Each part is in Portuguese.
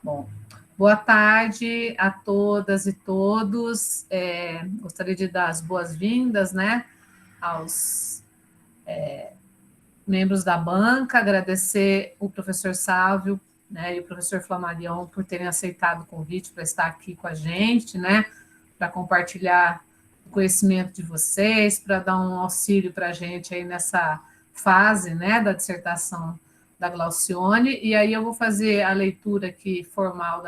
Bom, boa tarde a todas e todos. Gostaria de dar as boas-vindas, né, aos membros da banca, agradecer o professor Sávio, né, e o professor Flamarion por terem aceitado o convite para estar aqui com a gente, né, para compartilhar o conhecimento de vocês, para dar um auxílio para a gente aí nessa fase, né, da dissertação da Glaucione, e aí eu vou fazer a leitura aqui formal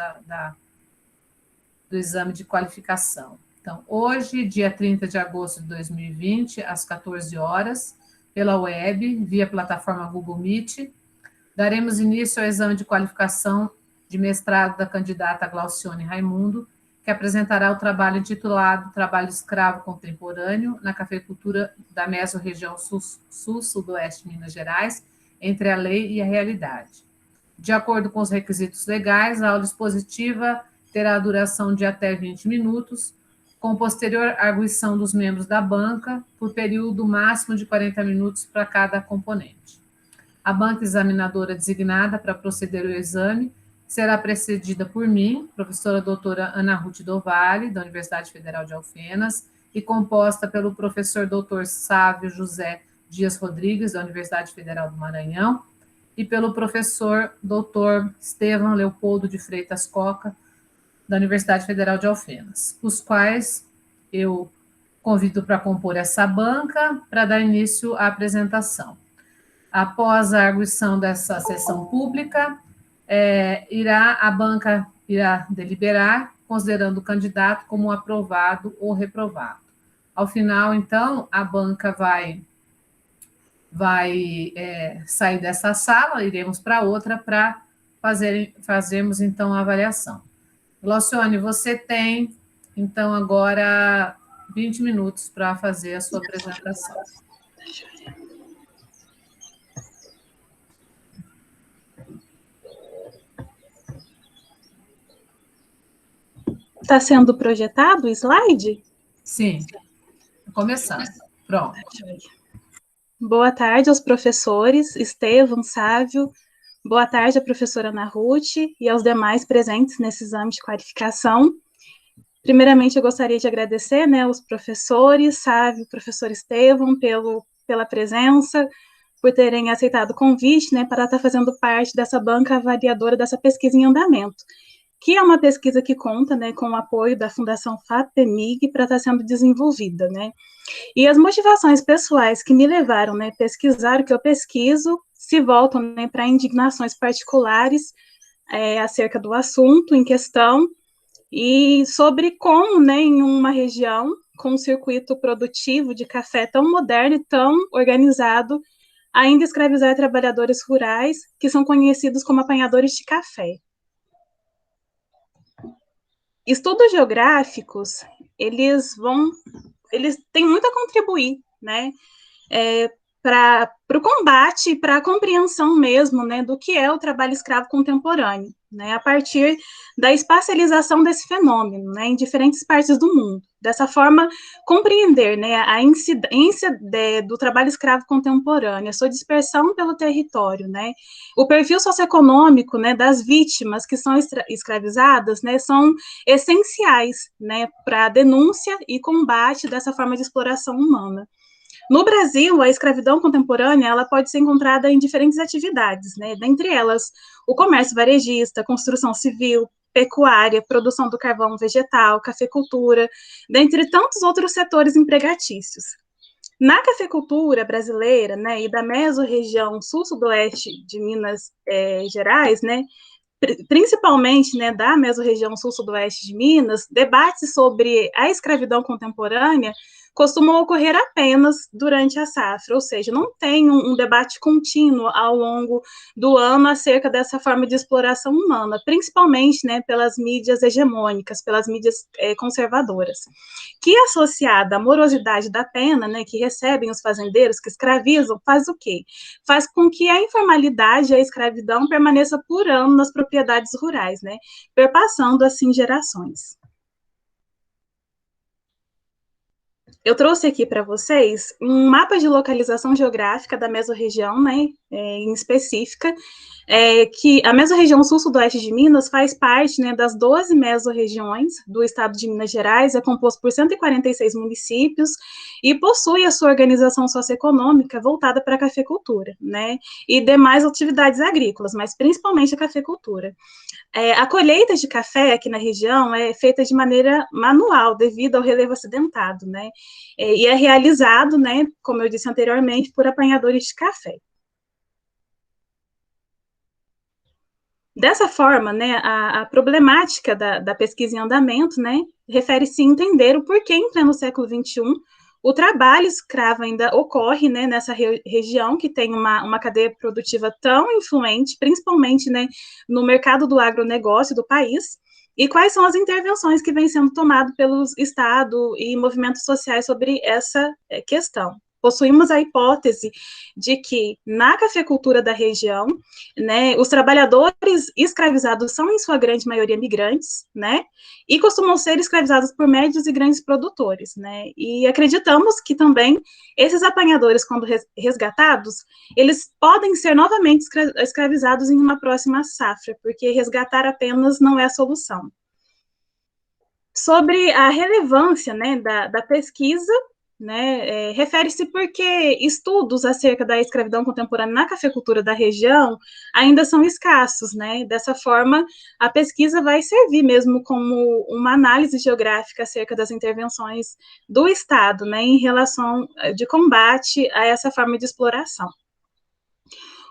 do exame de qualificação. Então, hoje, dia 30 de agosto de 2020, às 14 horas, pela web, via plataforma Google Meet, daremos início ao exame de qualificação de mestrado da candidata Glaucione Raimundo, que apresentará o trabalho intitulado Trabalho Escravo Contemporâneo na Cafeicultura da Mesorregião Sul-Sudoeste de Minas Gerais, entre a lei e a realidade. De acordo com os requisitos legais, a aula expositiva terá a duração de até 20 minutos, com posterior arguição dos membros da banca, por período máximo de 40 minutos para cada componente. A banca examinadora designada para proceder ao exame será precedida por mim, professora doutora Ana Ruth Dovale, da Universidade Federal de Alfenas, e composta pelo professor doutor Sávio José Dias Rodrigues, da Universidade Federal do Maranhão, e pelo professor doutor Estevão Leopoldo de Freitas Coca, da Universidade Federal de Alfenas, os quais eu convido para compor essa banca para dar início à apresentação. Após a arguição dessa sessão pública, a banca irá deliberar, considerando o candidato como aprovado ou reprovado. Ao final, então, a banca vai sair dessa sala, iremos para outra para fazermos, então, a avaliação. Glaucione, você tem, então, agora 20 minutos para fazer a sua apresentação. Está sendo projetado o slide? Sim, começando. Pronto. Boa tarde aos professores Estevão, Sávio, boa tarde à professora Ana Ruth e aos demais presentes nesse exame de qualificação. Primeiramente, eu gostaria de agradecer, né, aos professores Sávio e professor Estevão pela presença, por terem aceitado o convite, né, para estar fazendo parte dessa banca avaliadora dessa pesquisa em andamento, que é uma pesquisa que conta, né, com o apoio da Fundação FAPEMIG para estar sendo desenvolvida, né. E as motivações pessoais que me levaram, né, a pesquisar o que eu pesquiso se voltam, né, para indignações particulares acerca do assunto em questão e sobre como, né, em uma região com um circuito produtivo de café tão moderno e tão organizado, ainda escravizar trabalhadores rurais que são conhecidos como apanhadores de café. Estudos geográficos, eles têm muito a contribuir, né, para o combate e para a compreensão mesmo, né, do que é o trabalho escravo contemporâneo, né, a partir da espacialização desse fenômeno, né, em diferentes partes do mundo. Dessa forma, compreender, né, a incidência do trabalho escravo contemporâneo, a sua dispersão pelo território, né, o perfil socioeconômico, né, das vítimas que são escravizadas, né, são essenciais, né, para a denúncia e combate dessa forma de exploração humana. No Brasil, a escravidão contemporânea ela pode ser encontrada em diferentes atividades, né? Dentre elas, o comércio varejista, construção civil, pecuária, produção do carvão vegetal, cafeicultura, dentre tantos outros setores empregatícios. Na cafeicultura brasileira, né, e da mesorregião sul-sudoeste de Minas Gerais, né, principalmente, né, da mesorregião sul-sudoeste de Minas, debates sobre a escravidão contemporânea costumam ocorrer apenas durante a safra, ou seja, não tem um debate contínuo ao longo do ano acerca dessa forma de exploração humana, principalmente, né, pelas mídias hegemônicas, pelas mídias conservadoras, que associada à morosidade da pena, né, que recebem os fazendeiros que escravizam, faz o quê? Faz com que a informalidade e a escravidão permaneça por anos nas propriedades rurais, né, perpassando assim gerações. Eu trouxe aqui para vocês um mapa de localização geográfica da mesorregião, né, em específica, que a mesorregião sul-sudoeste de Minas faz parte, né, das 12 mesorregiões do estado de Minas Gerais, é composto por 146 municípios e possui a sua organização socioeconômica voltada para a cafeicultura, né, e demais atividades agrícolas, mas principalmente a cafeicultura. A colheita de café aqui na região é feita de maneira manual, devido ao relevo acidentado, né, e é realizado, né, como eu disse anteriormente, por apanhadores de café. Dessa forma, né, a problemática da pesquisa em andamento, né, refere-se a entender o porquê, em pleno século XXI, o trabalho escravo ainda ocorre, né, nessa região que tem uma cadeia produtiva tão influente, principalmente, né, no mercado do agronegócio do país, e quais são as intervenções que vêm sendo tomadas pelos Estado e movimentos sociais sobre essa questão. Possuímos a hipótese de que, na cafeicultura da região, né, os trabalhadores escravizados são, em sua grande maioria, migrantes, né, e costumam ser escravizados por médios e grandes produtores, né, e acreditamos que também esses apanhadores, quando resgatados, eles podem ser novamente escravizados em uma próxima safra, porque resgatar apenas não é a solução. Sobre a relevância, né, da pesquisa, né, refere-se porque estudos acerca da escravidão contemporânea na cafeicultura da região ainda são escassos, né, dessa forma a pesquisa vai servir mesmo como uma análise geográfica acerca das intervenções do Estado, né, em relação de combate a essa forma de exploração.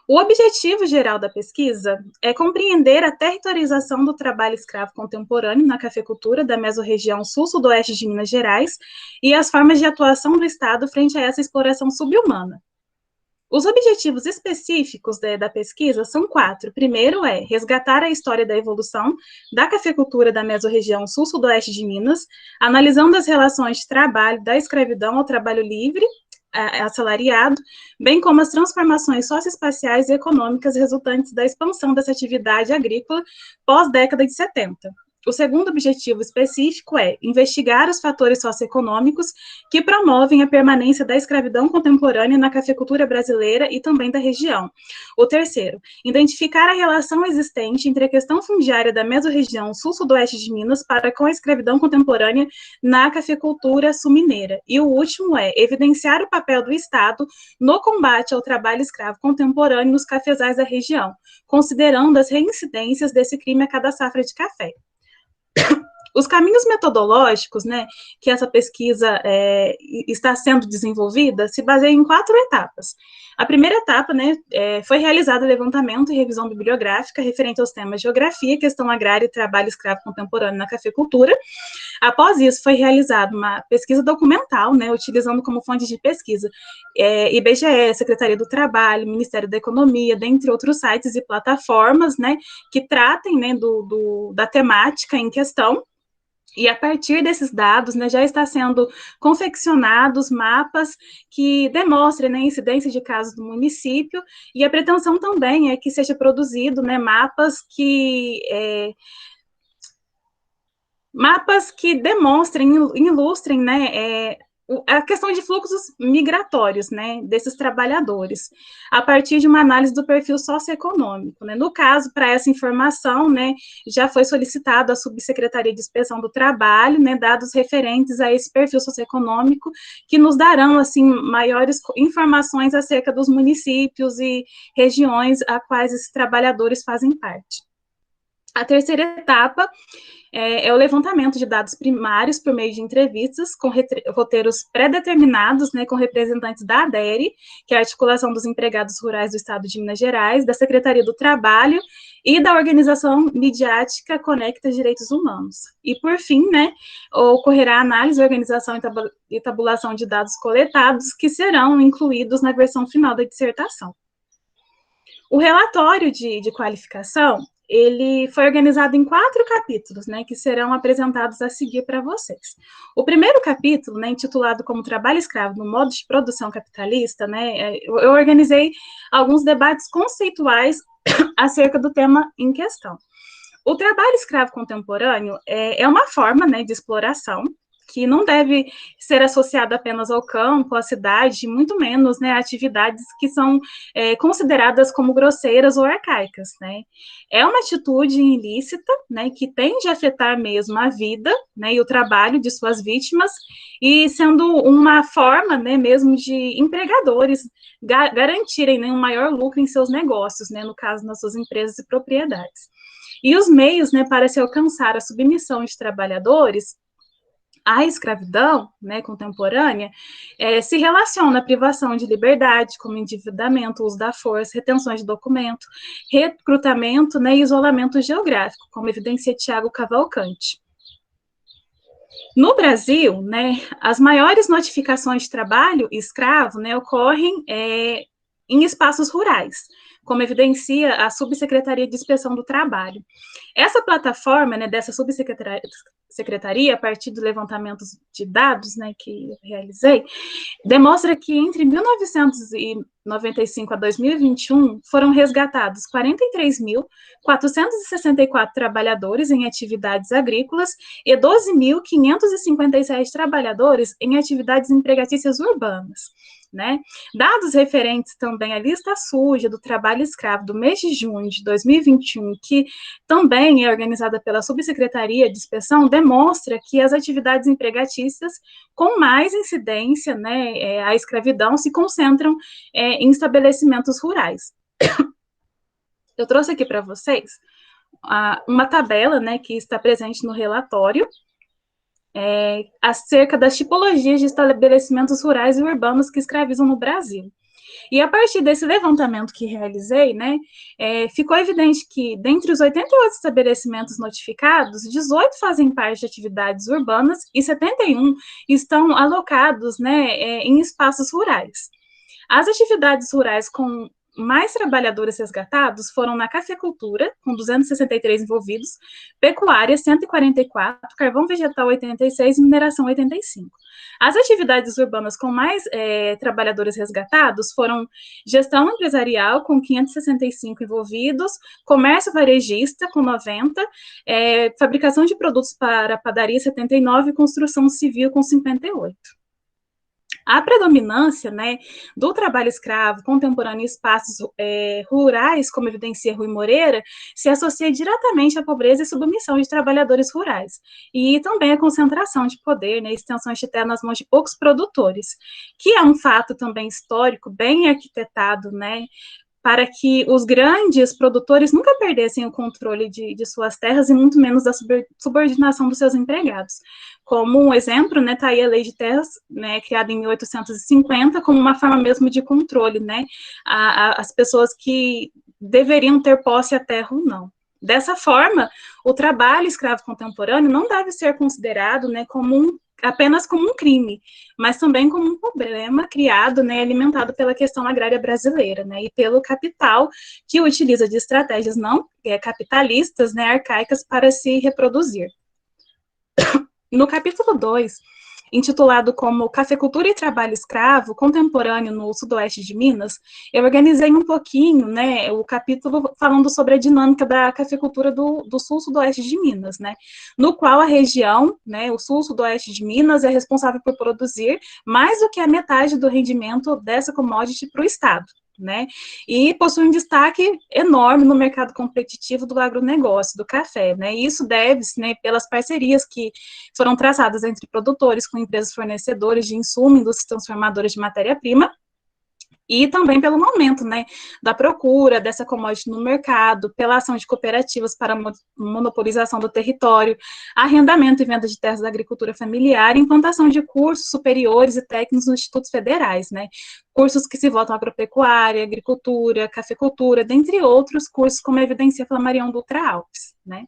O objetivo geral da pesquisa é compreender a territorialização do trabalho escravo contemporâneo na cafeicultura da mesorregião sul-sudoeste de Minas Gerais e as formas de atuação do Estado frente a essa exploração subhumana. Os objetivos específicos da pesquisa são 4. Primeiro é resgatar a história da evolução da cafeicultura da mesorregião sul-sudoeste de Minas, analisando as relações de trabalho da escravidão ao trabalho livre, assalariado, bem como as transformações socioespaciais e econômicas resultantes da expansão dessa atividade agrícola pós-década de 70. O segundo objetivo específico é investigar os fatores socioeconômicos que promovem a permanência da escravidão contemporânea na cafeicultura brasileira e também da região. O terceiro, identificar a relação existente entre a questão fundiária da mesorregião sul-sudoeste de Minas para com a escravidão contemporânea na cafeicultura sul-mineira. E o último é evidenciar o papel do Estado no combate ao trabalho escravo contemporâneo nos cafezais da região, considerando as reincidências desse crime a cada safra de café. Os caminhos metodológicos, né, que essa pesquisa está sendo desenvolvida, se baseiam em 4 etapas. A primeira etapa, né, foi realizado o levantamento e revisão bibliográfica referente aos temas geografia, questão agrária e trabalho escravo contemporâneo na cafeicultura. Após isso, foi realizada uma pesquisa documental, né, utilizando como fonte de pesquisa IBGE, Secretaria do Trabalho, Ministério da Economia, dentre outros sites e plataformas, né, que tratem, né, da temática em questão. E a partir desses dados, né, já está sendo confeccionados mapas que demonstrem, né, a incidência de casos do município, e a pretensão também é que seja produzido, né, mapas que demonstrem, ilustrem, né, a questão de fluxos migratórios, né, desses trabalhadores, a partir de uma análise do perfil socioeconômico, né. No caso, para essa informação, né, já foi solicitado à Subsecretaria de Inspeção do Trabalho, né, dados referentes a esse perfil socioeconômico, que nos darão, assim, maiores informações acerca dos municípios e regiões a quais esses trabalhadores fazem parte. A terceira etapa é o levantamento de dados primários por meio de entrevistas com roteiros pré-determinados, né, com representantes da ADERE, que é a Articulação dos Empregados Rurais do Estado de Minas Gerais, da Secretaria do Trabalho e da organização midiática Conecta Direitos Humanos. E, por fim, né, ocorrerá a análise, organização e tabulação de dados coletados, que serão incluídos na versão final da dissertação. O relatório de qualificação, ele foi organizado em 4 capítulos, né, que serão apresentados a seguir para vocês. O primeiro capítulo, né, intitulado como Trabalho Escravo no Modo de Produção Capitalista, né, eu organizei alguns debates conceituais acerca do tema em questão. O trabalho escravo contemporâneo é uma forma, né, de exploração que não deve ser associada apenas ao campo, à cidade, muito menos, né, a atividades que são consideradas como grosseiras ou arcaicas, né. É uma atitude ilícita, né, que tende a afetar mesmo a vida, né, e o trabalho de suas vítimas, e sendo uma forma, né, mesmo de empregadores garantirem, né, um maior lucro em seus negócios, né, no caso, nas suas empresas e propriedades. E os meios, né, para se alcançar a submissão de trabalhadores à escravidão, né, contemporânea, se relaciona à privação de liberdade, como endividamento, uso da força, retenções de documento, recrutamento, né, e isolamento geográfico, como evidencia Tiago Cavalcante. No Brasil, né, as maiores notificações de trabalho escravo, né, ocorrem em espaços rurais, como evidencia a Subsecretaria de Inspeção do Trabalho. Essa plataforma, né, dessa subsecretaria, a partir do levantamento de dados, né, que eu realizei, demonstra que entre 1995 a 2021 foram resgatados 43.464 trabalhadores em atividades agrícolas e 12.557 trabalhadores em atividades empregatícias urbanas. Né? Dados referentes também à lista suja do trabalho escravo do mês de junho de 2021, que também é organizada pela Subsecretaria de Inspeção, demonstra que as atividades empregatícias com mais incidência, né, a escravidão, se concentram em estabelecimentos rurais. Eu trouxe aqui para vocês uma tabela, né, que está presente no relatório, acerca das tipologias de estabelecimentos rurais e urbanos que escravizam no Brasil. E a partir desse levantamento que realizei, né, ficou evidente que, dentre os 88 estabelecimentos notificados, 18 fazem parte de atividades urbanas e 71 estão alocados, né, em espaços rurais. As atividades rurais com mais trabalhadores resgatados foram na cafeicultura, com 263 envolvidos, pecuária, 144, carvão vegetal, 86 e mineração, 85. As atividades urbanas com mais trabalhadores resgatados foram gestão empresarial, com 565 envolvidos, comércio varejista, com 90, fabricação de produtos para padaria, 79, e construção civil, com 58. A predominância, né, do trabalho escravo contemporâneo em espaços rurais, como evidencia Rui Moreira, se associa diretamente à pobreza e submissão de trabalhadores rurais, e também à concentração de poder, né, extensões de terra nas mãos de poucos produtores, que é um fato também histórico, bem arquitetado, né, para que os grandes produtores nunca perdessem o controle de suas terras e muito menos da subordinação dos seus empregados. Como um exemplo, né, está aí a Lei de Terras, né, criada em 1850, como uma forma mesmo de controle, né, as pessoas que deveriam ter posse à terra ou não. Dessa forma, o trabalho escravo contemporâneo não deve ser considerado, né, apenas como um crime, mas também como um problema criado, né, alimentado pela questão agrária brasileira, né, e pelo capital que utiliza de estratégias não capitalistas, né, arcaicas para se reproduzir. No capítulo 2, intitulado como Cafeicultura e Trabalho Escravo, Contemporâneo no Sudoeste de Minas, eu organizei um pouquinho, né, o capítulo falando sobre a dinâmica da cafeicultura do sul-sudoeste de Minas, né, no qual a região, né, o sul-sudoeste de Minas, é responsável por produzir mais do que a metade do rendimento dessa commodity para o Estado. Né, e possui um destaque enorme no mercado competitivo do agronegócio, do café, né, e isso deve-se, né, pelas parcerias que foram traçadas entre produtores com empresas fornecedoras de insumo, indústrias transformadoras de matéria-prima, e também pelo aumento, né, da procura dessa commodity no mercado, pela ação de cooperativas para monopolização do território, arrendamento e venda de terras da agricultura familiar, implantação de cursos superiores e técnicos nos institutos federais, né, cursos que se voltam à agropecuária, agricultura, cafeicultura, dentre outros cursos, como evidencia Flamarion Dutra Alves, né.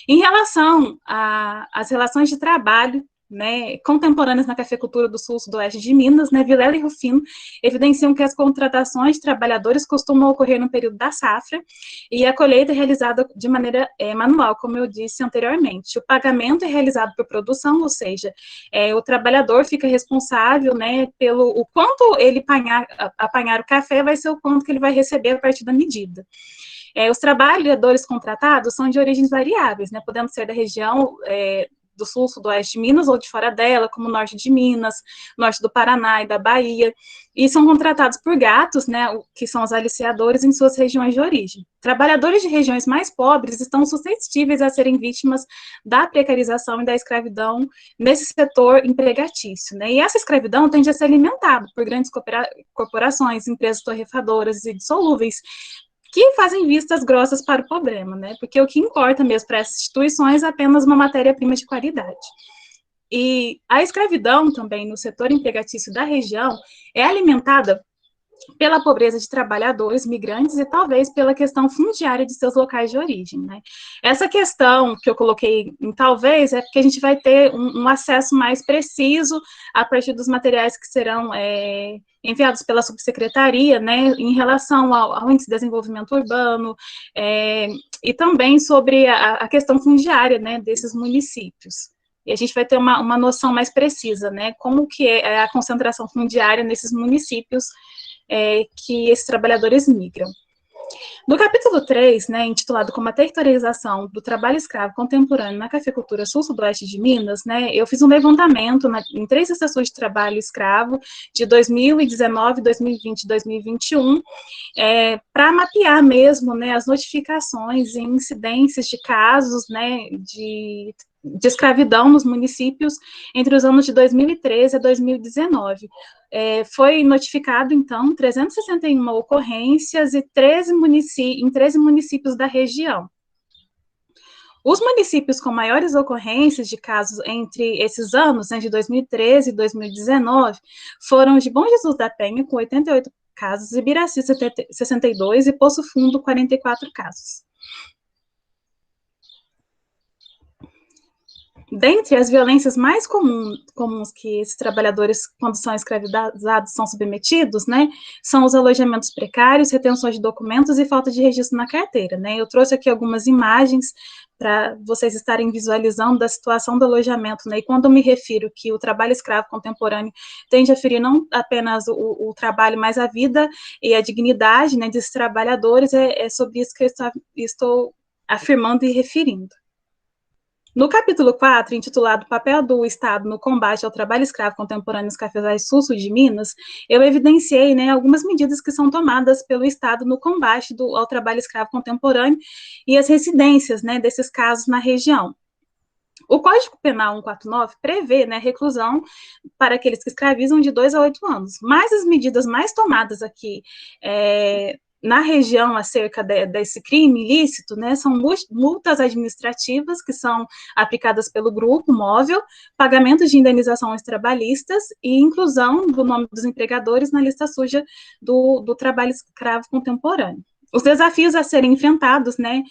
Em relação às relações de trabalho, né, contemporâneas na cafeicultura do sul-sudoeste de Minas, né, Vilela e Rufino evidenciam que as contratações de trabalhadores costumam ocorrer no período da safra e a colheita é realizada de maneira manual, como eu disse anteriormente. O pagamento é realizado por produção, ou seja, o trabalhador fica responsável, né, pelo o quanto ele apanhar o café, vai ser o quanto que ele vai receber a partir da medida. Os trabalhadores contratados são de origens variáveis, né, podendo ser da região do sul, sudoeste de Minas ou de fora dela, como o norte de Minas, norte do Paraná e da Bahia, e são contratados por gatos, né, que são os aliciadores em suas regiões de origem. Trabalhadores de regiões mais pobres estão suscetíveis a serem vítimas da precarização e da escravidão nesse setor empregatício, né, e essa escravidão tende a ser alimentada por grandes corporações, empresas torrefadoras e dissolúveis, que fazem vistas grossas para o problema, né? Porque o que importa mesmo para essas instituições é apenas uma matéria-prima de qualidade. E a escravidão também no setor empregatício da região é alimentada pela pobreza de trabalhadores migrantes e talvez pela questão fundiária de seus locais de origem, né? Essa questão que eu coloquei em talvez é porque a gente vai ter um acesso mais preciso a partir dos materiais que serão enviados pela subsecretaria, né, em relação ao índice de desenvolvimento urbano, e também sobre a questão fundiária, né, desses municípios. E a gente vai ter uma noção mais precisa, né, como que é a concentração fundiária nesses municípios que esses trabalhadores migram. No capítulo 3, né, intitulado como a territorialização do trabalho escravo contemporâneo na cafeicultura sul-sudoeste de Minas, né, eu fiz um levantamento em 3 estações de trabalho escravo de 2019, 2020 e 2021, para mapear mesmo, né, as notificações e incidências de casos, né, de escravidão nos municípios entre os anos de 2013 a 2019. Foi notificado, então, 361 ocorrências em 13 municípios da região. Os municípios com maiores ocorrências de casos entre esses anos, né, de 2013 e 2019, foram de Bom Jesus da Penha, com 88 casos, Ibiraci, 62, e Poço Fundo, 44 casos. Dentre as violências mais comuns que esses trabalhadores, quando são escravizados, são submetidos, né, são os alojamentos precários, retenções de documentos e falta de registro na carteira, né. Eu trouxe aqui algumas imagens para vocês estarem visualizando da situação do alojamento, né, e quando eu me refiro que o trabalho escravo contemporâneo tende a ferir não apenas o trabalho, mas a vida e a dignidade, né, desses trabalhadores, é sobre isso que eu estou afirmando e referindo. No capítulo 4, intitulado Papel do Estado no Combate ao Trabalho Escravo Contemporâneo nos Cafezais Sul-Sul de Minas, eu evidenciei, né, algumas medidas que são tomadas pelo Estado no combate ao trabalho escravo contemporâneo e as residências, né, desses casos na região. O Código Penal 149 prevê, né, reclusão para aqueles que escravizam de 2 a 8 anos, mas as medidas mais tomadas aqui na região acerca desse crime ilícito, né, são multas administrativas que são aplicadas pelo grupo móvel, pagamentos de indenizações trabalhistas e inclusão do nome dos empregadores na lista suja do trabalho escravo contemporâneo. Os desafios a serem enfrentados, né,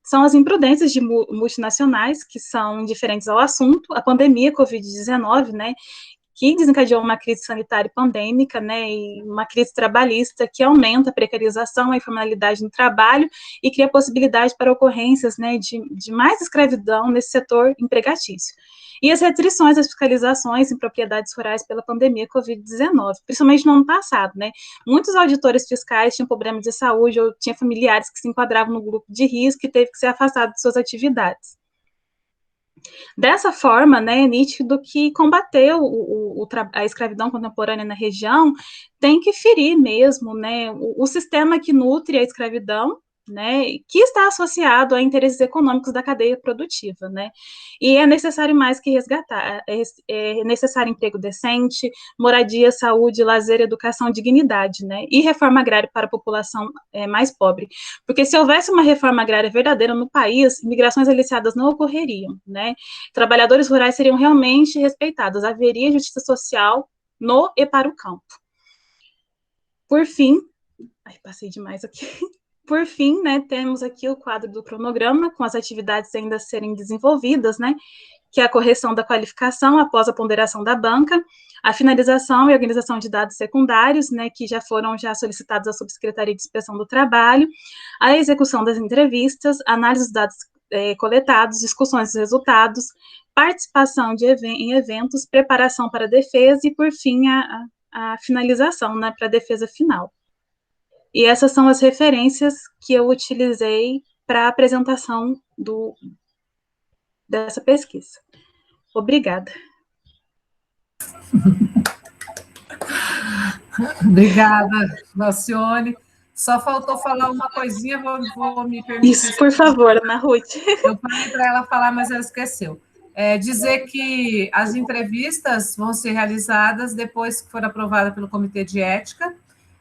são as imprudências de multinacionais, que são indiferentes ao assunto, a pandemia Covid-19, né, que desencadeou uma crise sanitária e pandêmica, né, e uma crise trabalhista que aumenta a precarização, a informalidade no trabalho e cria possibilidade para ocorrências, né, de mais escravidão nesse setor empregatício. E as restrições às fiscalizações em propriedades rurais pela pandemia Covid-19, principalmente no ano passado, né, muitos auditores fiscais tinham problemas de saúde ou tinham familiares que se enquadravam no grupo de risco e teve que ser afastado de suas atividades. Dessa forma, né, é nítido que combater a escravidão contemporânea na região tem que ferir mesmo, né, o sistema que nutre a escravidão, né, que está associado a interesses econômicos da cadeia produtiva, né, e é necessário mais que resgatar, é necessário emprego decente, moradia, saúde, lazer, educação, dignidade, né, e reforma agrária para a população mais pobre, porque se houvesse uma reforma agrária verdadeira no país, migrações aliciadas não ocorreriam, né, trabalhadores rurais seriam realmente respeitados, haveria justiça social no e para o campo. Por fim, passei demais aqui. Por fim, né, temos aqui o quadro do cronograma, com as atividades ainda a serem desenvolvidas, né, que é a correção da qualificação após a ponderação da banca, a finalização e organização de dados secundários, né, que já foram solicitados à Subsecretaria de Inspeção do Trabalho, a execução das entrevistas, análise dos dados coletados, discussões dos resultados, participação em eventos, preparação para a defesa e, por fim, a finalização, né, para a defesa final. E essas são as referências que eu utilizei para a apresentação dessa pesquisa. Obrigada. Obrigada, Glaucione. Só faltou falar uma coisinha, vou me permitir. Isso, por favor, Ana Ruth. Eu falei para ela falar, mas ela esqueceu. Dizer que as entrevistas vão ser realizadas depois que for aprovada pelo Comitê de Ética.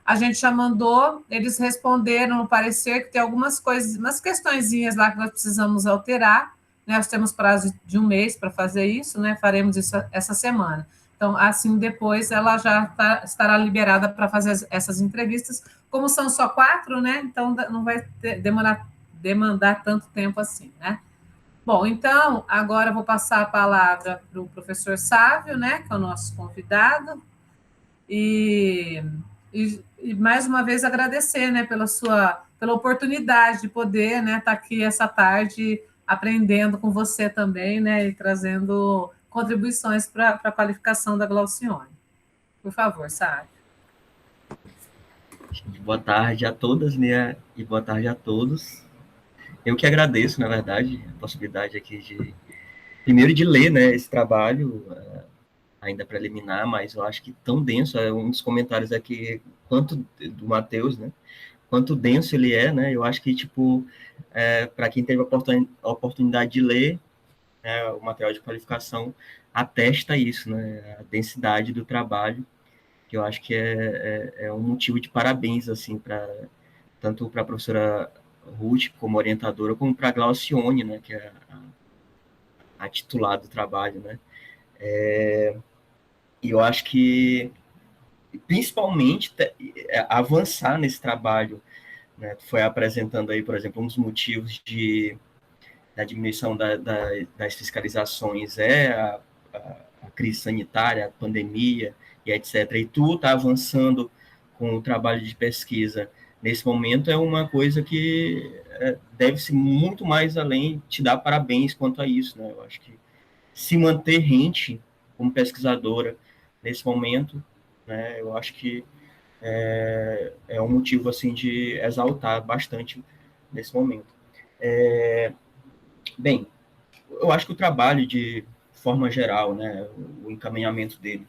A gente já mandou, eles responderam no parecer que tem algumas coisas, umas questõezinhas lá que nós precisamos alterar, né? Nós temos prazo de 1 mês para fazer isso, né? Faremos isso essa semana. Então, assim, depois ela já estará liberada para fazer essas entrevistas. Como são só 4, né? Então, não vai demandar tanto tempo assim, né? Bom, então, agora eu vou passar a palavra para o professor Sávio, né? Que é o nosso convidado. E mais uma vez agradecer, né, pela oportunidade de poder, né, estar aqui essa tarde aprendendo com você também, né, e trazendo contribuições para a qualificação da Glaucione. Por favor, Sávio. Boa tarde a todas, né, e boa tarde a todos. Eu que agradeço, na verdade, a possibilidade aqui primeiro de ler, né, esse trabalho, ainda preliminar, mas eu acho que tão denso, um dos comentários aqui, quanto do Matheus, né, quanto denso ele é, né, eu acho que, tipo, para quem teve a oportunidade de ler, o material de qualificação atesta isso, né, a densidade do trabalho, que eu acho que é um motivo de parabéns, assim, tanto para a professora Ruth, como orientadora, como para a Glaucione, né, que é a titular do trabalho, né. E eu acho que, principalmente, avançar nesse trabalho, né, foi apresentando aí, por exemplo, um dos motivos da diminuição das fiscalizações a crise sanitária, a pandemia e etc. E tu está avançando com o trabalho de pesquisa nesse momento é uma coisa que deve-se muito mais além, te dar parabéns quanto a isso, né? Eu acho que se manter rente como pesquisadora nesse momento, né, eu acho que é um motivo assim de exaltar bastante nesse momento. Bem, eu acho que o trabalho de forma geral, né, o encaminhamento dele,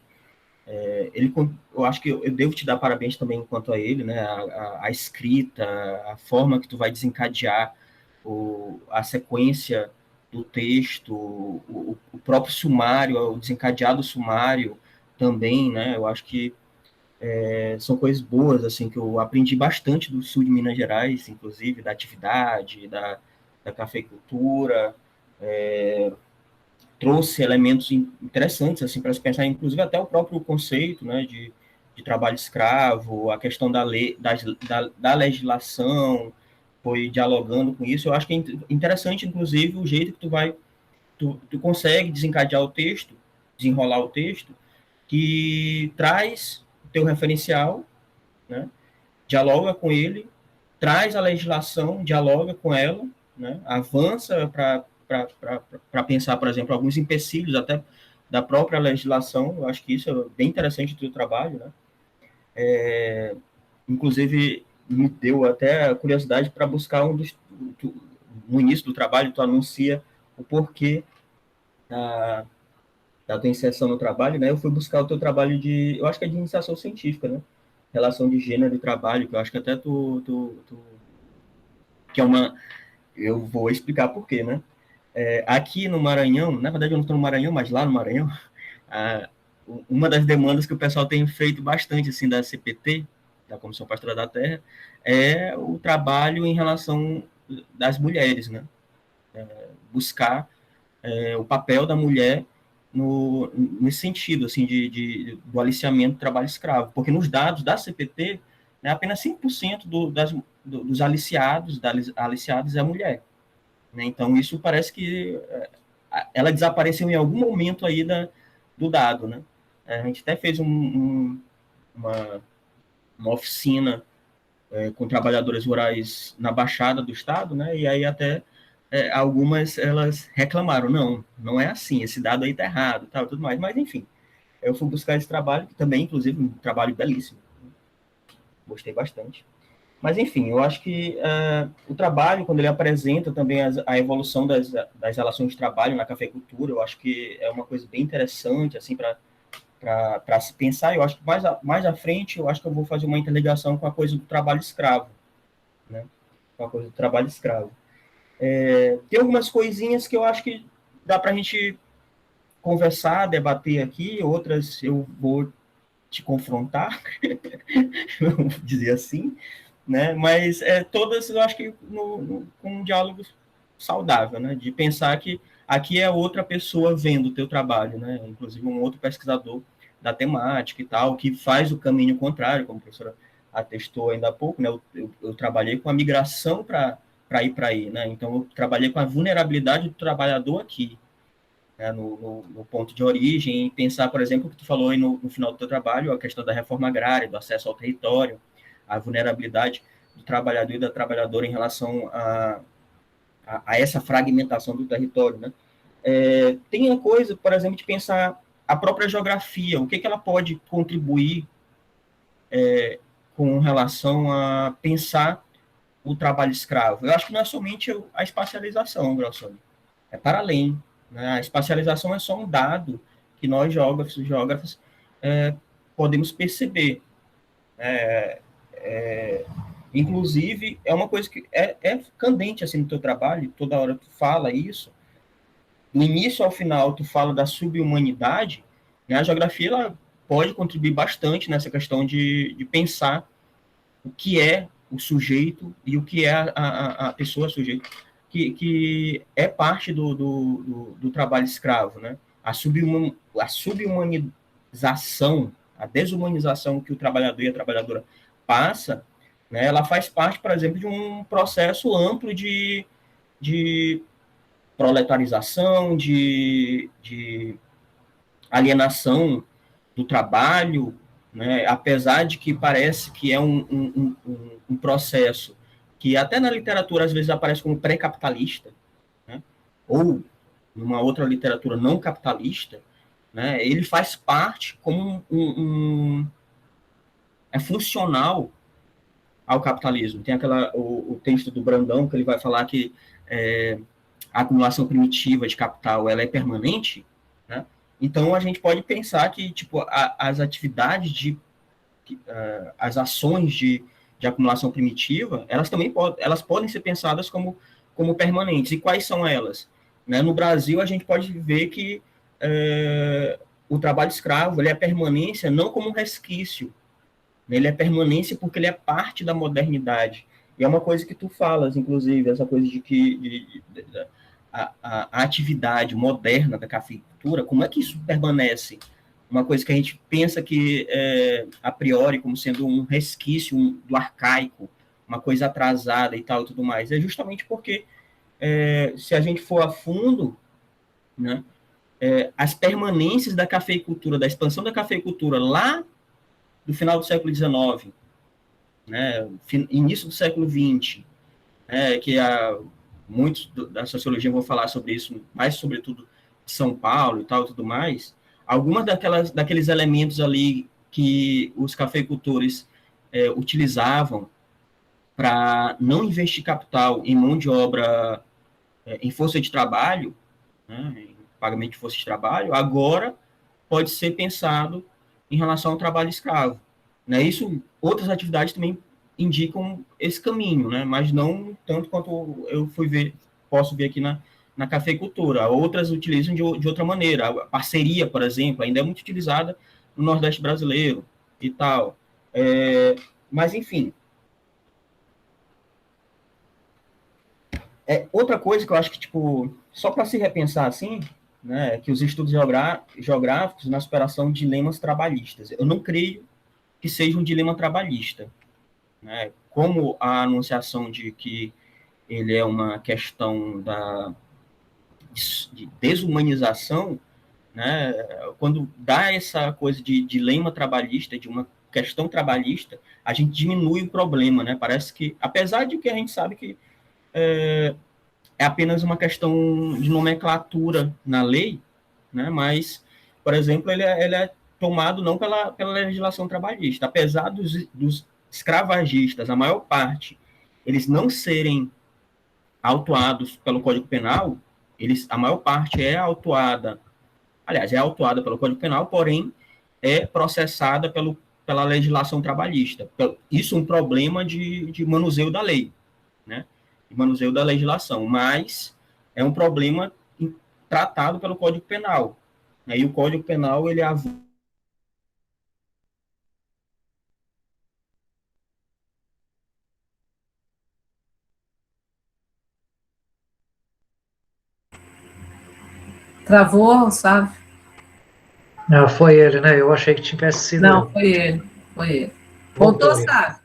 eu acho que eu devo te dar parabéns também quanto a ele, né, a escrita, a forma que tu vai desencadear a sequência do texto, o próprio sumário, o desencadeado sumário também, né, eu acho que são coisas boas, assim, que eu aprendi bastante do sul de Minas Gerais, inclusive, da atividade, da cafeicultura, trouxe elementos interessantes, assim, para se pensar, inclusive até o próprio conceito, né, de trabalho escravo, a questão da lei, da legislação, foi dialogando com isso. Eu acho que é interessante, inclusive, o jeito que tu consegue desencadear o texto, desenrolar o texto, que traz o teu referencial, né, dialoga com ele, traz a legislação, dialoga com ela, né, avança para pensar, por exemplo, alguns empecilhos até da própria legislação. Eu acho que isso é bem interessante do teu trabalho, né? Inclusive, me deu até a curiosidade para buscar no início do trabalho, tu anuncia o porquê da tua inserção no trabalho, né? Eu fui buscar o teu trabalho eu acho que é de iniciação científica, né? Relação de gênero e trabalho, que eu acho que até que é eu vou explicar por quê, né? Aqui no Maranhão, na verdade eu não estou no Maranhão, mas lá no Maranhão, uma das demandas que o pessoal tem feito bastante, assim, da CPT, da Comissão Pastoral da Terra, é o trabalho em relação das mulheres, né? Buscar o papel da mulher nesse sentido, assim, do aliciamento do trabalho escravo, porque nos dados da CPT, né, apenas 5% dos aliciados é a mulher, né? Então, isso parece que ela desapareceu em algum momento aí do dado, né? A gente até fez uma oficina com trabalhadoras rurais na Baixada do Estado, né? E aí até algumas elas reclamaram, não é assim, esse dado aí está errado, tal, tudo mais. Mas, enfim, eu fui buscar esse trabalho, que também, inclusive, um trabalho belíssimo. Gostei bastante. Mas, enfim, eu acho que o trabalho, quando ele apresenta também a evolução das relações de trabalho na cafeicultura, eu acho que é uma coisa bem interessante, assim, para se pensar. Eu acho que mais à frente, eu acho que eu vou fazer uma interligação com a coisa do trabalho escravo, né? Com a coisa do trabalho escravo. Tem algumas coisinhas que eu acho que dá para a gente conversar, debater aqui, outras eu vou te confrontar, vamos dizer assim, né? Mas todas eu acho que com um diálogo saudável, né? De pensar que aqui é outra pessoa vendo o teu trabalho, né? Inclusive um outro pesquisador da temática e tal, que faz o caminho contrário, como a professora atestou ainda há pouco, né? Eu trabalhei com a migração para ir para aí, né? Então eu trabalhei com a vulnerabilidade do trabalhador aqui, né, no ponto de origem, e pensar, por exemplo, o que tu falou aí no final do teu trabalho, a questão da reforma agrária, do acesso ao território, a vulnerabilidade do trabalhador e da trabalhadora em relação a essa fragmentação do território, né? Tem a coisa, por exemplo, de pensar a própria geografia, o que ela pode contribuir com relação a pensar o trabalho escravo. Eu acho que não é somente a espacialização, Grossoni, é para além, né? A espacialização é só um dado que nós, geógrafos, podemos perceber. Inclusive, é uma coisa que é candente assim, no teu trabalho, toda hora tu fala isso. Do início ao final, tu fala da subhumanidade, né? A geografia ela pode contribuir bastante nessa questão de pensar o que é o sujeito e o que é a pessoa sujeito, que é parte do trabalho escravo, né? A subhumanização, a desumanização que o trabalhador e a trabalhadora passa, né, ela faz parte, por exemplo, de um processo amplo de proletarização, de alienação do trabalho, né? Apesar de que parece que é um processo que até na literatura às vezes aparece como pré-capitalista, né? Ou numa outra literatura não capitalista, né? Ele faz parte como é funcional ao capitalismo. Tem o texto do Brandão que ele vai falar que a acumulação primitiva de capital ela é permanente, né? Então a gente pode pensar que tipo as atividades as ações de acumulação primitiva, elas também elas podem ser pensadas como permanentes. E quais são elas? Né? No Brasil a gente pode ver que o trabalho escravo ele é permanência não como um resquício, né? Ele é permanência porque ele é parte da modernidade. E é uma coisa que tu falas, inclusive, essa coisa de que a atividade moderna da cafeicultura, como é que isso permanece? Uma coisa que a gente pensa que, a priori, como sendo um resquício do arcaico, uma coisa atrasada e tal e tudo mais. É justamente porque, se a gente for a fundo, né, as permanências da cafeicultura, da expansão da cafeicultura lá do final do século XIX, né, início do século XX, que muitos da sociologia vão falar sobre isso, mais sobretudo de São Paulo e tal, tudo mais. Algumas daqueles elementos ali que os cafeicultores utilizavam para não investir capital em mão de obra, em força de trabalho, né, em pagamento de força de trabalho, agora pode ser pensado em relação ao trabalho escravo. Né? Isso, outras atividades também indicam esse caminho, né? Mas não tanto quanto eu posso ver aqui na cafeicultura. Outras utilizam de outra maneira. A parceria, por exemplo, ainda é muito utilizada no Nordeste brasileiro e tal. Mas, enfim. Outra coisa que eu acho que, tipo, só para se repensar assim, né, que os estudos geográficos na superação de dilemas trabalhistas. Eu não creio que seja um dilema trabalhista, né? Como a anunciação de que ele é uma questão de desumanização, né? Quando dá essa coisa de dilema trabalhista, de uma questão trabalhista, a gente diminui o problema, né? Parece que, apesar de que a gente sabe que é apenas uma questão de nomenclatura na lei, né? Mas, por exemplo, ele é tomado não pela legislação trabalhista, apesar dos escravagistas, a maior parte, eles não serem autuados pelo Código Penal, a maior parte é autuada, aliás, é autuada pelo Código Penal, porém é processada pela legislação trabalhista. Isso é um problema de manuseio da lei, né? De manuseio da legislação, mas é um problema tratado pelo Código Penal. E o Código Penal, ele Travou, sabe? Não, foi ele, né? Eu achei que tivesse sido Não, ele. foi ele. Foi ele. Voltou Voltou, ele. sabe?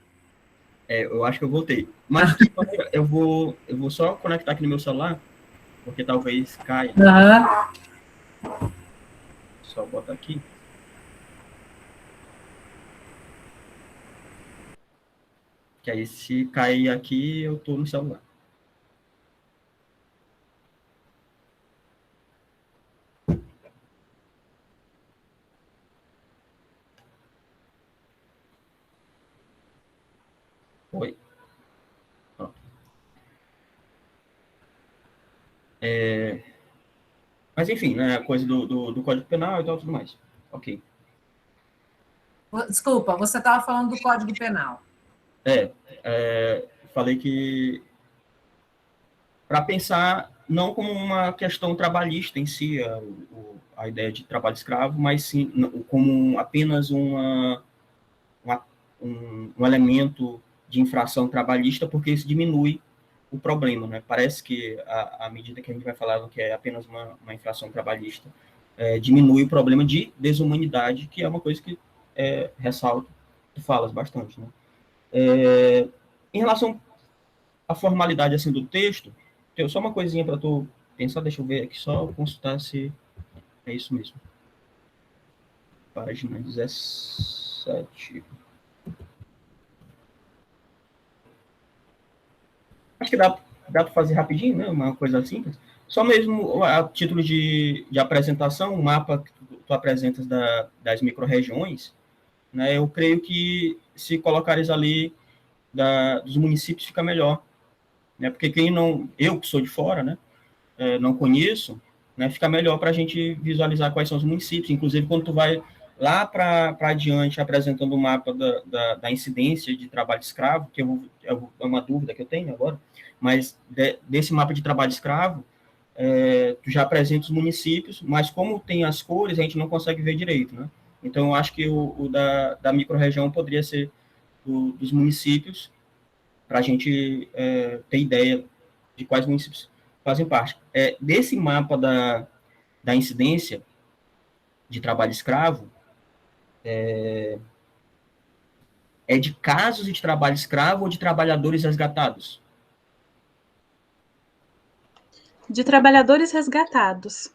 eu acho que eu voltei. Mas de qualquer maneira, eu vou só conectar aqui no meu celular, porque talvez caia. Aham. Só botar aqui. Que aí, se cair aqui, eu tô no celular. Oi. Pronto. Mas, enfim, né, a coisa do Código Penal e tal, tudo mais. Ok. Desculpa, você estava falando do Código Penal. Falei que para pensar não como uma questão trabalhista em si, a ideia de trabalho escravo, mas sim como apenas um elemento de infração trabalhista, porque isso diminui o problema, né? Parece que à medida que a gente vai falar que é apenas uma infração trabalhista, diminui o problema de desumanidade, que é uma coisa que ressalto, tu falas bastante, né? Em relação à formalidade assim do texto, tem só uma coisinha para tu pensar, deixa eu ver aqui, só consultar se é isso mesmo. Página 17. Acho que dá para fazer rapidinho, né? Uma coisa simples. Só mesmo a título de apresentação, o mapa que tu apresentas das micro-regiões, né? Eu creio que se colocares ali dos municípios fica melhor, né? Porque eu que sou de fora, né? Não conheço, né? Fica melhor para a gente visualizar quais são os municípios. Inclusive, quando tu vai lá para adiante apresentando o mapa da incidência de trabalho escravo, que é uma dúvida que eu tenho agora, mas desse mapa de trabalho escravo, tu já apresenta os municípios, mas como tem as cores, a gente não consegue ver direito, né? Então, eu acho que o da micro-região poderia ser dos municípios, para a gente ter ideia de quais municípios fazem parte. Desse mapa da incidência de trabalho escravo, é de casos de trabalho escravo ou de trabalhadores resgatados? De trabalhadores resgatados.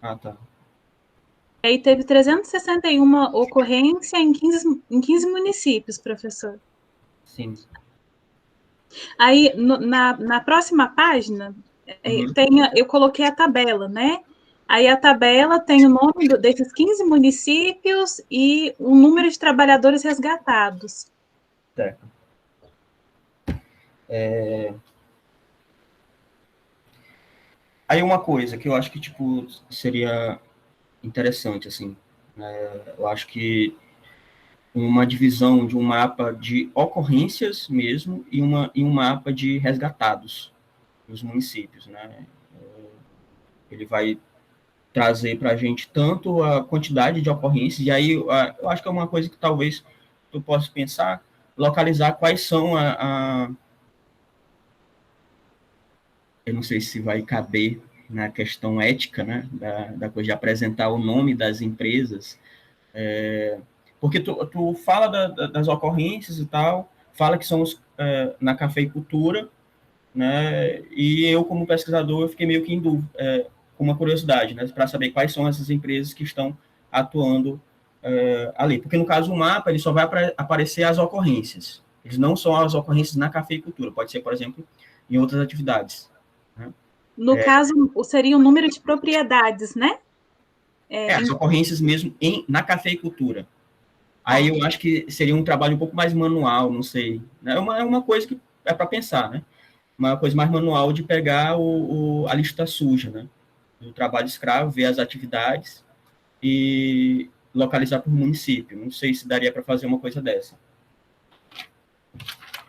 Ah, tá. Aí teve 361 ocorrências em 15 municípios, professor. Sim. Aí, na próxima página, eu coloquei a tabela, né? Aí a tabela tem o nome desses 15 municípios e o número de trabalhadores resgatados. Certo. Aí uma coisa que eu acho que tipo seria interessante, assim, eu acho que uma divisão de um mapa de ocorrências mesmo e um mapa de resgatados nos municípios, né? Ele vai trazer para a gente tanto a quantidade de ocorrências, e aí eu acho que é uma coisa que talvez tu possa pensar, localizar quais são eu não sei se vai caber na questão ética, né, da coisa de apresentar o nome das empresas, porque tu fala das ocorrências e tal, fala que são na cafeicultura, né, e eu, como pesquisador, eu fiquei meio que em dúvida, com uma curiosidade, né, para saber quais são essas empresas que estão atuando ali, porque no caso o mapa, ele só vai aparecer as ocorrências, eles não são as ocorrências na cafeicultura, pode ser, por exemplo, em outras atividades. Né? No caso, seria o número de propriedades, né? As ocorrências mesmo na cafeicultura. Aí eu acho que seria um trabalho um pouco mais manual, não sei. É uma coisa que é para pensar, né? Uma coisa mais manual de pegar a lista suja, né? Do trabalho escravo, ver as atividades e localizar por município. Não sei se daria para fazer uma coisa dessa.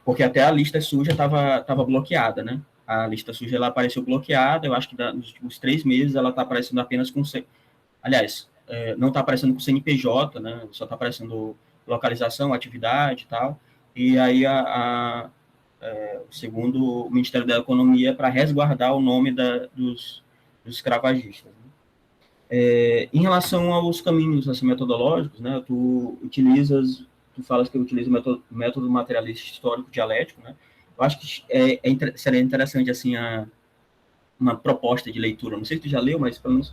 Porque até a lista suja estava bloqueada, né? A lista suja ela apareceu bloqueada, eu acho que nos últimos 3 meses ela está aparecendo apenas com... Aliás, não está aparecendo com CNPJ, né? Só está aparecendo localização, atividade e tal. E aí, segundo o Ministério da Economia, para resguardar o nome dos escravagistas. Né? Em relação aos caminhos assim, metodológicos, né? Tu falas que utiliza o método materialista histórico dialético, né? Eu acho que seria interessante assim uma proposta de leitura. Não sei se tu já leu, mas pelo menos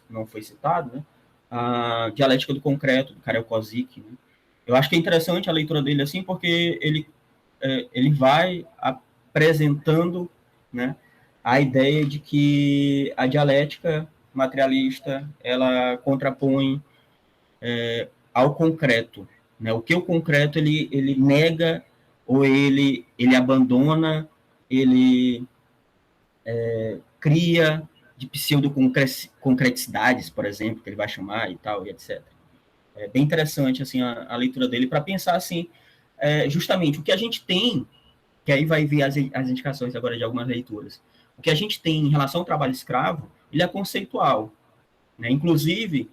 não foi citado, né? A Dialética do Concreto, do Karel Kozik. Né? Eu acho que é interessante a leitura dele assim, porque ele vai apresentando, né, a ideia de que a dialética materialista ela contrapõe ao concreto, né? O que o concreto ele nega ou ele abandona, ele cria de pseudo-concreticidades, por exemplo, que ele vai chamar e tal, e etc. É bem interessante assim, a leitura dele para pensar assim, justamente o que a gente tem, que aí vai vir as indicações agora de algumas leituras, o que a gente tem em relação ao trabalho escravo, ele é conceitual. Né? Inclusive,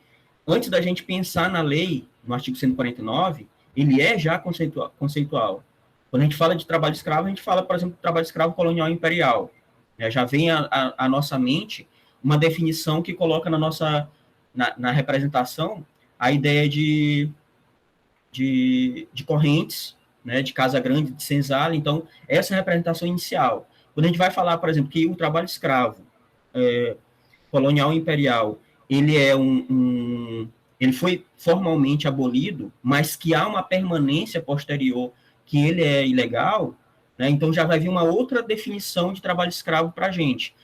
antes da gente pensar na lei, no artigo 149, ele é já conceitual. Quando a gente fala de trabalho escravo, a gente fala, por exemplo, de trabalho escravo colonial imperial. Já vem à nossa mente uma definição que coloca na representação a ideia de correntes, né, de Casa Grande, de senzala. Então, essa é a representação inicial. Quando a gente vai falar, por exemplo, que o trabalho escravo colonial imperial, ele ele foi formalmente abolido, mas que há uma permanência posterior que ele é ilegal, né? Então já vai vir uma outra definição de trabalho escravo para a gente.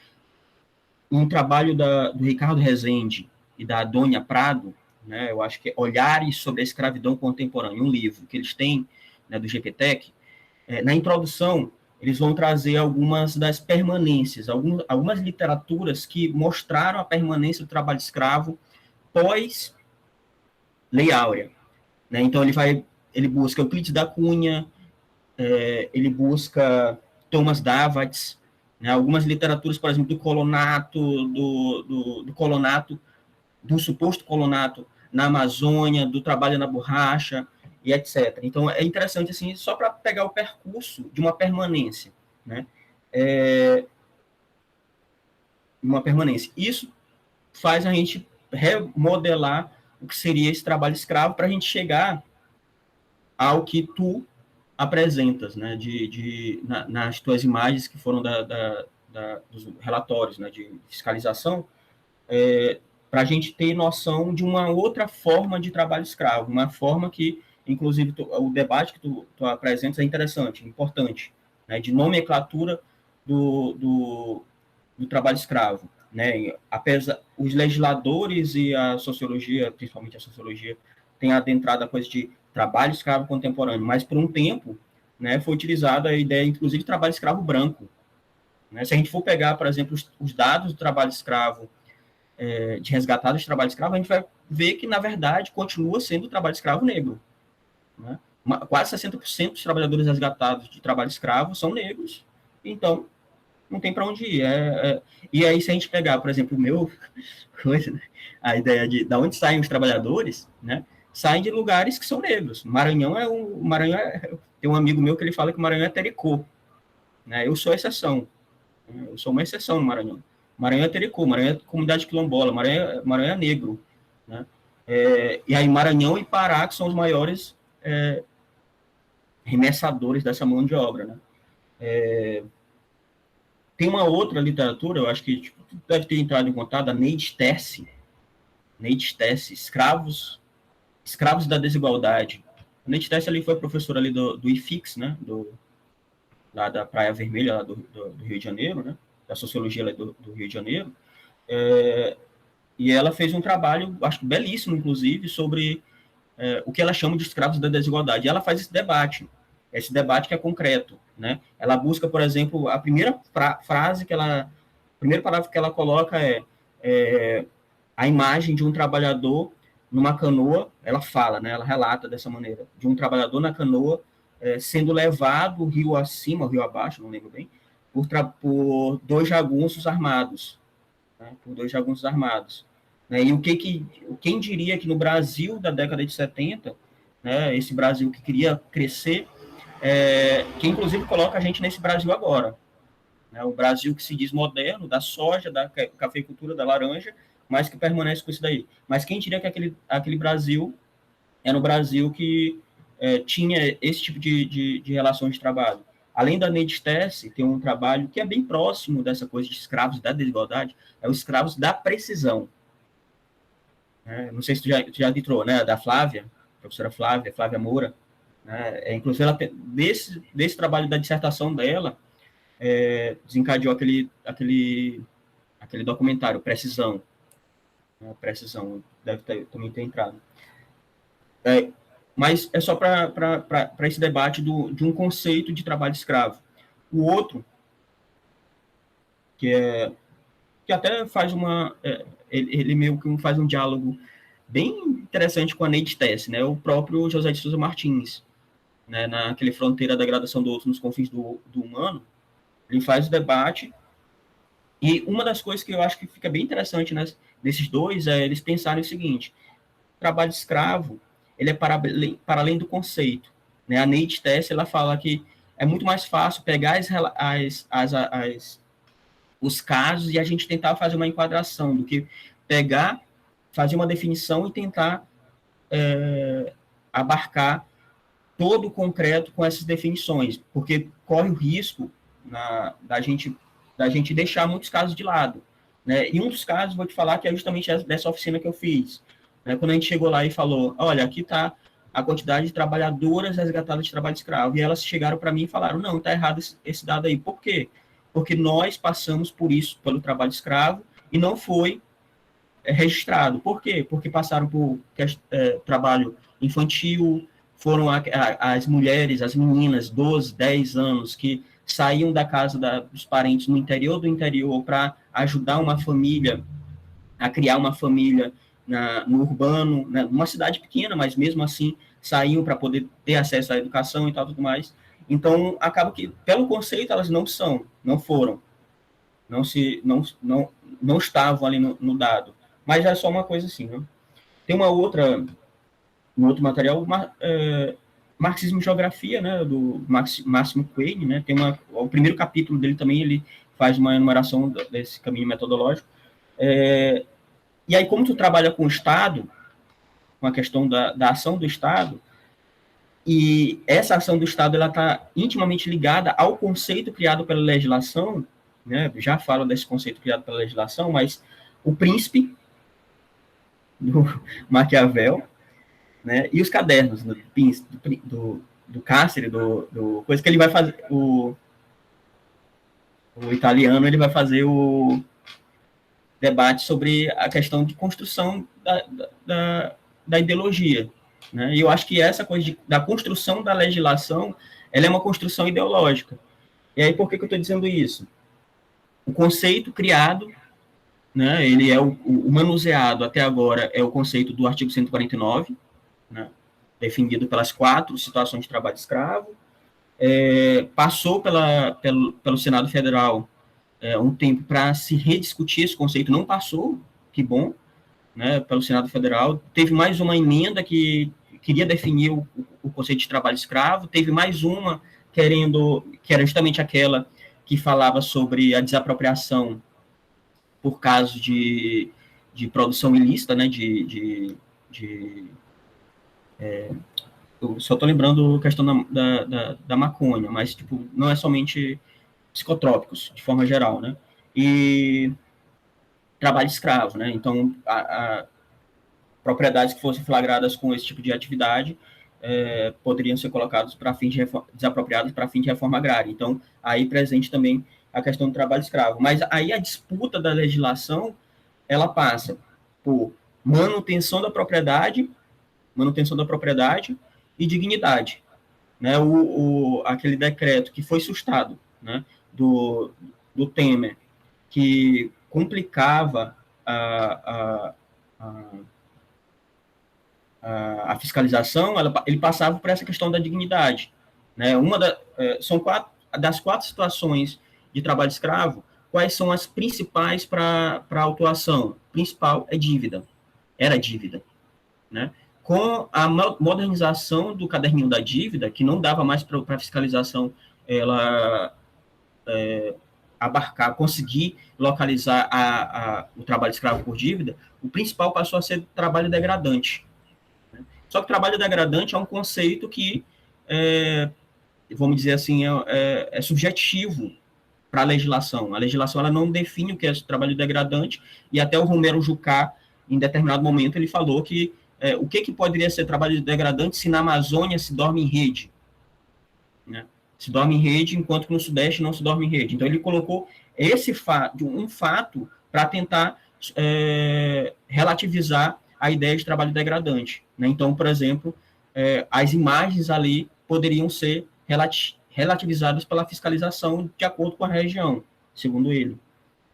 Um trabalho do Ricardo Rezende e da Adônia Prado, né? Eu acho que é Olhares sobre a Escravidão Contemporânea, um livro que eles têm, né, do GPTEC. Na introdução, eles vão trazer algumas das permanências, algumas literaturas que mostraram a permanência do trabalho escravo pós Lei Áurea. Né? Então, ele busca Euclides da Cunha, ele busca Thomas Davids, né? Algumas literaturas, por exemplo, do colonato, do colonato, do suposto colonato na Amazônia, do trabalho na borracha, e etc. Então, é interessante, assim, só para pegar o percurso de uma permanência, né? Uma permanência. Isso faz a gente remodelar o que seria esse trabalho escravo para a gente chegar ao que tu apresentas, né, nas tuas imagens que foram dos relatórios, né, de fiscalização, para a gente ter noção de uma outra forma de trabalho escravo, uma forma que, inclusive, o debate que tu apresentas é interessante, importante, né, de nomenclatura do trabalho escravo. Né? Os legisladores e a sociologia, principalmente a sociologia, têm adentrado a coisa de trabalho escravo contemporâneo, mas por um tempo, né, foi utilizada a ideia, inclusive, de trabalho escravo branco. Né? Se a gente for pegar, por exemplo, os dados do trabalho escravo, de resgatados de trabalho escravo, a gente vai ver que, na verdade, continua sendo o trabalho escravo negro. Né? Quase 60% dos trabalhadores resgatados de trabalho escravo são negros, então não tem para onde ir. E aí, se a gente pegar, por exemplo, a ideia de onde saem os trabalhadores, né, saem de lugares que são negros. Maranhão tem um amigo meu que ele fala que o Maranhão é tericô. Né? Eu sou exceção. Eu sou uma exceção no Maranhão. Maranhão é tericô, Maranhão é comunidade quilombola, Maranhão é negro. Né? E aí Maranhão e Pará, que são os maiores remessadores dessa mão de obra. Né? Tem uma outra literatura, eu acho que deve ter entrado em contato, a Neide Terce, Escravos da Desigualdade. A Neide Terce ali foi professora ali do IFIX, né, lá da Praia Vermelha, lá do Rio de Janeiro, né, da sociologia lá do Rio de Janeiro, e ela fez um trabalho, acho que belíssimo, inclusive, sobre o que ela chama de escravos da desigualdade. E ela faz esse debate que é concreto, né? Ela busca, por exemplo, a primeira frase que ela, o primeiro parágrafo que ela coloca é a imagem de um trabalhador numa canoa, ela fala, né? Ela relata dessa maneira, de um trabalhador na canoa sendo levado rio acima, rio abaixo, não lembro bem, por dois jagunços armados, né? Por dois jagunços armados. Né? E quem diria que no Brasil da década de 70, né, esse Brasil que queria crescer, que inclusive coloca a gente nesse Brasil agora, né, o Brasil que se diz moderno, da soja, da cafeicultura, da laranja, mas que permanece com isso daí. Mas quem diria que aquele Brasil era um Brasil que tinha esse tipo de relações de trabalho. Além da Neide Tesse, tem um trabalho que é bem próximo dessa coisa de escravos da desigualdade, é os escravos da precisão. Não sei se tu já entrou, né, da Flávia, professora Flávia Moura, né, inclusive ela desse trabalho da dissertação dela, desencadeou aquele documentário, Precisão. Precisão, deve também ter entrado. Mas é só para esse debate de um conceito de trabalho escravo. O outro, que até faz ele meio que faz um diálogo bem interessante com a Neide Tesse, né? O próprio José de Souza Martins, né? Naquele Fronteira da Gradação do Outro nos Confins do Humano, ele faz o debate, e uma das coisas que eu acho que fica bem interessante, né, desses dois é eles pensarem o seguinte: o trabalho escravo, ele é para além do conceito, né? A Neide Tesse, ela fala que é muito mais fácil pegar os casos e a gente tentar fazer uma enquadração do que fazer uma definição e tentar abarcar todo o concreto com essas definições, porque corre o risco da gente deixar muitos casos de lado, né? E um dos casos, vou te falar, que é justamente dessa oficina que eu fiz, né? Quando a gente chegou lá e falou, olha, aqui está a quantidade de trabalhadoras resgatadas de trabalho escravo, e elas chegaram para mim e falaram, não, está errado esse dado aí. Por quê? Porque nós passamos por isso, pelo trabalho escravo, e não foi registrado. Por quê? Porque passaram por trabalho infantil, foram as mulheres, as meninas, 12, 10 anos, que saíam da casa dos parentes no interior do interior para ajudar uma família, a criar uma família no urbano, né, numa cidade pequena, mas mesmo assim saíam para poder ter acesso à educação e tal, tudo mais. Então, acaba que, pelo conceito, elas não foram, não estavam ali no dado. Mas é só uma coisa assim, né? Tem um outro material, Marxismo e Geografia, né, do Máximo Quane, né? Tem o primeiro capítulo dele também, ele faz uma enumeração desse caminho metodológico. E aí, como tu trabalha com o Estado, com a questão da ação do Estado, e essa ação do Estado ela está intimamente ligada ao conceito criado pela legislação, né? Já falo desse conceito criado pela legislação, mas o Príncipe, do Maquiavel, né? E os cadernos do Cáceres, coisa que ele vai fazer, o italiano, ele vai fazer o debate sobre a questão de construção da ideologia, né? E eu acho que essa coisa da construção da legislação, ela é uma construção ideológica. E aí, por que eu estou dizendo isso? O conceito criado, né, ele é o manuseado até agora, é o conceito do artigo 149, né, definido pelas 4 situações de trabalho escravo, passou pelo Senado Federal um tempo para se rediscutir esse conceito, não passou, que bom, né, pelo Senado Federal. Teve mais uma emenda que queria definir o conceito de trabalho escravo, teve mais uma que era justamente aquela que falava sobre a desapropriação por casos de produção ilícita, né, eu só estou lembrando a questão da maconha, mas tipo, não é somente psicotrópicos, de forma geral, né, e trabalho escravo, né, então propriedades que fossem flagradas com esse tipo de atividade poderiam ser colocadas para fins desapropriadas para fim de reforma agrária. Então, aí presente também a questão do trabalho escravo. Mas aí a disputa da legislação, ela passa por manutenção da propriedade manutenção da propriedade e dignidade. Né? Aquele decreto que foi sustado, né, do Temer, que complicava a fiscalização, ele passava por essa questão da dignidade. Né? São das 4 situações de trabalho escravo, quais são as principais para a autuação? A principal é dívida. Era dívida. Né? Com a modernização do caderninho da dívida, que não dava mais para a fiscalização ela conseguir localizar o trabalho escravo por dívida, o principal passou a ser trabalho degradante. Né? Só que trabalho degradante é um conceito que, vamos dizer assim, é subjetivo para a legislação. A legislação ela não define o que é trabalho degradante, e até o Romero Jucá, em determinado momento, ele falou que o que poderia ser trabalho degradante se na Amazônia se dorme em rede? Né? Se dorme em rede, enquanto que no Sudeste não se dorme em rede. Então, ele colocou um fato para tentar relativizar a ideia de trabalho degradante. Né? Então, por exemplo, as imagens ali poderiam ser relativizadas pela fiscalização de acordo com a região, segundo ele.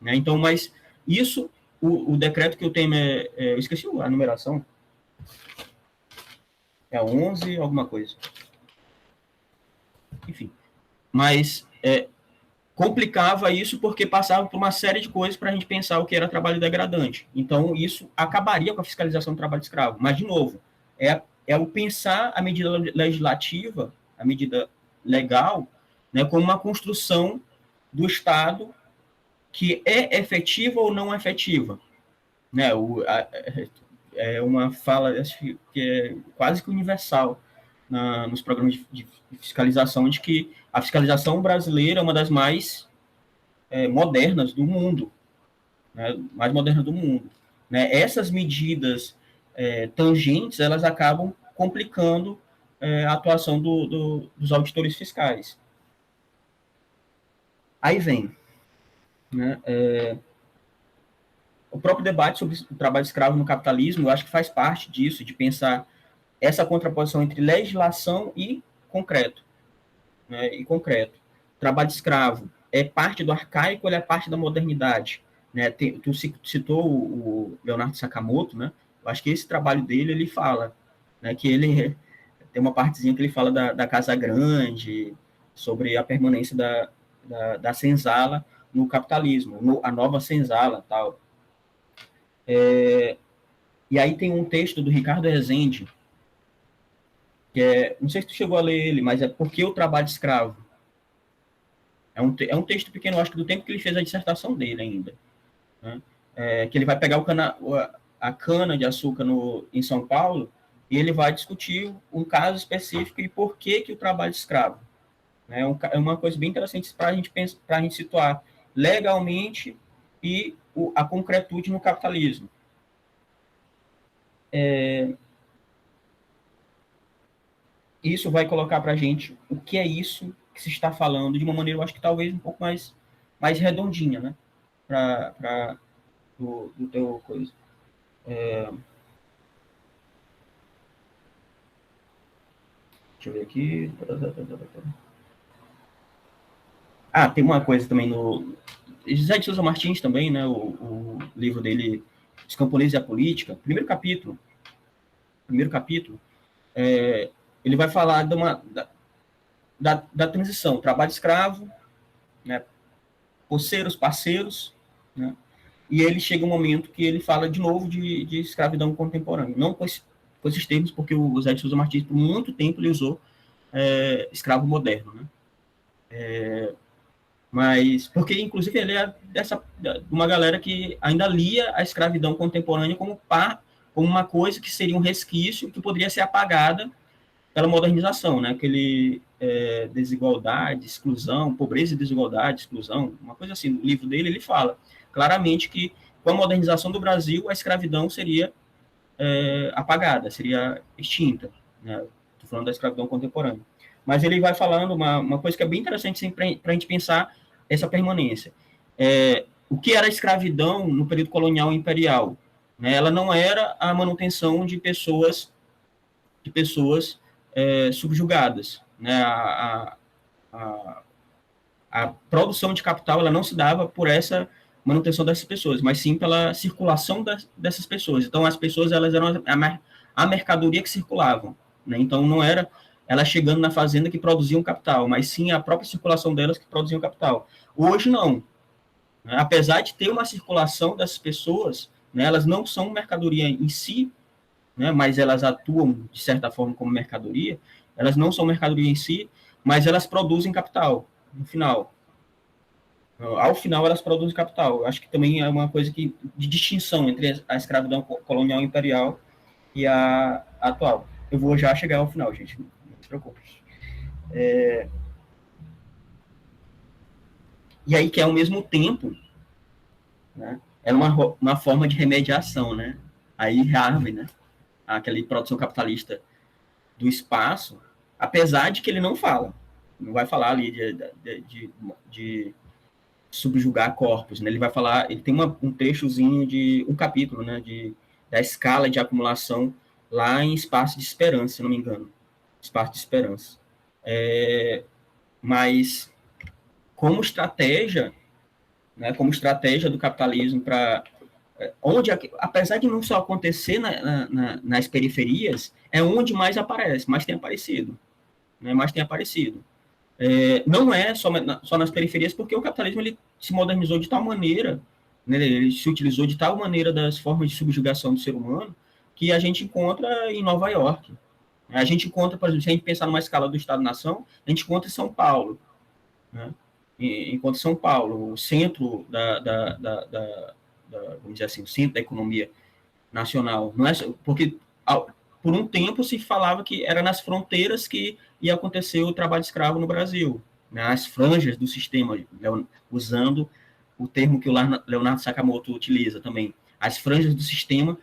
Né? Então, mas isso, o decreto que eu tenho, eu esqueci a numeração, é 11 alguma coisa. Enfim, mas complicava isso porque passava por uma série de coisas para a gente pensar o que era trabalho degradante. Então, isso acabaria com a fiscalização do trabalho escravo. Mas, de novo, é o pensar a medida legislativa, a medida legal, né, como uma construção do Estado que é efetiva ou não efetiva. Né, é uma fala, acho que é quase que universal nos programas de fiscalização, de que a fiscalização brasileira é uma das mais modernas do mundo, né, mais moderna do mundo. Né? Essas medidas tangentes, elas acabam complicando a atuação dos auditores fiscais. Aí vem, né, o próprio debate sobre o trabalho escravo no capitalismo, eu acho que faz parte disso, de pensar essa contraposição entre legislação e concreto. Né, Trabalho escravo é parte do arcaico, ele é parte da modernidade. Né? Tu citou o Leonardo Sakamoto, né? Eu acho que esse trabalho dele, ele fala, né, que ele tem uma partezinha que ele fala da Casa Grande, sobre a permanência da senzala no capitalismo, a nova senzala, tal. E aí tem um texto do Ricardo Rezende, que não sei se tu chegou a ler ele, mas é Por que o Trabalho Escravo? É um texto pequeno, acho que do tempo que ele fez a dissertação dele ainda. Né? Que ele vai pegar a cana de açúcar em São Paulo e ele vai discutir um caso específico e por que o trabalho escravo. É uma coisa bem interessante para a gente situar legalmente e a concretude no capitalismo. Isso vai colocar para a gente o que é isso que se está falando de uma maneira, eu acho que talvez um pouco mais redondinha, né? Do teu coisa. Deixa eu ver aqui. Tem uma coisa também no José de Souza Martins também, né? O livro dele, Os Camponeses e a Política, primeiro capítulo, ele vai falar da transição, trabalho escravo, né? Poceiros, parceiros, né? E ele chega um momento que ele fala de novo de escravidão contemporânea. Não com esses termos, porque o José de Souza Martins, por muito tempo, ele usou escravo moderno. Né? Mas, porque, inclusive, ele é de uma galera que ainda lia a escravidão contemporânea como uma coisa que seria um resquício que poderia ser apagada pela modernização, né? Aquele desigualdade, exclusão, pobreza e desigualdade, exclusão, uma coisa assim. No livro dele, ele fala claramente que, com a modernização do Brasil, a escravidão seria apagada, seria extinta. Né? Estou falando da escravidão contemporânea. Mas ele vai falando uma coisa que é bem interessante para a gente pensar essa permanência. O que era a escravidão no período colonial e imperial? Né? Ela não era a manutenção de pessoas de pessoas subjugadas, né? A produção de capital ela não se dava por essa manutenção dessas pessoas, mas sim pela circulação dessas pessoas. Então, as pessoas elas eram a mercadoria que circulavam, né? Então, não era elas chegando na fazenda que produziam capital, mas sim a própria circulação delas que produziam capital. Hoje, não. Né? Apesar de ter uma circulação dessas pessoas, né, elas não são mercadoria em si, né, mas elas atuam, de certa forma, como mercadoria. Elas não são mercadoria em si, mas elas produzem capital, no final. Ao final, elas produzem capital. Eu acho que também é uma coisa de distinção entre a escravidão colonial imperial e a atual. Eu vou já chegar ao final, gente. Não se preocupe. E aí que, ao mesmo tempo, né, era uma forma de remediação, né? Aí Harvey, né, aquela produção capitalista do espaço, apesar de que ele não fala, não vai falar ali de subjugar corpos, né? Ele vai falar, ele tem um trechozinho de um capítulo, né, da escala de acumulação lá em Espaço de Esperança, se não me engano, Espaço de Esperança. Mas como estratégia, né, como estratégia do capitalismo para onde, apesar de não só acontecer nas periferias, é onde mais aparece, mais tem aparecido, né, mais tem aparecido. Não é só nas periferias, porque o capitalismo ele se modernizou de tal maneira, né, ele se utilizou de tal maneira das formas de subjugação do ser humano, que a gente encontra em Nova York. A gente encontra, por exemplo, se a gente pensar numa escala do Estado-nação, a gente encontra em São Paulo, né? Enquanto São Paulo, o centro vamos dizer assim, o centro da economia nacional, não é porque por um tempo se falava que era nas fronteiras que ia acontecer o trabalho escravo no Brasil, né? As franjas do sistema, usando o termo que o Leonardo Sakamoto utiliza também, as franjas do sistema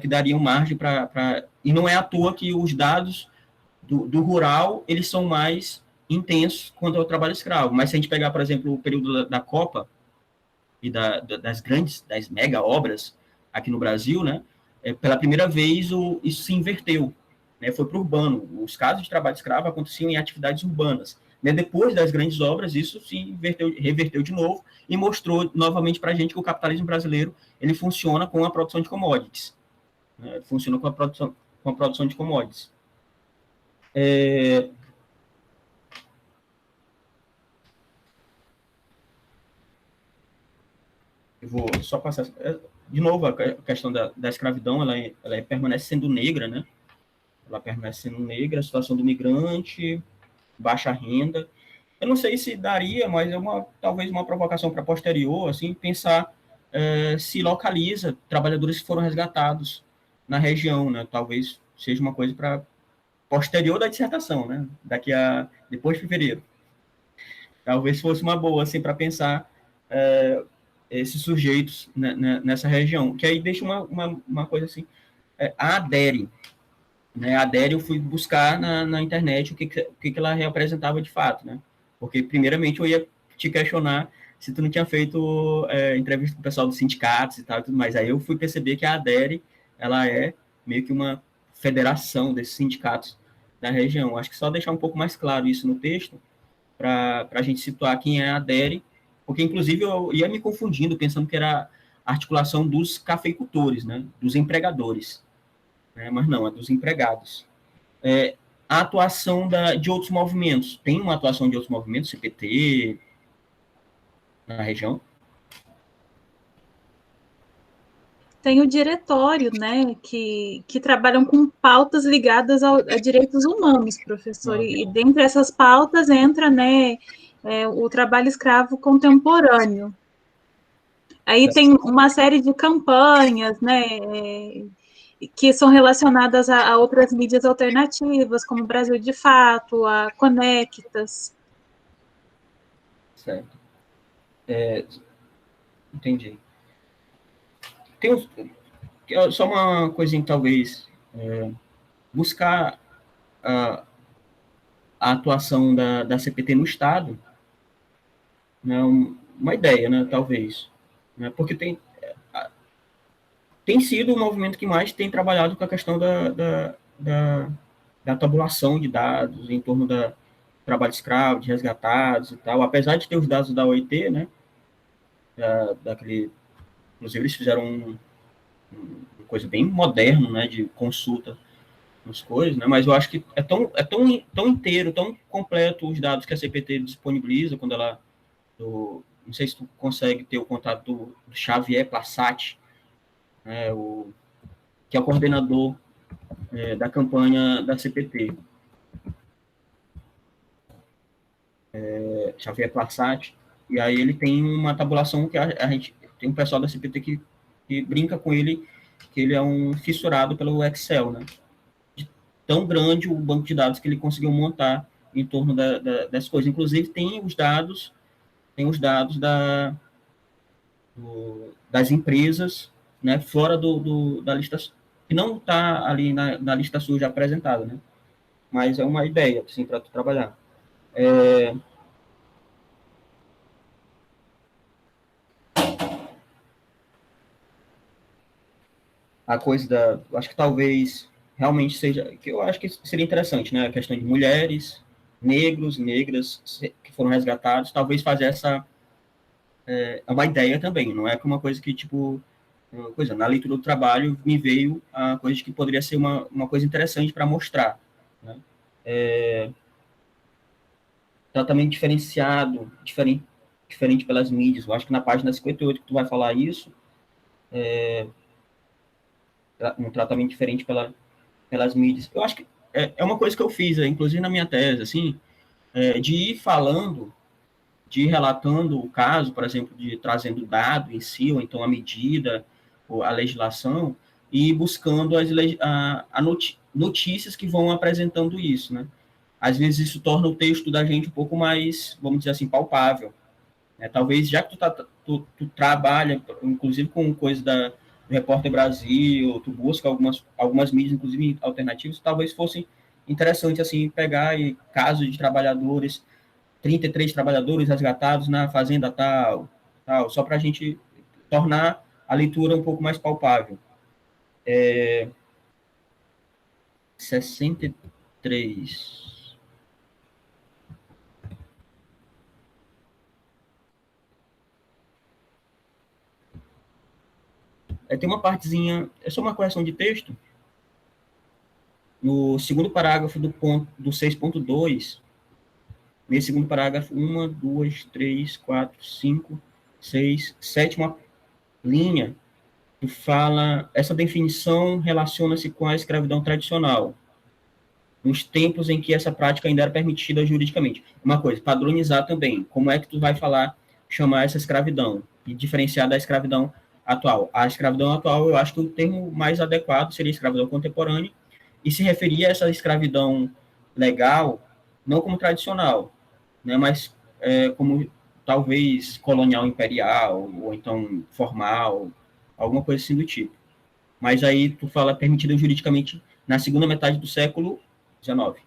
que dariam margem para... E não é à toa que os dados do rural, eles são mais intensos quanto ao trabalho escravo. Mas se a gente pegar, por exemplo, o período da Copa e das mega obras aqui no Brasil, né, pela primeira vez isso se inverteu, né, foi para o urbano. Os casos de trabalho escravo aconteciam em atividades urbanas. Né, depois das grandes obras, isso se reverteu de novo e mostrou novamente para a gente que o capitalismo brasileiro ele funciona com a produção de commodities. Né, funciona com a produção de commodities. Eu vou só passar... De novo, a questão da escravidão, ela permanece sendo negra, né? Ela permanece sendo negra, a situação do migrante, baixa renda. Eu não sei se daria, mas talvez uma provocação para posterior, assim, pensar se localiza trabalhadores que foram resgatados na região, né? Talvez seja uma coisa para posterior da dissertação, né? Depois de fevereiro. Talvez fosse uma boa, assim, para pensar esses sujeitos nessa região, que aí deixa uma coisa assim, a ADERE, né, a ADERE eu fui buscar na internet o que ela representava de fato, né, porque primeiramente eu ia te questionar se tu não tinha feito entrevista com o pessoal dos sindicatos e tal, e tudo mais, aí eu fui perceber que a ADERE, ela é meio que uma federação desses sindicatos da região. Acho que só deixar um pouco mais claro isso no texto, para a gente situar quem é a ADERE, porque, inclusive, eu ia me confundindo, pensando que era a articulação dos cafeicultores, né, dos empregadores. Né, mas não, é dos empregados. A atuação de outros movimentos. Tem uma atuação de outros movimentos, CPT, na região? Tem o diretório, né, que trabalham com pautas ligadas a direitos humanos, professor, e dentre essas pautas entra, né, o trabalho escravo contemporâneo. Aí tem uma série de campanhas, né, que são relacionadas a outras mídias alternativas, como Brasil de Fato, a Conectas. Certo. Entendi. Só uma coisinha que talvez buscar a atuação da CPT no Estado, né, uma ideia, né, talvez, né, porque tem sido o movimento que mais tem trabalhado com a questão da tabulação de dados em torno da trabalho escravo, de resgatados e tal, apesar de ter os dados da OIT, né, inclusive eles fizeram uma coisa bem moderna, né, de consulta nas coisas, né, mas eu acho que é tão inteiro, tão completo os dados que a CPT disponibiliza quando ela, não sei se tu consegue ter o contato do Xavier Plassat, né, que é o coordenador da campanha da CPT. Xavier Plassat, e aí ele tem uma tabulação que a gente tem um pessoal da CPT que brinca com ele, que ele é um fissurado pelo Excel, né? De tão grande o banco de dados que ele conseguiu montar em torno das coisas. Inclusive tem os dados das empresas, né, fora da lista, que não está ali na lista suja apresentada, né? Mas é uma ideia, assim, para tu trabalhar. A coisa acho que talvez realmente seja, que eu acho que seria interessante, né? A questão de mulheres, negros, negras que foram resgatados, talvez fazer essa é uma ideia também, não é uma coisa que, tipo, uma coisa, na leitura do trabalho me veio a coisa de que poderia ser uma coisa interessante para mostrar, né? Tratamento diferenciado, diferente pelas mídias. Eu acho que na página 58 que tu vai falar isso, um tratamento diferente pelas mídias. Eu acho que é uma coisa que eu fiz, inclusive na minha tese, assim, de ir falando, de ir relatando o caso, por exemplo, de trazendo dado em si, ou então a medida, ou a legislação, e buscando notícias que vão apresentando isso, né? Às vezes isso torna o texto da gente um pouco mais, vamos dizer assim, palpável. Talvez, já que tu trabalha, inclusive com coisa do Repórter Brasil, tu busca algumas mídias, inclusive alternativas, talvez fosse interessante, assim, pegar casos de trabalhadores, 33 trabalhadores resgatados na fazenda tal, só para a gente tornar a leitura um pouco mais palpável. 63. Tem uma partezinha, é só uma correção de texto. No segundo parágrafo do 6.2, nesse segundo parágrafo, 1, 2, 3, 4, 5, 6, sétima linha, que fala, essa definição relaciona-se com a escravidão tradicional, nos tempos em que essa prática ainda era permitida juridicamente. Uma coisa, padronizar também, como é que tu vai chamar essa escravidão, e diferenciar da escravidão atual. A escravidão atual, eu acho que o termo mais adequado seria escravidão contemporânea, e se referia a essa escravidão legal, não como tradicional, né, mas como talvez colonial imperial, ou então formal, alguma coisa assim do tipo. Mas aí tu fala permitida juridicamente na segunda metade do século XIX.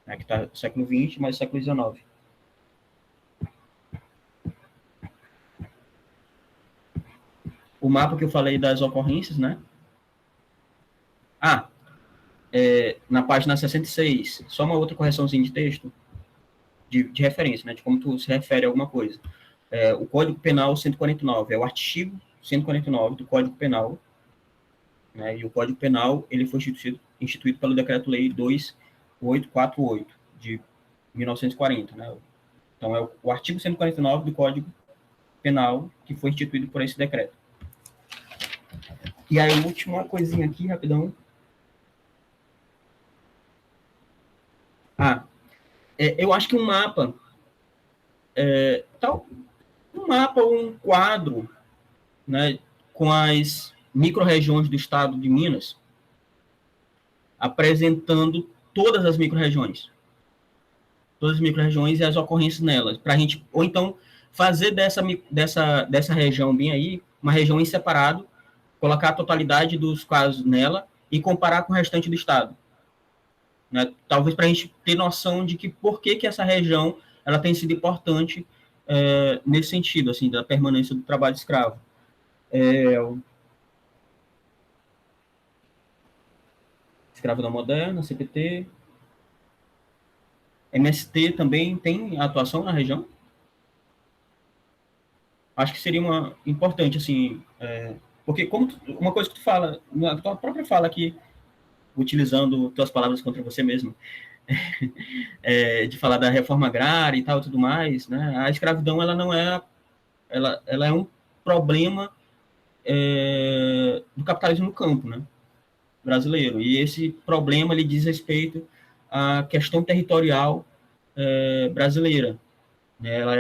Que está século XX, mas século XIX. O mapa que eu falei das ocorrências, né? Na página 66, só uma outra correçãozinha de texto, de referência, né? De como tu se refere a alguma coisa. O Código Penal 149, é o artigo 149 do Código Penal, né? E o Código Penal, ele foi instituído pelo Decreto-Lei 2848, de 1940, né? Então, é o artigo 149 do Código Penal que foi instituído por esse decreto. E aí, a última coisinha aqui, rapidão. Eu acho que um mapa, um mapa ou um quadro, né, com as micro-regiões do estado de Minas, apresentando todas as micro-regiões e as ocorrências nelas, para a gente, ou então, fazer dessa região bem aí, uma região em separado, colocar a totalidade dos casos nela e comparar com o restante do estado. Né? Talvez para a gente ter noção de que por que essa região ela tem sido importante nesse sentido, assim, da permanência do trabalho escravo. escravidão moderna, CPT. MST também tem atuação na região? Acho que seria importante, assim, porque uma coisa que tu fala, na tua própria fala aqui, utilizando tuas palavras contra você mesmo, de falar da reforma agrária e tal, tudo mais, né? A escravidão, ela não é, ela é um problema do capitalismo no campo, né? Brasileiro. E esse problema, ele diz respeito à questão territorial brasileira, né? Ela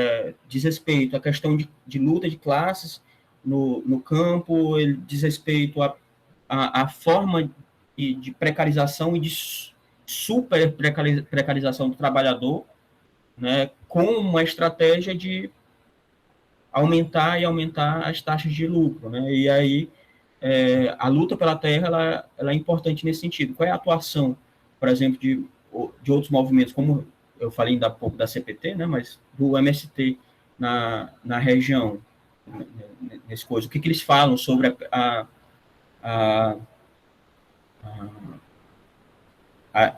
diz respeito à questão de luta de classes no campo, ele diz respeito à forma de precarização e de super precarização do trabalhador, né, com uma estratégia de aumentar as taxas de lucro, né? E aí a luta pela terra ela é importante nesse sentido. Qual é a atuação, por exemplo, de outros movimentos, como eu falei ainda há pouco da CPT, né, mas do MST na região, nesse coisa? O que eles falam sobre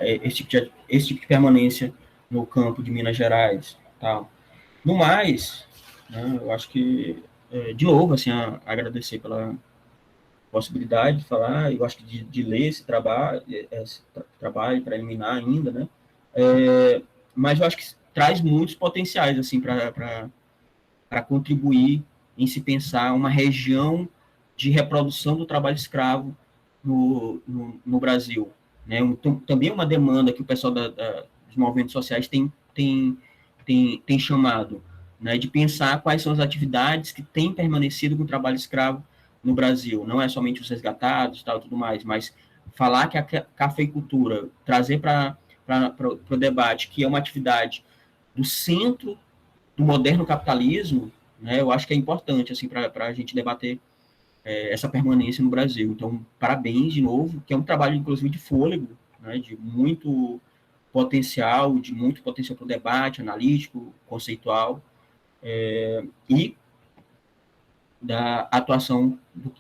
esse tipo de permanência no campo de Minas Gerais, tal. No mais, né, eu acho que, de novo, assim, agradecer pela possibilidade de falar, eu acho que de ler esse trabalho preliminar ainda, né, mas eu acho que traz muitos potenciais, assim, para contribuir em se pensar uma região de reprodução do trabalho escravo no Brasil, né? Também uma demanda que o pessoal dos movimentos sociais tem chamado, né, de pensar quais são as atividades que têm permanecido com o trabalho escravo no Brasil. Não é somente os resgatados, tal, tudo mais, mas falar que a cafeicultura, trazer para o debate que é uma atividade do centro do moderno capitalismo, né, eu acho que é importante, assim, para a gente debater essa permanência no Brasil. Então, parabéns de novo, que é um trabalho, inclusive, de fôlego, né, de muito potencial para o debate analítico, conceitual, e da atuação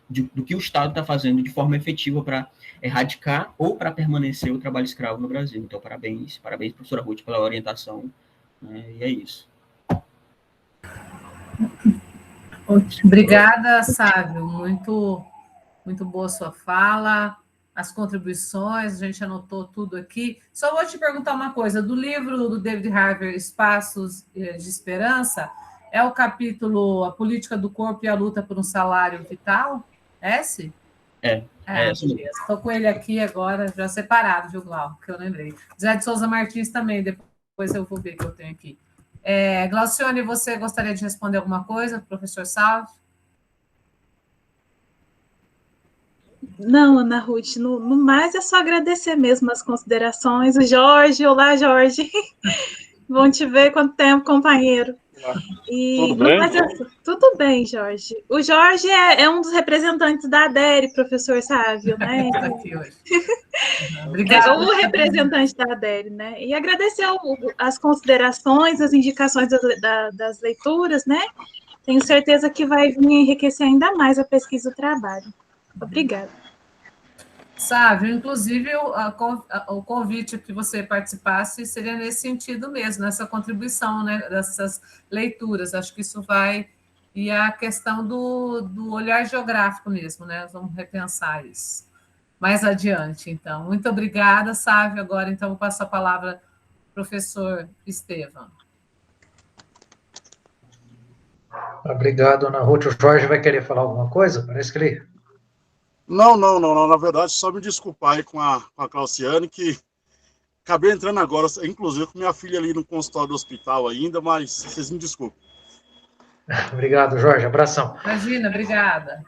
do que o Estado está fazendo de forma efetiva para erradicar ou para permanecer o trabalho escravo no Brasil. Então, parabéns, professora Ruth, pela orientação, né, e é isso. Obrigada, Sávio. Muito, muito boa sua fala, as contribuições, a gente anotou tudo aqui. Só vou te perguntar uma coisa: do livro do David Harvey, Espaços de Esperança, é o capítulo A Política do Corpo e a Luta por um Salário Vital? Esse? Estou com ele aqui agora, já separado, viu, Glau? Que eu lembrei. Zé de Souza Martins também, depois eu vou ver que eu tenho aqui. Glaucione, você gostaria de responder alguma coisa, professor Salvo? Não, Ana Ruth, no mais é só agradecer mesmo as considerações. O Jorge, olá, Jorge. Bom te ver, quanto tempo, companheiro. Tudo bem? Tudo bem, Jorge. O Jorge é um dos representantes da ADERE, professor Sávio, né? Está aqui hoje. Obrigada. O representante da ADERE, né? E agradecer as considerações, as indicações das leituras, né? Tenho certeza que vai vir enriquecer ainda mais a pesquisa e o trabalho. Obrigada. Sávio, inclusive o convite que você participasse seria nesse sentido mesmo, nessa contribuição, né, dessas leituras. Acho que isso vai... E a questão do olhar geográfico mesmo, né? Vamos repensar isso mais adiante, então. Muito obrigada, Sávio. Agora, então, vou passar a palavra ao professor Estevam. Obrigado, Ana Ruth. O Jorge vai querer falar alguma coisa? Parece que ele... Não. Na verdade, só me desculpar aí com a Clauciane, que acabei entrando agora, inclusive com minha filha ali no consultório do hospital ainda, mas vocês me desculpem. Obrigado, Jorge. Abração. Imagina, obrigada.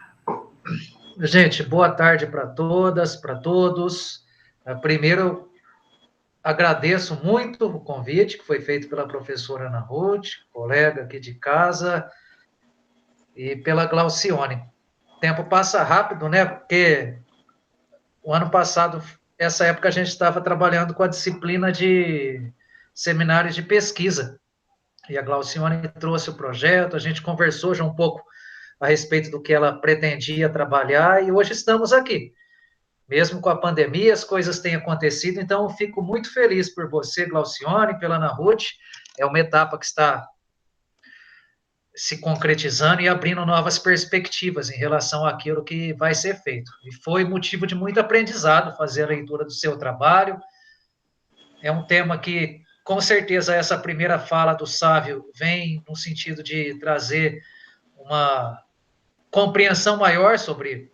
Gente, boa tarde para todas, para todos. Primeiro, agradeço muito o convite que foi feito pela professora Ana Ruth, colega aqui de casa, e pela Glaucione. O tempo passa rápido, né? Porque o ano passado, essa época, a gente estava trabalhando com a disciplina de seminários de pesquisa. E a Glaucione trouxe o projeto, a gente conversou já um pouco a respeito do que ela pretendia trabalhar, e hoje estamos aqui. Mesmo com a pandemia, as coisas têm acontecido, então eu fico muito feliz por você, Glaucione, pela Ana Ruth. É uma etapa que está se concretizando e abrindo novas perspectivas em relação àquilo que vai ser feito. E foi motivo de muito aprendizado fazer a leitura do seu trabalho. É um tema que, com certeza, essa primeira fala do Sávio vem no sentido de trazer uma compreensão maior sobre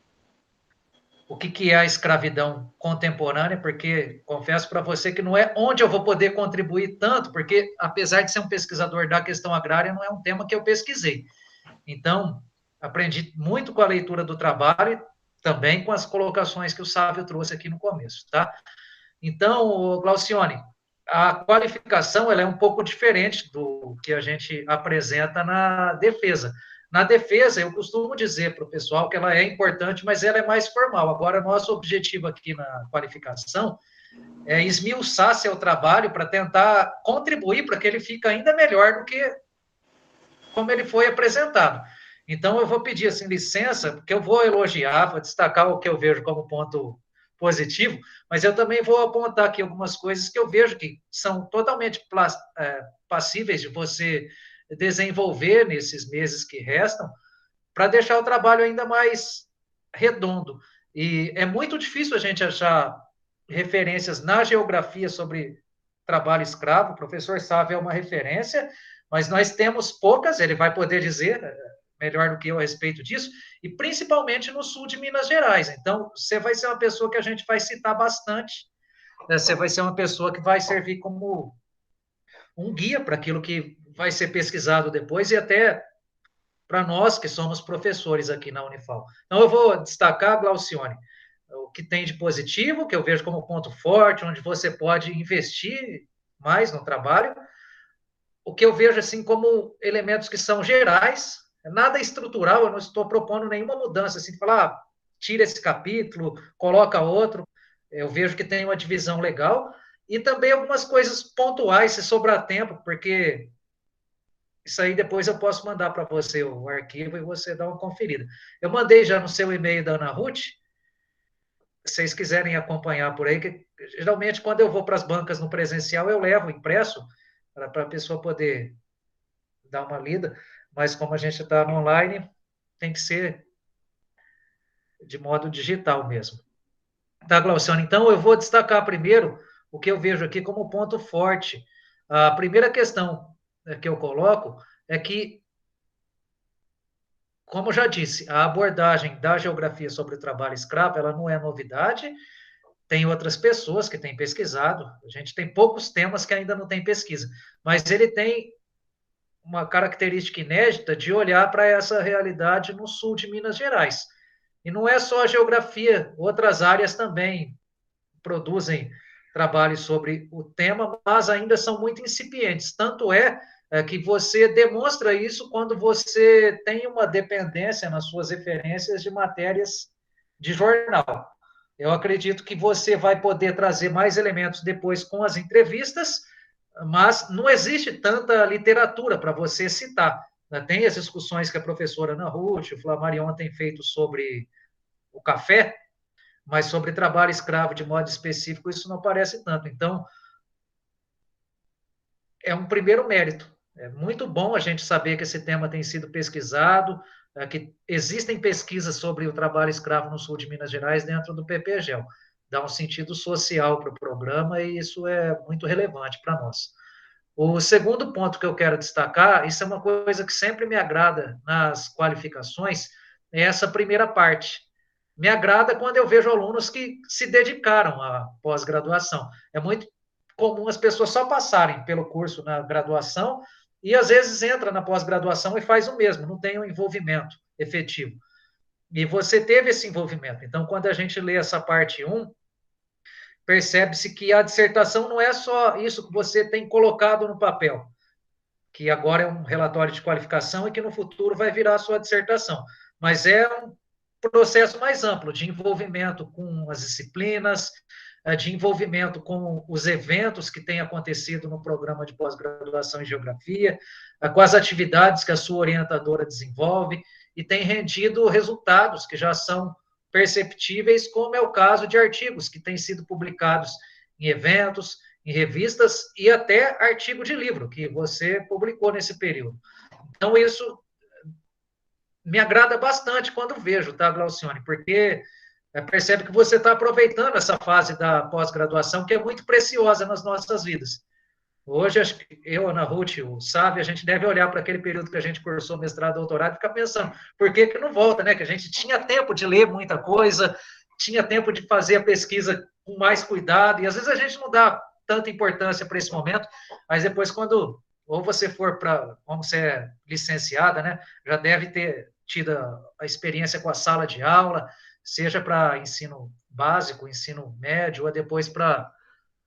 o que é a escravidão contemporânea, porque confesso para você que não é onde eu vou poder contribuir tanto, porque apesar de ser um pesquisador da questão agrária, não é um tema que eu pesquisei. Então, aprendi muito com a leitura do trabalho e também com as colocações que o Sávio trouxe aqui no começo, tá? Então, Glaucione, a qualificação ela é um pouco diferente do que a gente apresenta na defesa. Na defesa, eu costumo dizer para o pessoal que ela é importante, mas ela é mais formal. Agora, nosso objetivo aqui na qualificação é esmiuçar seu trabalho para tentar contribuir para que ele fique ainda melhor do que como ele foi apresentado. Então, eu vou pedir assim, licença, porque eu vou elogiar, vou destacar o que eu vejo como ponto positivo, mas eu também vou apontar aqui algumas coisas que eu vejo que são totalmente passíveis de você desenvolver nesses meses que restam, para deixar o trabalho ainda mais redondo. E é muito difícil a gente achar referências na geografia sobre trabalho escravo. O professor Sávio é uma referência, mas nós temos poucas, ele vai poder dizer melhor do que eu a respeito disso, e principalmente no sul de Minas Gerais. Então, você vai ser uma pessoa que a gente vai citar bastante, você vai ser uma pessoa que vai servir como um guia para aquilo que vai ser pesquisado depois e até para nós que somos professores aqui na Unifal. Então, eu vou destacar, Glaucione, o que tem de positivo, que eu vejo como ponto forte, onde você pode investir mais no trabalho, o que eu vejo assim como elementos que são gerais, nada estrutural, eu não estou propondo nenhuma mudança, assim, de falar, tira esse capítulo, coloca outro, eu vejo que tem uma divisão legal, e também algumas coisas pontuais, se sobrar tempo, porque isso aí depois eu posso mandar para você o arquivo e você dá uma conferida. Eu mandei já no seu e-mail da Ana Ruth, se vocês quiserem acompanhar por aí, que geralmente quando eu vou para as bancas no presencial, eu levo impresso, para a pessoa poder dar uma lida, mas como a gente está no online, tem que ser de modo digital mesmo. Tá, Glaucione? Então, eu vou destacar primeiro o que eu vejo aqui como ponto forte. A primeira questão que eu coloco é que, como eu já disse, a abordagem da geografia sobre o trabalho escravo, ela não é novidade, tem outras pessoas que têm pesquisado, a gente tem poucos temas que ainda não tem pesquisa, mas ele tem uma característica inédita de olhar para essa realidade no sul de Minas Gerais. E não é só a geografia, outras áreas também produzem trabalhos sobre o tema, mas ainda são muito incipientes. Tanto que você demonstra isso quando você tem uma dependência nas suas referências de matérias de jornal. Eu acredito que você vai poder trazer mais elementos depois com as entrevistas, mas não existe tanta literatura para você citar. Tem as discussões que a professora Ana Ruth, o Flamarion tem feito sobre o café, mas sobre trabalho escravo de modo específico, isso não aparece tanto. Então, é um primeiro mérito. É muito bom a gente saber que esse tema tem sido pesquisado, que existem pesquisas sobre o trabalho escravo no sul de Minas Gerais dentro do PPGEL. Dá um sentido social para o programa e isso é muito relevante para nós. O segundo ponto que eu quero destacar, isso é uma coisa que sempre me agrada nas qualificações, é essa primeira parte. Me agrada quando eu vejo alunos que se dedicaram à pós-graduação. É muito comum as pessoas só passarem pelo curso na graduação e, às vezes, entra na pós-graduação e faz o mesmo, não tem um envolvimento efetivo. E você teve esse envolvimento. Então, quando a gente lê essa parte 1, percebe-se que a dissertação não é só isso que você tem colocado no papel, que agora é um relatório de qualificação e que no futuro vai virar a sua dissertação, mas é um processo mais amplo de envolvimento com as disciplinas, de envolvimento com os eventos que têm acontecido no programa de pós-graduação em geografia, com as atividades que a sua orientadora desenvolve, e tem rendido resultados que já são perceptíveis, como é o caso de artigos que têm sido publicados em eventos, em revistas e até artigo de livro que você publicou nesse período. Então, isso me agrada bastante quando vejo, tá, Glaucione? Porque percebe que você está aproveitando essa fase da pós-graduação, que é muito preciosa nas nossas vidas. Hoje, acho que eu, Ana Ruth, o Sábio, a gente deve olhar para aquele período que a gente cursou mestrado, doutorado, e ficar pensando, por que que não volta, né? Que a gente tinha tempo de ler muita coisa, tinha tempo de fazer a pesquisa com mais cuidado, e às vezes a gente não dá tanta importância para esse momento, mas depois quando, ou você for para, como você é licenciada, né? Já deve ter tido a experiência com a sala de aula, seja para ensino básico, ensino médio, ou depois para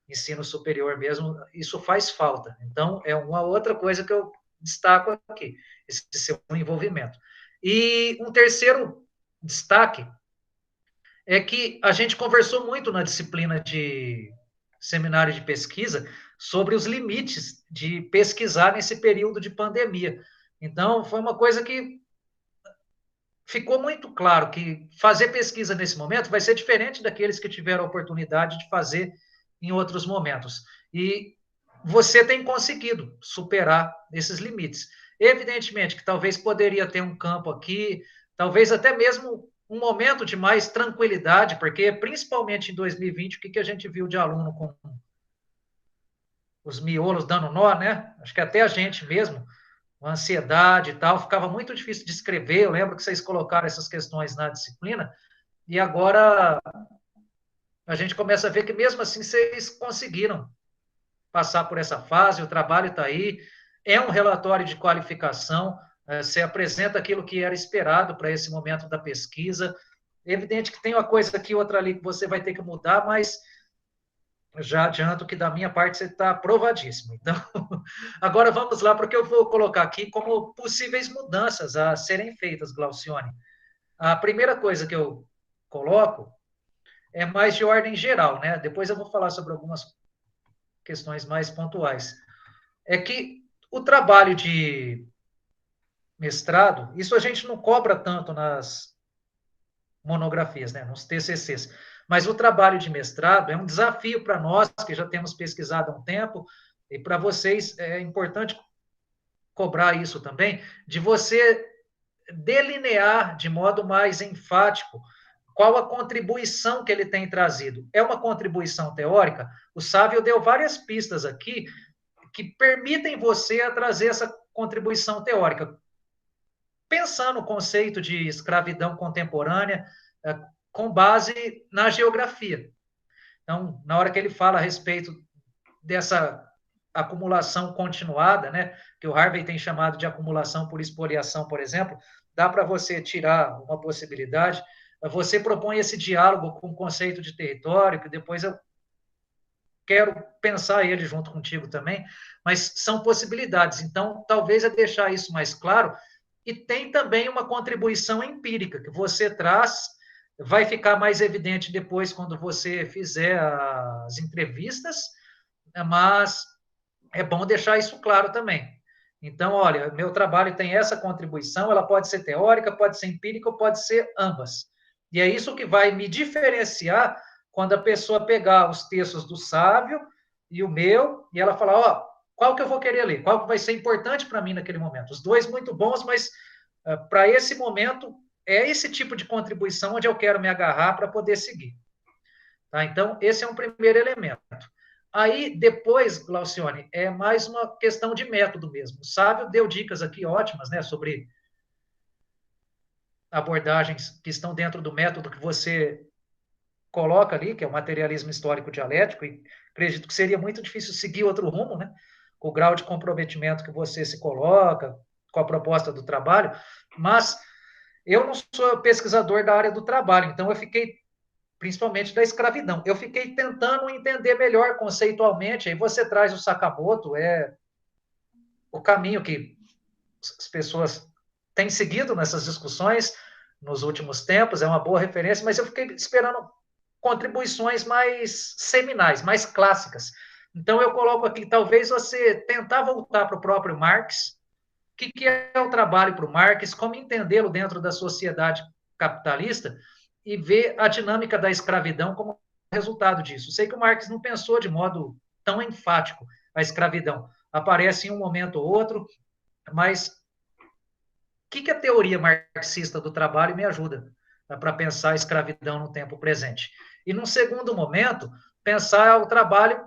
ensino superior mesmo, isso faz falta. Então, é uma outra coisa que eu destaco aqui, esse seu envolvimento. E um terceiro destaque é que a gente conversou muito na disciplina de seminário de pesquisa sobre os limites de pesquisar nesse período de pandemia. Então, foi uma coisa que ficou muito claro que fazer pesquisa nesse momento vai ser diferente daqueles que tiveram a oportunidade de fazer em outros momentos. E você tem conseguido superar esses limites. Evidentemente que talvez poderia ter um campo aqui, talvez até mesmo um momento de mais tranquilidade, porque principalmente em 2020, o que a gente viu de aluno com os miolos dando nó, né? Acho que até a gente mesmo, a ansiedade e tal, ficava muito difícil de escrever. Eu lembro que vocês colocaram essas questões na disciplina, e agora a gente começa a ver que mesmo assim vocês conseguiram passar por essa fase, o trabalho está aí, é um relatório de qualificação, você apresenta aquilo que era esperado para esse momento da pesquisa. É evidente que tem uma coisa aqui, outra ali que você vai ter que mudar, mas já adianto que da minha parte você está aprovadíssimo. Então, agora vamos lá para o que eu vou colocar aqui como possíveis mudanças a serem feitas, Glaucione. A primeira coisa que eu coloco é mais de ordem geral, né? Depois eu vou falar sobre algumas questões mais pontuais. É que o trabalho de mestrado, isso a gente não cobra tanto nas monografias, né? Nos TCCs. Mas o trabalho de mestrado é um desafio para nós, que já temos pesquisado há um tempo, e para vocês é importante cobrar isso também, de você delinear de modo mais enfático qual a contribuição que ele tem trazido. É uma contribuição teórica? O Sávio deu várias pistas aqui que permitem você a trazer essa contribuição teórica. Pensando no conceito de escravidão contemporânea, com base na geografia. Então, na hora que ele fala a respeito dessa acumulação continuada, né, que o Harvey tem chamado de acumulação por espoliação, por exemplo, dá para você tirar uma possibilidade. Você propõe esse diálogo com o conceito de território, que depois eu quero pensar ele junto contigo também, mas são possibilidades. Então, talvez é deixar isso mais claro. E tem também uma contribuição empírica que você traz, vai ficar mais evidente depois quando você fizer as entrevistas, mas é bom deixar isso claro também. Então, olha, meu trabalho tem essa contribuição, ela pode ser teórica, pode ser empírica, ou pode ser ambas. E é isso que vai me diferenciar quando a pessoa pegar os textos do Sávio e o meu, e ela falar, ó, qual que eu vou querer ler? Qual que vai ser importante para mim naquele momento? Os dois muito bons, mas para esse momento é esse tipo de contribuição onde eu quero me agarrar para poder seguir. Tá? Então, esse é um primeiro elemento. Aí, depois, Glaucione, é mais uma questão de método mesmo. O Sávio deu dicas aqui ótimas, né, sobre abordagens que estão dentro do método que você coloca ali, que é o materialismo histórico dialético, e acredito que seria muito difícil seguir outro rumo, né, com o grau de comprometimento que você se coloca, com a proposta do trabalho, mas eu não sou pesquisador da área do trabalho, então eu fiquei, principalmente da escravidão, eu fiquei tentando entender melhor conceitualmente, aí você traz o Sakamoto, é o caminho que as pessoas têm seguido nessas discussões nos últimos tempos, é uma boa referência, mas eu fiquei esperando contribuições mais seminais, mais clássicas. Então, eu coloco aqui, talvez você tentar voltar para o próprio Marx, o que é o trabalho para o Marx, como entendê-lo dentro da sociedade capitalista, e ver a dinâmica da escravidão como resultado disso. Sei que o Marx não pensou de modo tão enfático a escravidão. Aparece em um momento ou outro, mas o que a teoria marxista do trabalho me ajuda para pensar a escravidão no tempo presente? E, num segundo momento, pensar o trabalho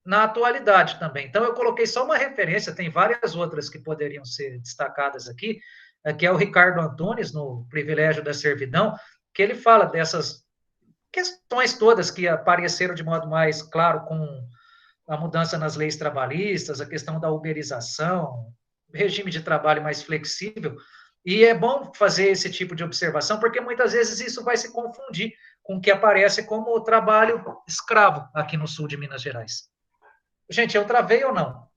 na atualidade também. Então, eu coloquei só uma referência, tem várias outras que poderiam ser destacadas aqui, que é o Ricardo Antunes, no Privilégio da Servidão, que ele fala dessas questões todas que apareceram de modo mais claro com a mudança nas leis trabalhistas, a questão da uberização, regime de trabalho mais flexível, e é bom fazer esse tipo de observação, porque muitas vezes isso vai se confundir com o que aparece como o trabalho escravo aqui no sul de Minas Gerais. Gente, eu travei ou não?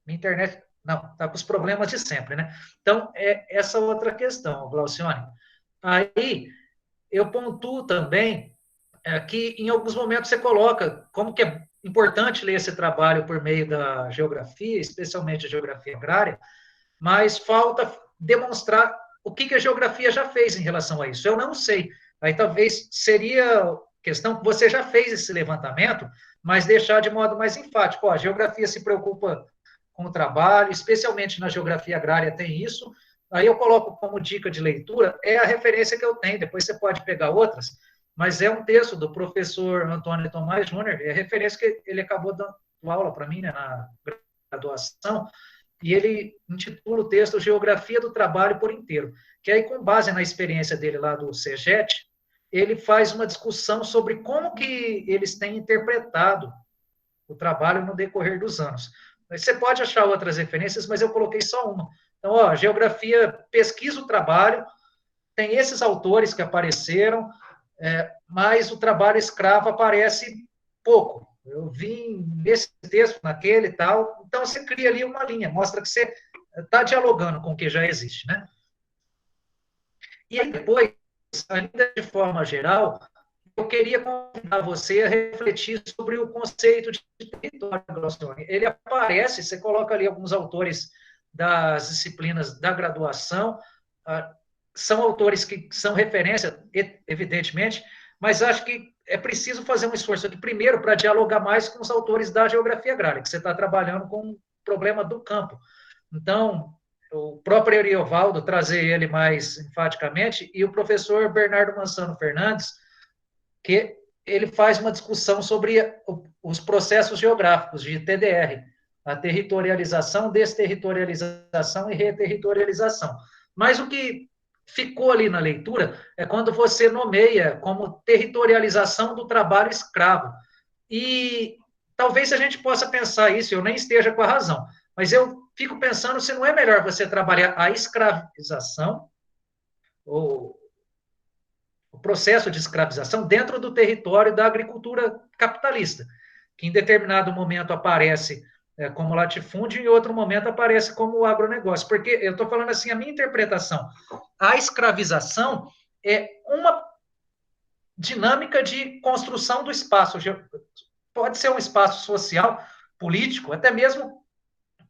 Minha internet, não, está com os problemas de sempre, né? Então, é essa outra questão, Glaucione. Aí, eu pontuo também que em alguns momentos você coloca como que é importante ler esse trabalho por meio da geografia, especialmente a geografia agrária, mas falta demonstrar o que a geografia já fez em relação a isso. Eu não sei. Aí talvez seria questão que você já fez esse levantamento, mas deixar de modo mais enfático. Ó, a geografia se preocupa com o trabalho, especialmente na geografia agrária tem isso. Aí eu coloco como dica de leitura, é a referência que eu tenho, depois você pode pegar outras, mas é um texto do professor Antônio Tomás Júnior, é a referência que ele acabou dando aula para mim, né, na graduação, e ele intitula o texto Geografia do Trabalho por Inteiro, que aí, com base na experiência dele lá do CEGET, ele faz uma discussão sobre como que eles têm interpretado o trabalho no decorrer dos anos. Você pode achar outras referências, mas eu coloquei só uma. Então, ó, geografia pesquisa o trabalho, tem esses autores que apareceram, mas o trabalho escravo aparece pouco. Eu vi nesse texto, naquele e tal. Então, você cria ali uma linha, mostra que você está dialogando com o que já existe, né? E aí, depois, ainda de forma geral, eu queria convidar você a refletir sobre o conceito de território. Ele aparece, você coloca ali alguns autores das disciplinas da graduação, são autores que são referência, evidentemente, mas acho que é preciso fazer um esforço aqui, primeiro, para dialogar mais com os autores da geografia agrária, que você está trabalhando com o problema do campo. Então, o próprio Ariovaldo, trazer ele mais enfaticamente, e o professor Bernardo Mansano Fernandes, que ele faz uma discussão sobre os processos geográficos de TDR, a territorialização, desterritorialização e reterritorialização. Mas o que ficou ali na leitura é quando você nomeia como territorialização do trabalho escravo. E talvez a gente possa pensar isso, eu nem esteja com a razão, mas eu fico pensando se não é melhor você trabalhar a escravização, ou o processo de escravização dentro do território da agricultura capitalista, que em determinado momento aparece como latifúndio e em outro momento aparece como agronegócio. Porque eu estou falando assim, a minha interpretação, a escravização é uma dinâmica de construção do espaço. Pode ser um espaço social, político, até mesmo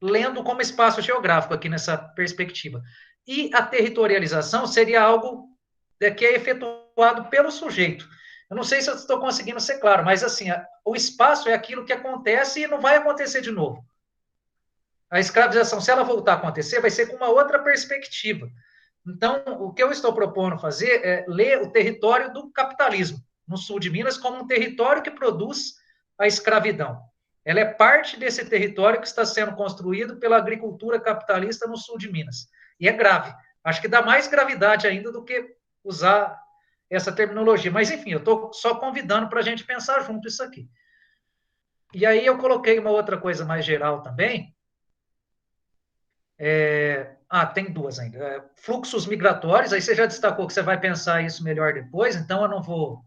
lendo como espaço geográfico aqui nessa perspectiva. E a territorialização seria algo que é efetuado pelo sujeito. Eu não sei se eu estou conseguindo ser claro, mas assim, o espaço é aquilo que acontece e não vai acontecer de novo. A escravização, se ela voltar a acontecer, vai ser com uma outra perspectiva. Então, o que eu estou propondo fazer é ler o território do capitalismo no sul de Minas como um território que produz a escravidão. Ela é parte desse território que está sendo construído pela agricultura capitalista no sul de Minas. E é grave. Acho que dá mais gravidade ainda do que usar essa terminologia. Mas, enfim, eu estou só convidando para a gente pensar junto isso aqui. E aí eu coloquei uma outra coisa mais geral também. Tem duas ainda. Fluxos migratórios, aí você já destacou que você vai pensar isso melhor depois, então eu não vou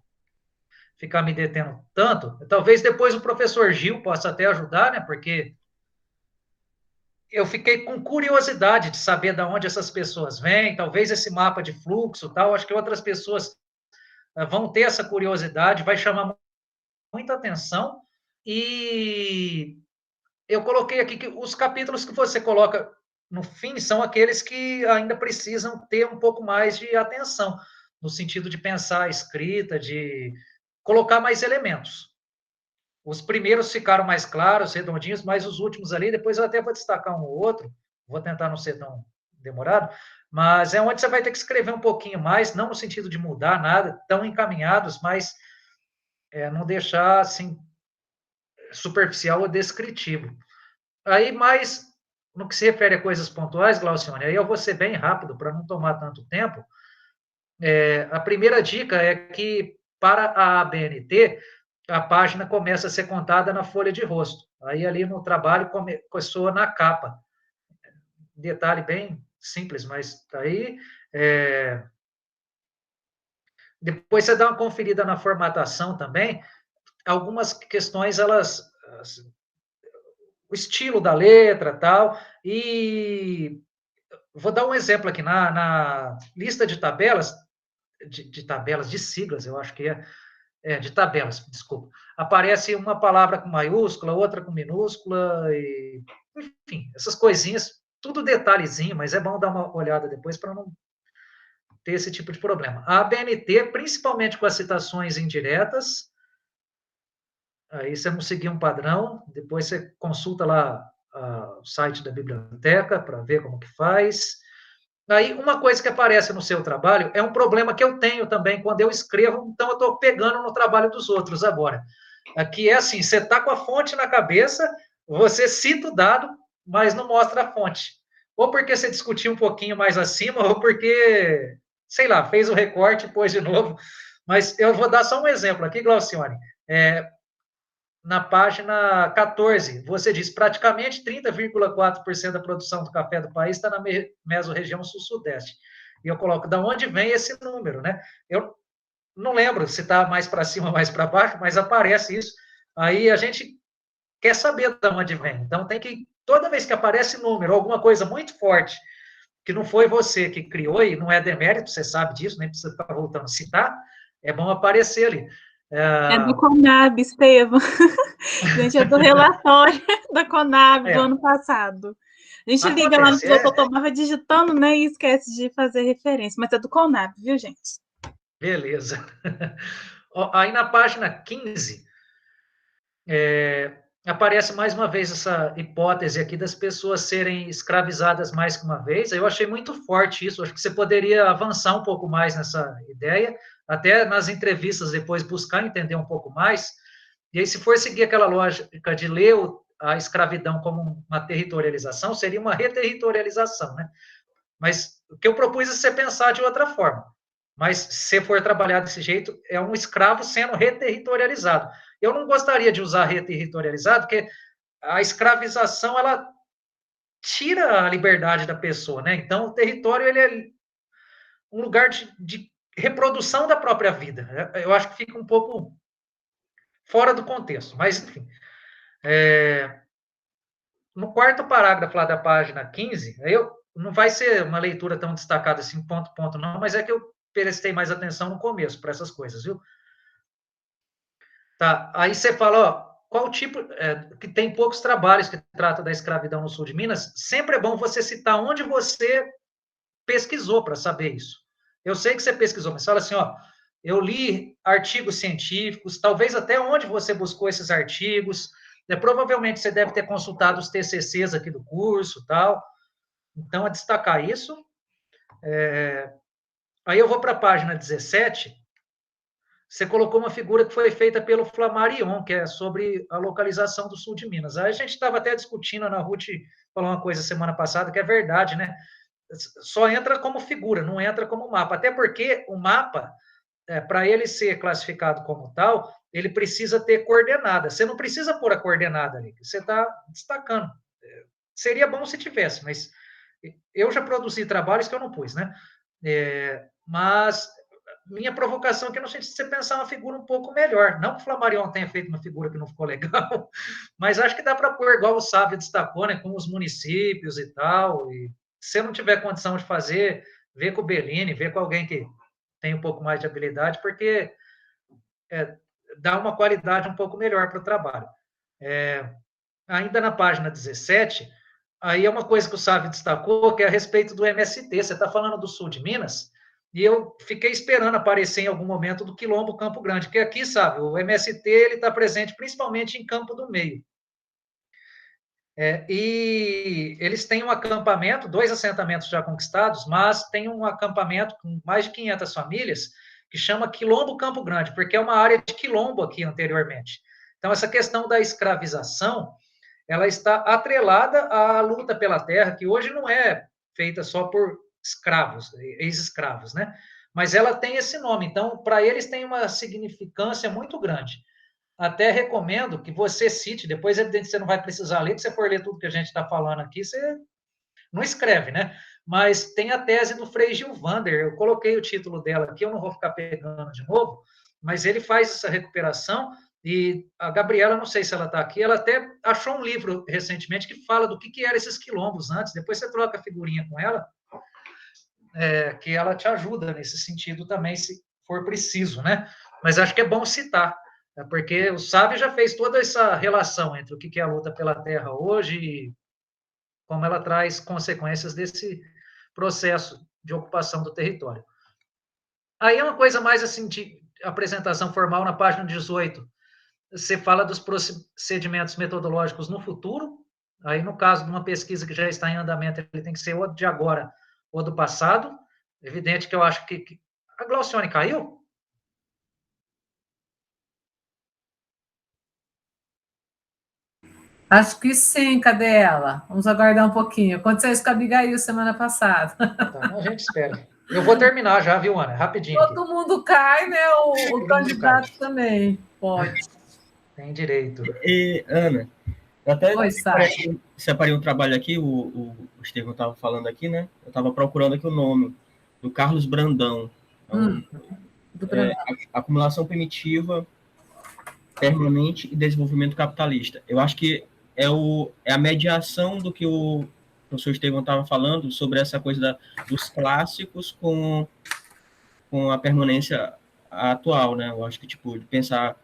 ficar me detendo tanto. Talvez depois o professor Gil possa até ajudar, né? Porque eu fiquei com curiosidade de saber de onde essas pessoas vêm, talvez esse mapa de fluxo, tal, acho que outras pessoas vão ter essa curiosidade, vai chamar muita atenção, e eu coloquei aqui que os capítulos que você coloca no fim são aqueles que ainda precisam ter um pouco mais de atenção, no sentido de pensar a escrita, de colocar mais elementos. Os primeiros ficaram mais claros, redondinhos, mas os últimos ali, depois eu até vou destacar um ou outro, vou tentar não ser tão demorado, mas é onde você vai ter que escrever um pouquinho mais, não no sentido de mudar nada, tão encaminhados, mas não deixar assim superficial ou descritivo. Aí, mais no que se refere a coisas pontuais, Glaucione, aí eu vou ser bem rápido para não tomar tanto tempo. A primeira dica é que, para a ABNT, a página começa a ser contada na folha de rosto. Aí, ali no trabalho, começou na capa. Detalhe bem simples, mas aí... Depois você dá uma conferida na formatação também. Algumas questões, o estilo da letra, tal, e vou dar um exemplo aqui, na lista de tabelas, de siglas, eu acho que de tabelas, desculpa, aparece uma palavra com maiúscula, outra com minúscula, e, enfim, essas coisinhas, tudo detalhezinho, mas é bom dar uma olhada depois para não ter esse tipo de problema. A ABNT, principalmente com as citações indiretas, aí você não seguir um padrão, depois você consulta lá o site da biblioteca para ver como que faz. Aí, uma coisa que aparece no seu trabalho é um problema que eu tenho também quando eu escrevo, então eu estou pegando no trabalho dos outros agora. Aqui é assim, você está com a fonte na cabeça, você cita o dado, mas não mostra a fonte. Ou porque você discutiu um pouquinho mais acima, ou porque, sei lá, fez o recorte e pôs de novo. Mas eu vou dar só um exemplo aqui, Glaucione. Na página 14, você diz praticamente 30,4% da produção do café do país está na mesorregião sul-sudeste. E eu coloco, da onde vem esse número, né? Eu não lembro se está mais para cima ou mais para baixo, mas aparece isso. Aí a gente quer saber de onde vem. Então tem que, toda vez que aparece número, alguma coisa muito forte, que não foi você que criou, e não é demérito, você sabe disso, nem precisa ficar voltando a citar, é bom aparecer ali. É do Conab, Estevam. Gente, é do relatório da Conab do ano passado. A gente liga lá no piloto automático, vai digitando, né, e esquece de fazer referência. Mas é do Conab, viu, gente? Beleza. Aí na página 15, aparece mais uma vez essa hipótese aqui das pessoas serem escravizadas mais que uma vez. Eu achei muito forte isso, acho que você poderia avançar um pouco mais nessa ideia, até nas entrevistas depois buscar entender um pouco mais. E aí, se for seguir aquela lógica de ler a escravidão como uma territorialização, seria uma reterritorialização, né? Mas o que eu propus é você pensar de outra forma. Mas, se for trabalhar desse jeito, é um escravo sendo reterritorializado. Eu não gostaria de usar reterritorializado, porque a escravização, ela tira a liberdade da pessoa, né? Então, o território, ele é um lugar de reprodução da própria vida. Eu acho que fica um pouco fora do contexto, mas, enfim. No quarto parágrafo lá da página 15, não vai ser uma leitura tão destacada assim, ponto, ponto, não, mas é que eu prestei mais atenção no começo para essas coisas, viu? Tá, aí você fala, ó, qual tipo, que tem poucos trabalhos que tratam da escravidão no sul de Minas, sempre é bom você citar onde você pesquisou para saber isso. Eu sei que você pesquisou, mas fala assim, ó, eu li artigos científicos, talvez até onde você buscou esses artigos, provavelmente você deve ter consultado os TCCs aqui do curso, tal. Então, a destacar isso. Aí eu vou para a página 17, você colocou uma figura que foi feita pelo Flammarion, que é sobre a localização do sul de Minas. Aí a gente estava até discutindo, a Ana Ruth falou uma coisa semana passada, que é verdade, né? Só entra como figura, não entra como mapa. Até porque o mapa, para ele ser classificado como tal, ele precisa ter coordenada. Você não precisa pôr a coordenada ali, você está destacando. Seria bom se tivesse, mas eu já produzi trabalhos que eu não pus, né? Mas minha provocação aqui no sentido de você pensar uma figura um pouco melhor. Não que o Flammarion tenha feito uma figura que não ficou legal, mas acho que dá para pôr, igual o Sávio destacou, né, com os municípios e tal. E se você não tiver condição de fazer, vê com o Bellini, vê com alguém que tem um pouco mais de habilidade, porque dá uma qualidade um pouco melhor para o trabalho. Ainda na página 17, aí é uma coisa que o Sávio destacou, que é a respeito do MST. Você está falando do sul de Minas, e eu fiquei esperando aparecer em algum momento do Quilombo Campo Grande, porque aqui, sabe, o MST está presente principalmente em Campo do Meio. E eles têm um acampamento, 2 assentamentos já conquistados, mas tem um acampamento com mais de 500 famílias, que chama Quilombo Campo Grande, porque é uma área de quilombo aqui anteriormente. Então, essa questão da escravização, ela está atrelada à luta pela terra, que hoje não é feita só por escravos, ex-escravos, né? Mas ela tem esse nome. Então, para eles tem uma significância muito grande. Até recomendo que você cite, depois, evidente, você não vai precisar ler, que você for ler tudo que a gente está falando aqui, você não escreve, né? Mas tem a tese do Frei Gilvander, eu coloquei o título dela aqui, eu não vou ficar pegando de novo, mas ele faz essa recuperação, e a Gabriela, não sei se ela está aqui, ela até achou um livro recentemente que fala do que eram esses quilombos antes, depois você troca a figurinha com ela, que ela te ajuda nesse sentido também, se for preciso, né? Mas acho que é bom citar, porque o Sábio já fez toda essa relação entre o que é a luta pela terra hoje e como ela traz consequências desse processo de ocupação do território. Aí é uma coisa mais assim de apresentação formal na página 18. Você fala dos procedimentos metodológicos no futuro. Aí, no caso de uma pesquisa que já está em andamento, ele tem que ser ou de agora ou do passado. Evidente que eu acho que... A Glaucione caiu? Acho que sim, cadê ela? Vamos aguardar um pouquinho. Aconteceu isso com a Abigail semana passada. Tá, a gente espera. Eu vou terminar já, viu, Ana? Rapidinho. Todo mundo cai, né? O candidato também pode. Tem direito. E, Ana, eu até Oi, separei um trabalho aqui, o Estevão estava falando aqui, né? Eu estava procurando aqui o nome do Carlos Brandão. Acumulação primitiva, permanente e desenvolvimento capitalista. Eu acho que é a mediação do que o professor Estevão estava falando sobre essa coisa dos clássicos com a permanência atual, né? Eu acho que, tipo, de pensar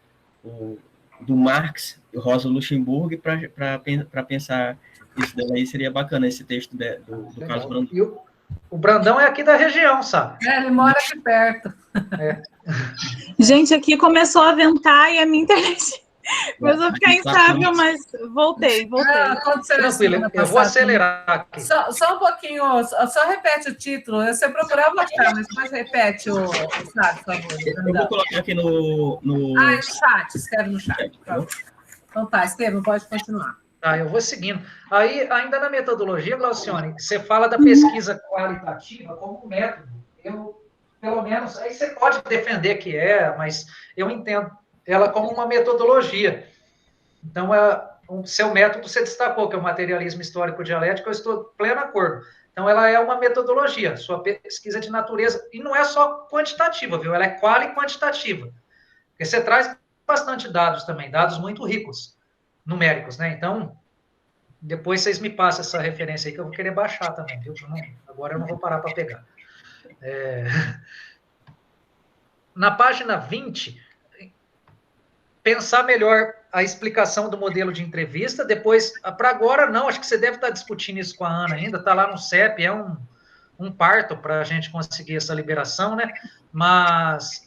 do Marx e Rosa Luxemburgo para pensar isso daí seria bacana, esse texto do Carlos Brandão. E o Brandão é aqui da região, sabe? Ele mora aqui perto. Gente, aqui começou a ventar e a minha internet começou a ficar instável, mas voltei. Tranquilo, eu vou acelerar aqui. Só um pouquinho, só repete o título. Você procurava achar, mas depois repete o chat, por favor. Eu vou colocar aqui no chat, escreve no chat. Então tá, Estevam, pode continuar. Tá, eu vou seguindo. Aí, ainda na metodologia, Glaucione, você fala da pesquisa qualitativa como método. Pelo menos, aí você pode defender que mas eu entendo ela como uma metodologia. Então, o seu método você destacou, que é o materialismo histórico dialético, eu estou pleno acordo. Então, ela é uma metodologia, sua pesquisa de natureza, e não é só quantitativa, viu? Ela é quali e quantitativa. Porque você traz bastante dados também, dados muito ricos, numéricos, né? Então, depois vocês me passam essa referência aí, que eu vou querer baixar também, viu? Agora eu não vou parar para pegar. Na página 20, pensar melhor a explicação do modelo de entrevista, depois, para agora não, acho que você deve estar discutindo isso com a Ana ainda, está lá no CEP, é um parto para a gente conseguir essa liberação, né? Mas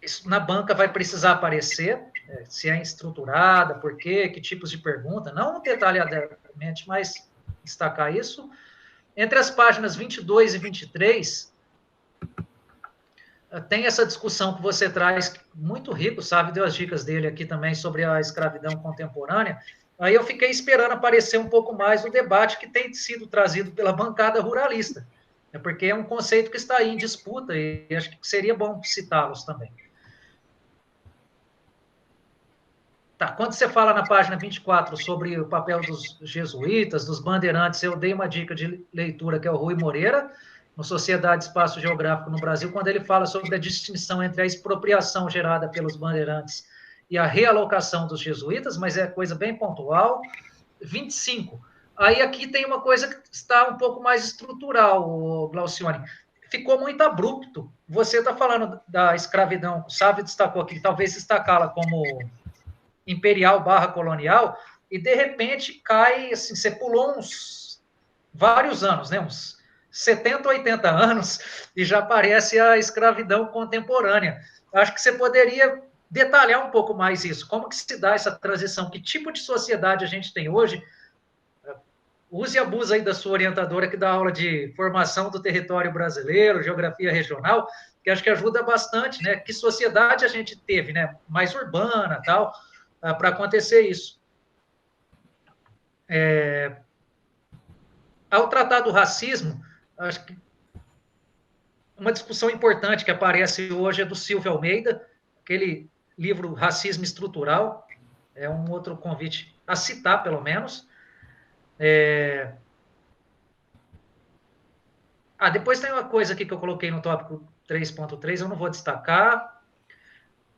isso na banca vai precisar aparecer, se é estruturada, por quê, que tipos de pergunta, não detalhadamente, mas destacar isso. Entre as páginas 22 e 23, tem essa discussão que você traz, muito rico, sabe? Deu as dicas dele aqui também sobre a escravidão contemporânea. Aí eu fiquei esperando aparecer um pouco mais o debate que tem sido trazido pela bancada ruralista, porque é um conceito que está aí em disputa e acho que seria bom citá-los também. Tá, quando você fala na página 24 sobre o papel dos jesuítas, dos bandeirantes, eu dei uma dica de leitura que é o Rui Moreira, no Sociedade e Espaço Geográfico no Brasil, quando ele fala sobre a distinção entre a expropriação gerada pelos bandeirantes e a realocação dos jesuítas, mas é coisa bem pontual. 25. Aí aqui tem uma coisa que está um pouco mais estrutural, Glaucione. Ficou muito abrupto. Você está falando da escravidão, o Sávio destacou aqui, talvez destacá-la como imperial / colonial, e de repente cai, assim, você pulou vários anos, né, uns 70, 80 anos e já aparece a escravidão contemporânea. Acho que você poderia detalhar um pouco mais isso. Como que se dá essa transição? Que tipo de sociedade a gente tem hoje? Use e abuse aí da sua orientadora que dá aula de formação do território brasileiro, geografia regional, que acho que ajuda bastante, né? Que sociedade a gente teve, né? Mais urbana, tal, para acontecer isso. Ao tratar do racismo, acho que uma discussão importante que aparece hoje é do Silvio Almeida, aquele livro Racismo Estrutural, é um outro convite a citar, pelo menos. Depois tem uma coisa aqui que eu coloquei no tópico 3.3, eu não vou destacar.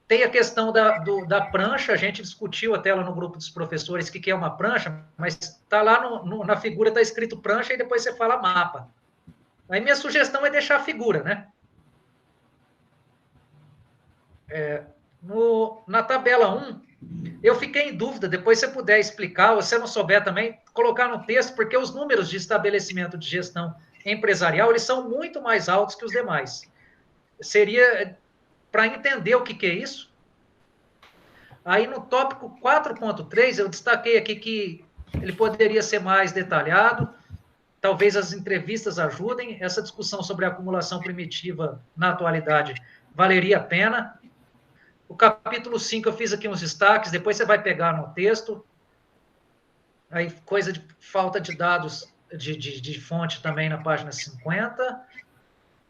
Tem a questão da prancha, a gente discutiu até lá no grupo dos professores o que é uma prancha, mas está lá na figura, está escrito prancha, e depois você fala mapa. Aí minha sugestão é deixar a figura, né? Na tabela 1, eu fiquei em dúvida, depois se você puder explicar, ou se você não souber também, colocar no texto, porque os números de estabelecimento de gestão empresarial, eles são muito mais altos que os demais. Seria para entender o que é isso. Aí no tópico 4.3, eu destaquei aqui que ele poderia ser mais detalhado, talvez as entrevistas ajudem, essa discussão sobre a acumulação primitiva na atualidade valeria a pena. O capítulo 5, eu fiz aqui uns destaques, depois você vai pegar no texto. Aí, coisa de falta de dados de fonte também na página 50.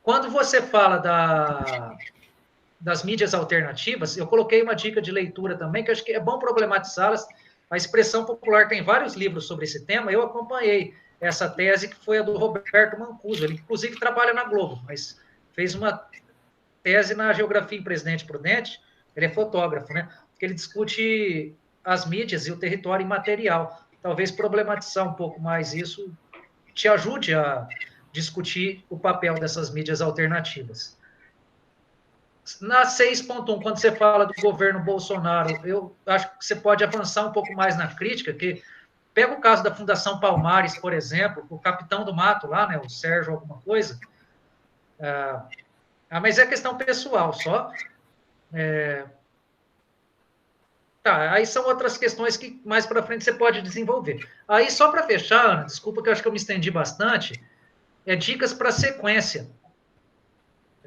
Quando você fala das mídias alternativas, eu coloquei uma dica de leitura também, que eu acho que é bom problematizá-las. A Expressão Popular tem vários livros sobre esse tema, eu acompanhei essa tese, que foi a do Roberto Mancuso, ele inclusive trabalha na Globo, mas fez uma tese na Geografia em Presidente Prudente, ele é fotógrafo, né? Que ele discute as mídias e o território imaterial. Talvez problematizar um pouco mais isso te ajude a discutir o papel dessas mídias alternativas. Na 6.1, quando você fala do governo Bolsonaro, eu acho que você pode avançar um pouco mais na crítica, que pega o caso da Fundação Palmares, por exemplo, o capitão do mato lá, né, o Sérgio alguma coisa, mas é questão pessoal só. Aí são outras questões que mais para frente você pode desenvolver. Aí, só para fechar, Ana, desculpa que eu acho que eu me estendi bastante, dicas para sequência.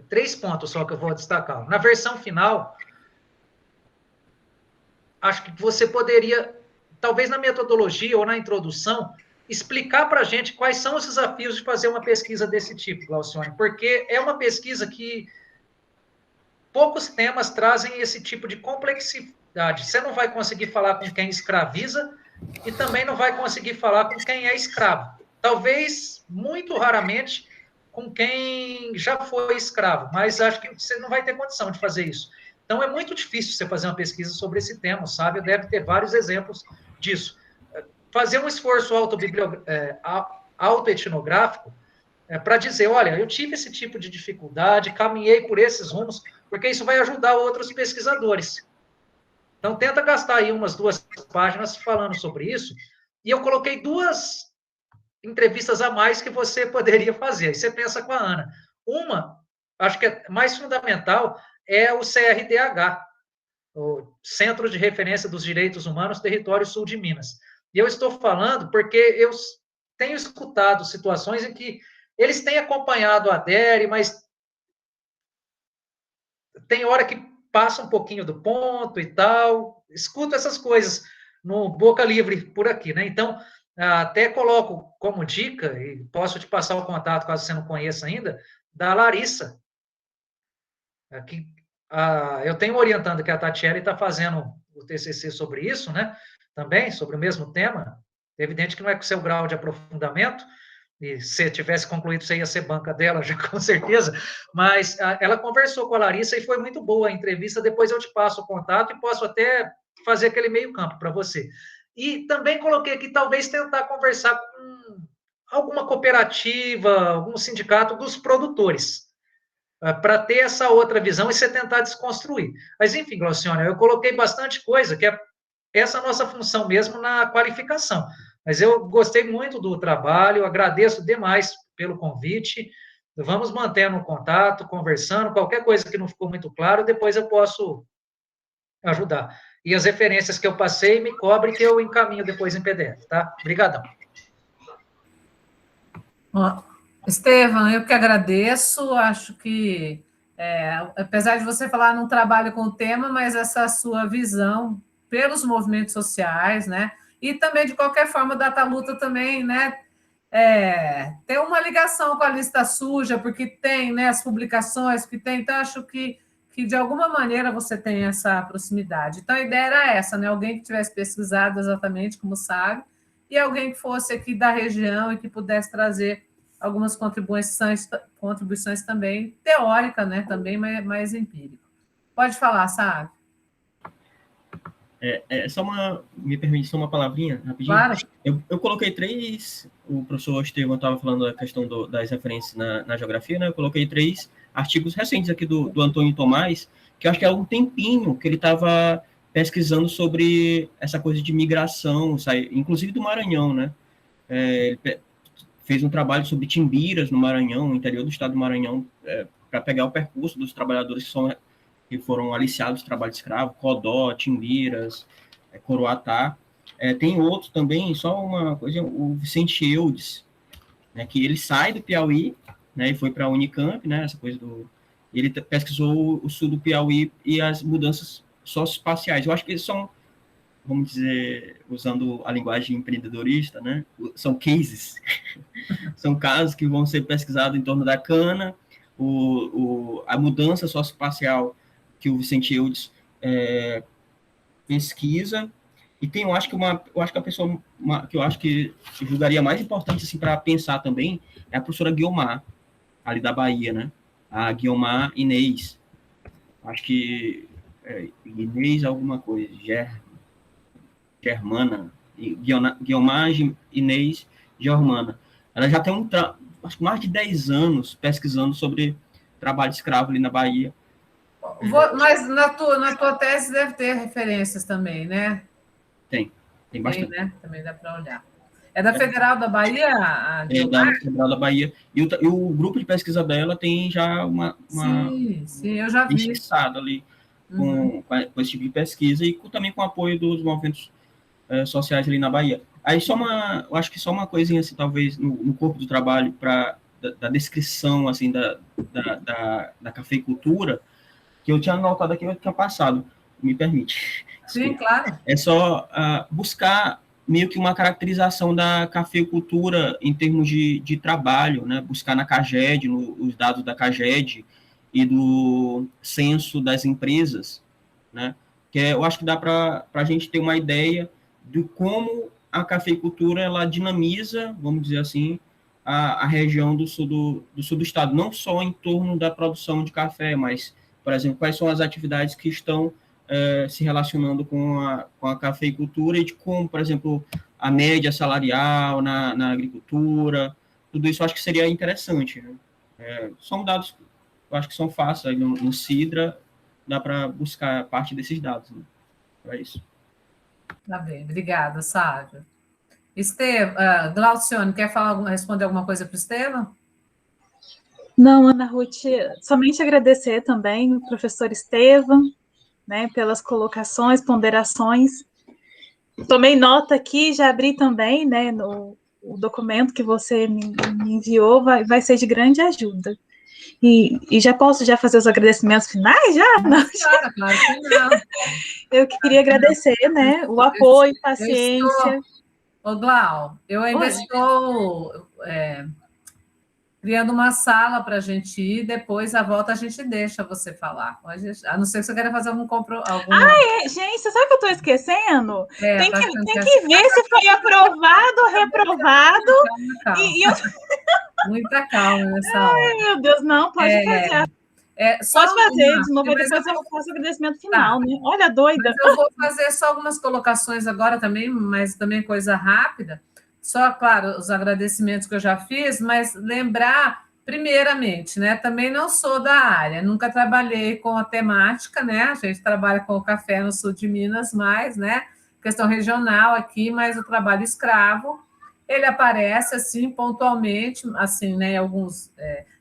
3 pontos só que eu vou destacar. Na versão final, acho que você poderia, talvez na metodologia ou na introdução, explicar para a gente quais são os desafios de fazer uma pesquisa desse tipo, Glaucione, porque é uma pesquisa que poucos temas trazem esse tipo de complexidade. Você não vai conseguir falar com quem escraviza e também não vai conseguir falar com quem é escravo. Talvez, muito raramente, com quem já foi escravo, mas acho que você não vai ter condição de fazer isso. Então, é muito difícil você fazer uma pesquisa sobre esse tema, sabe? Deve ter vários exemplos disso. Fazer um esforço autoetnográfico para dizer, olha, eu tive esse tipo de dificuldade, caminhei por esses rumos, porque isso vai ajudar outros pesquisadores. Então, tenta gastar aí umas 2 páginas falando sobre isso, e eu coloquei 2 entrevistas a mais que você poderia fazer. Aí você pensa com a Ana. Uma, acho que é mais fundamental, é o CRDH, o Centro de Referência dos Direitos Humanos, Território Sul de Minas. E eu estou falando porque eu tenho escutado situações em que eles têm acompanhado a DERE, mas tem hora que passa um pouquinho do ponto e tal. Escuto essas coisas no Boca Livre por aqui, né? Então, até coloco como dica, e posso te passar o contato, caso você não conheça ainda, da Larissa. Aqui, eu tenho orientando que a Tatiele está fazendo o TCC sobre isso, né? Também, sobre o mesmo tema. É evidente que não é com o seu grau de aprofundamento, e se tivesse concluído, você ia ser banca dela, já com certeza, mas ela conversou com a Larissa e foi muito boa a entrevista, depois eu te passo o contato e posso até fazer aquele meio campo para você. E também coloquei aqui, talvez, tentar conversar com alguma cooperativa, algum sindicato dos produtores, para ter essa outra visão e você tentar desconstruir. Mas, enfim, Glaucione, eu coloquei bastante coisa, que é essa nossa função mesmo na qualificação. Mas eu gostei muito do trabalho, agradeço demais pelo convite. Vamos mantendo o contato, conversando. Qualquer coisa que não ficou muito claro, depois eu posso ajudar. E as referências que eu passei, me cobre que eu encaminho depois em PDF, tá? Obrigadão. Ó, Estevam, eu que agradeço, acho que, apesar de você falar, não trabalho com o tema, mas essa sua visão pelos movimentos sociais, né, e também, de qualquer forma, o Dataluta também, né, tem uma ligação com a lista suja, porque tem, né, as publicações que tem, então acho que de alguma maneira você tem essa proximidade. Então a ideia era essa, né, alguém que tivesse pesquisado exatamente como sabe, e alguém que fosse aqui da região e que pudesse trazer algumas contribuições também teóricas, né, também mais empírico. Pode falar, sabe? Me permite só uma palavrinha, rapidinho? Claro. Eu coloquei 3, o professor Estevam estava falando da questão das referências na geografia, né? Eu coloquei 3 artigos recentes aqui do Antônio Tomás, que eu acho que há um tempinho que ele estava pesquisando sobre essa coisa de migração, inclusive do Maranhão, né? Ele fez um trabalho sobre Timbiras, no Maranhão, no interior do estado do Maranhão, para pegar o percurso dos trabalhadores que foram aliciados do trabalho escravo, Codó, Timbiras, Coroatá. Tem outro também, só uma coisa, o Vicente Eudes, né, que ele sai do Piauí, né, e foi para a Unicamp, né, essa coisa ele pesquisou o sul do Piauí e as mudanças socioespaciais. Eu acho que eles são, vamos dizer, usando a linguagem empreendedorista, né, são cases, são casos que vão ser pesquisados em torno da cana, a mudança socioespacial que o Vicente Eudes pesquisa, e tem, eu acho que a pessoa que eu acho que julgaria mais importante assim, para pensar também é a professora Guiomar, ali da Bahia, né? A Guiomar Inês. Acho que Inês alguma coisa, Germana, Guiomar Inês Germana. Ela já tem acho que mais de 10 anos pesquisando sobre trabalho escravo ali na Bahia. Mas na tua tese deve ter referências também, né? Tem bastante. Tem, né? Também dá para olhar. É da Federal da Bahia? Da Federal da Bahia. E o grupo de pesquisa dela tem já Sim, eu já vi. Fixado ali com esse tipo de pesquisa e também com o apoio dos movimentos sociais ali na Bahia. Aí eu acho que só uma coisinha assim, talvez, no corpo do trabalho da descrição assim, da cafeicultura, que eu tinha anotado aqui, eu tinha passado, me permite. Sim, claro. É só buscar meio que uma caracterização da cafeicultura em termos de trabalho, né? Buscar na CAGED, os dados da CAGED e do censo das empresas, né? Que eu acho que dá para a gente ter uma ideia de como a cafeicultura ela dinamiza, vamos dizer assim, a região do sul do estado, não só em torno da produção de café, mas, por exemplo, quais são as atividades que estão se relacionando com a cafeicultura e de como, por exemplo, a média salarial na agricultura, tudo isso eu acho que seria interessante. Né? São dados, eu acho que são fáceis, no Sidra dá para buscar parte desses dados. Né? É isso. Tá bem, obrigada, Sávio. Glaucione, quer responder alguma coisa para o Estevam? Não, Ana Ruth, somente agradecer também o professor Estevam, né, pelas colocações, ponderações. Tomei nota aqui, já abri também, né, o documento que você me enviou, vai ser de grande ajuda. E já posso fazer os agradecimentos finais? Já? Não. Claro que não. Eu queria agradecer, né, o apoio, paciência. Ô, Glau, eu ainda estou criando uma sala para a gente ir, depois a volta a gente deixa você falar. A não ser que você queira fazer algum gente, você sabe que eu estou esquecendo? Tem tá que ver se foi aprovado ou reprovado. Calma. Muita calma nessa hora. Ai, meu Deus, não, pode fazer. Pode fazer de novo, e depois eu faço o agradecimento final, né? Olha, doida. Mas eu vou fazer só algumas colocações agora também, mas também coisa rápida. Só, claro, os agradecimentos que eu já fiz, mas lembrar, primeiramente, né? Também não sou da área, nunca trabalhei com a temática, né? A gente trabalha com o café no sul de Minas mais, né? questão regional aqui, mas o trabalho escravo, ele aparece, assim, pontualmente, assim, né, alguns,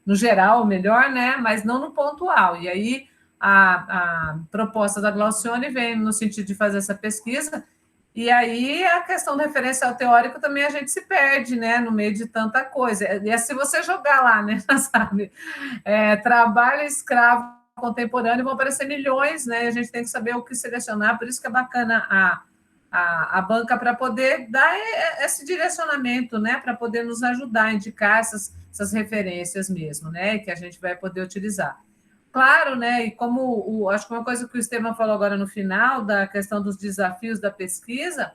no geral, melhor, né, mas não no pontual. E aí, a proposta da Glaucione vem no sentido de fazer essa pesquisa, e aí a questão do referencial teórico também a gente se perde, né, no meio de tanta coisa. E se você jogar lá, né, sabe, trabalho escravo contemporâneo, vão aparecer milhões, né, e a gente tem que saber o que selecionar, por isso que é bacana a banca para poder dar esse direcionamento, né, para poder nos ajudar a indicar essas referências mesmo, né, que a gente vai poder utilizar. Claro, né? E como acho que uma coisa que o Estevam falou agora no final, da questão dos desafios da pesquisa,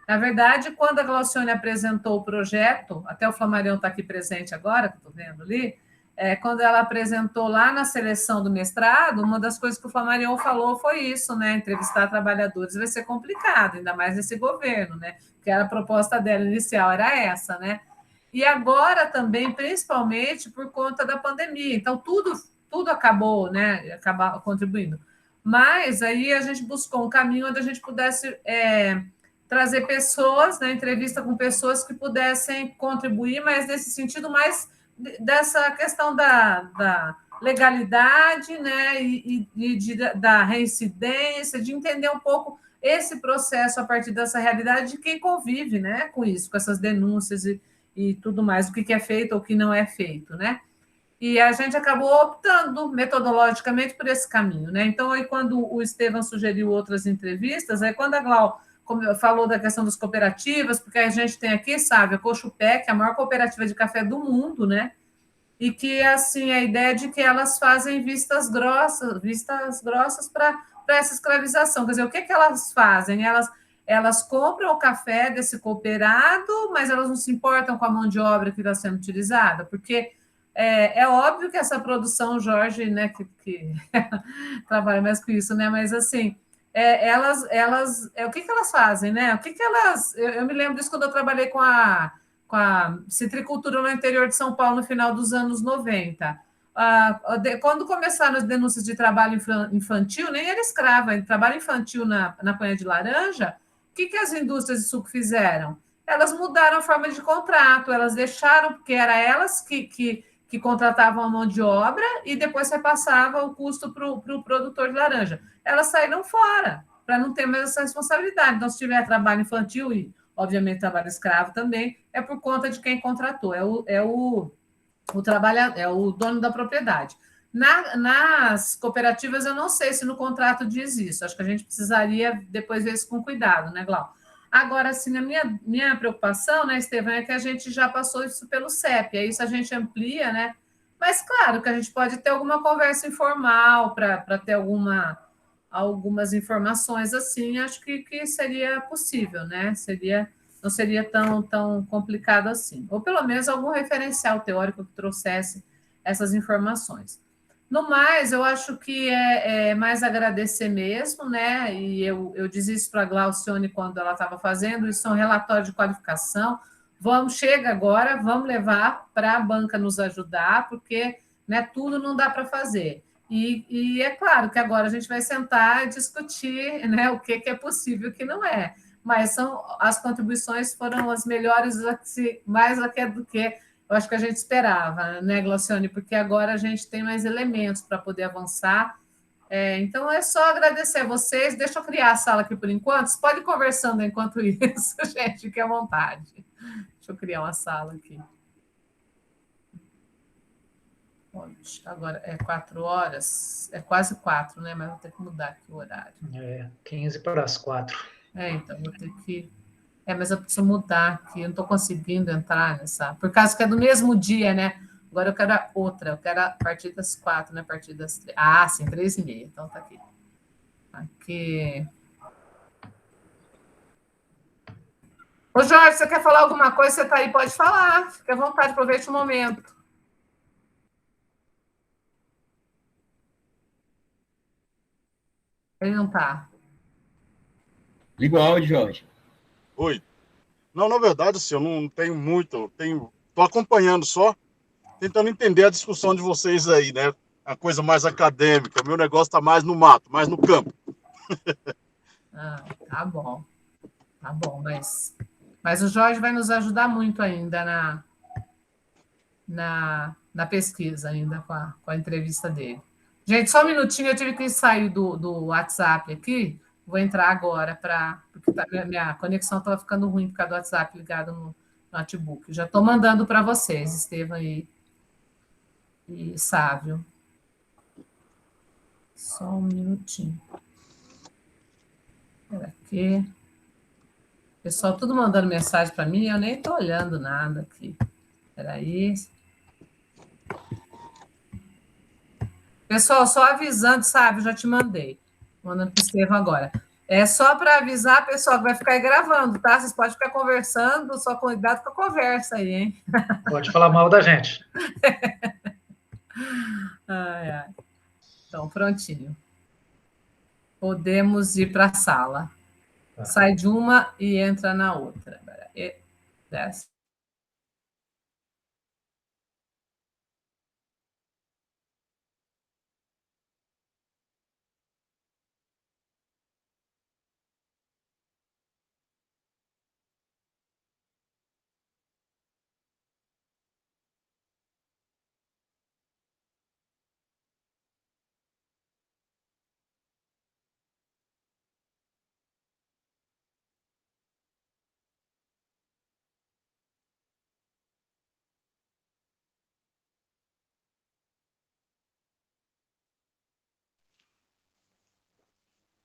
na verdade, quando a Glaucione apresentou o projeto, até o Flamarion está aqui presente agora, que estou vendo ali, quando ela apresentou lá na seleção do mestrado, uma das coisas que o Flamarion falou foi isso, né? Entrevistar trabalhadores vai ser complicado, ainda mais nesse governo, né? Porque a proposta dela inicial era essa, né? E agora também, principalmente por conta da pandemia. Então, tudo acabou, né? Acaba contribuindo. Mas aí a gente buscou um caminho onde a gente pudesse trazer pessoas, né? Entrevista com pessoas que pudessem contribuir, mas nesse sentido mais dessa questão da legalidade, né? Da reincidência, de entender um pouco esse processo a partir dessa realidade de quem convive, né? Com isso, com essas denúncias e tudo mais, o que é feito ou o que não é feito, né? E a gente acabou optando metodologicamente por esse caminho, né? Então, aí, quando o Estevam sugeriu outras entrevistas, aí quando a Glau falou da questão das cooperativas, porque a gente tem aqui, sabe, a Cochupé, que é a maior cooperativa de café do mundo, né? E que, assim, a ideia de que elas fazem vistas grossas para essa escravização. Quer dizer, o que elas fazem? Elas compram o café desse cooperado, mas elas não se importam com a mão de obra que está sendo utilizada, porque é óbvio que essa produção, Jorge, né, que trabalha mais com isso, né, mas assim, o que elas fazem, né? O que elas. Eu me lembro disso quando eu trabalhei com a citricultura no interior de São Paulo no final dos anos 90. Quando começaram as denúncias de trabalho infantil, nem era escrava, trabalho infantil na Panha de Laranja, o que as indústrias de suco fizeram? Elas mudaram a forma de contrato, elas deixaram, porque era elas que contratavam a mão de obra e depois repassava o custo para o produtor de laranja. Elas saíram fora, para não ter mais essa responsabilidade. Então, se tiver trabalho infantil e, obviamente, trabalho escravo também, é por conta de quem contratou, é o dono da propriedade. Nas cooperativas, eu não sei se no contrato diz isso, acho que a gente precisaria depois ver isso com cuidado, né, Glau? Agora, assim, a minha preocupação, né, Estevam, é que a gente já passou isso pelo CEP, aí isso a gente amplia, né? Mas, claro, que a gente pode ter alguma conversa informal para ter algumas informações assim, acho que seria possível, né? Não seria tão complicado assim. Ou, pelo menos, algum referencial teórico que trouxesse essas informações. No mais, eu acho que é mais agradecer mesmo, né? E eu disse isso para a Glaucione quando ela estava fazendo, isso é um relatório de qualificação. Chega agora, vamos levar para a banca nos ajudar, porque, né, tudo não dá para fazer. E é claro que agora a gente vai sentar e discutir, né, o que é possível e o que não é. Mas as contribuições foram as melhores, mais do que eu acho que a gente esperava, né, Glaucione? Porque agora a gente tem mais elementos para poder avançar. Então, é só agradecer a vocês. Deixa eu criar a sala aqui por enquanto. Vocês podem ir conversando enquanto isso, gente, fique à vontade. Deixa eu criar uma sala aqui. Agora é 4 horas, é quase 4, né? Mas vou ter que mudar aqui o horário. 15 para as 4. Então vou ter que... mas eu preciso mudar aqui, eu não estou conseguindo entrar nessa... Por causa que é do mesmo dia, né? Agora eu quero outra, eu quero a partir das 4, né? A partir das 3. Ah, sim, 3h30, então tá aqui. Aqui... Ô, Jorge, você quer falar alguma coisa? Você está aí, pode falar. Fique à vontade, aproveite o momento. Ele não está. Liga o áudio, Jorge. Oi. Não, na verdade, assim, eu não tenho muito, estou acompanhando só, tentando entender a discussão de vocês aí, né? A coisa mais acadêmica, o meu negócio está mais no mato, mais no campo. Tá bom. Tá bom, mas o Jorge vai nos ajudar muito ainda na pesquisa, ainda com a entrevista dele. Gente, só um minutinho, eu tive que sair do WhatsApp aqui, vou entrar agora, porque minha conexão estava ficando ruim por causa do WhatsApp ligado no notebook. Já estou mandando para vocês, Estevam e Sávio. Só um minutinho. Espera aqui. Pessoal, tudo mandando mensagem para mim, eu nem estou olhando nada aqui. Espera aí. Pessoal, só avisando, sabe? Já te mandei. Mandando para o Estevam agora. É só para avisar, pessoal, que vai ficar aí gravando, tá? Vocês podem ficar conversando, só cuidado com a conversa aí, hein? Pode falar mal da gente. Ai, ai. Então, prontinho. Podemos ir para a sala. Tá. Sai de uma e entra na outra. E desce.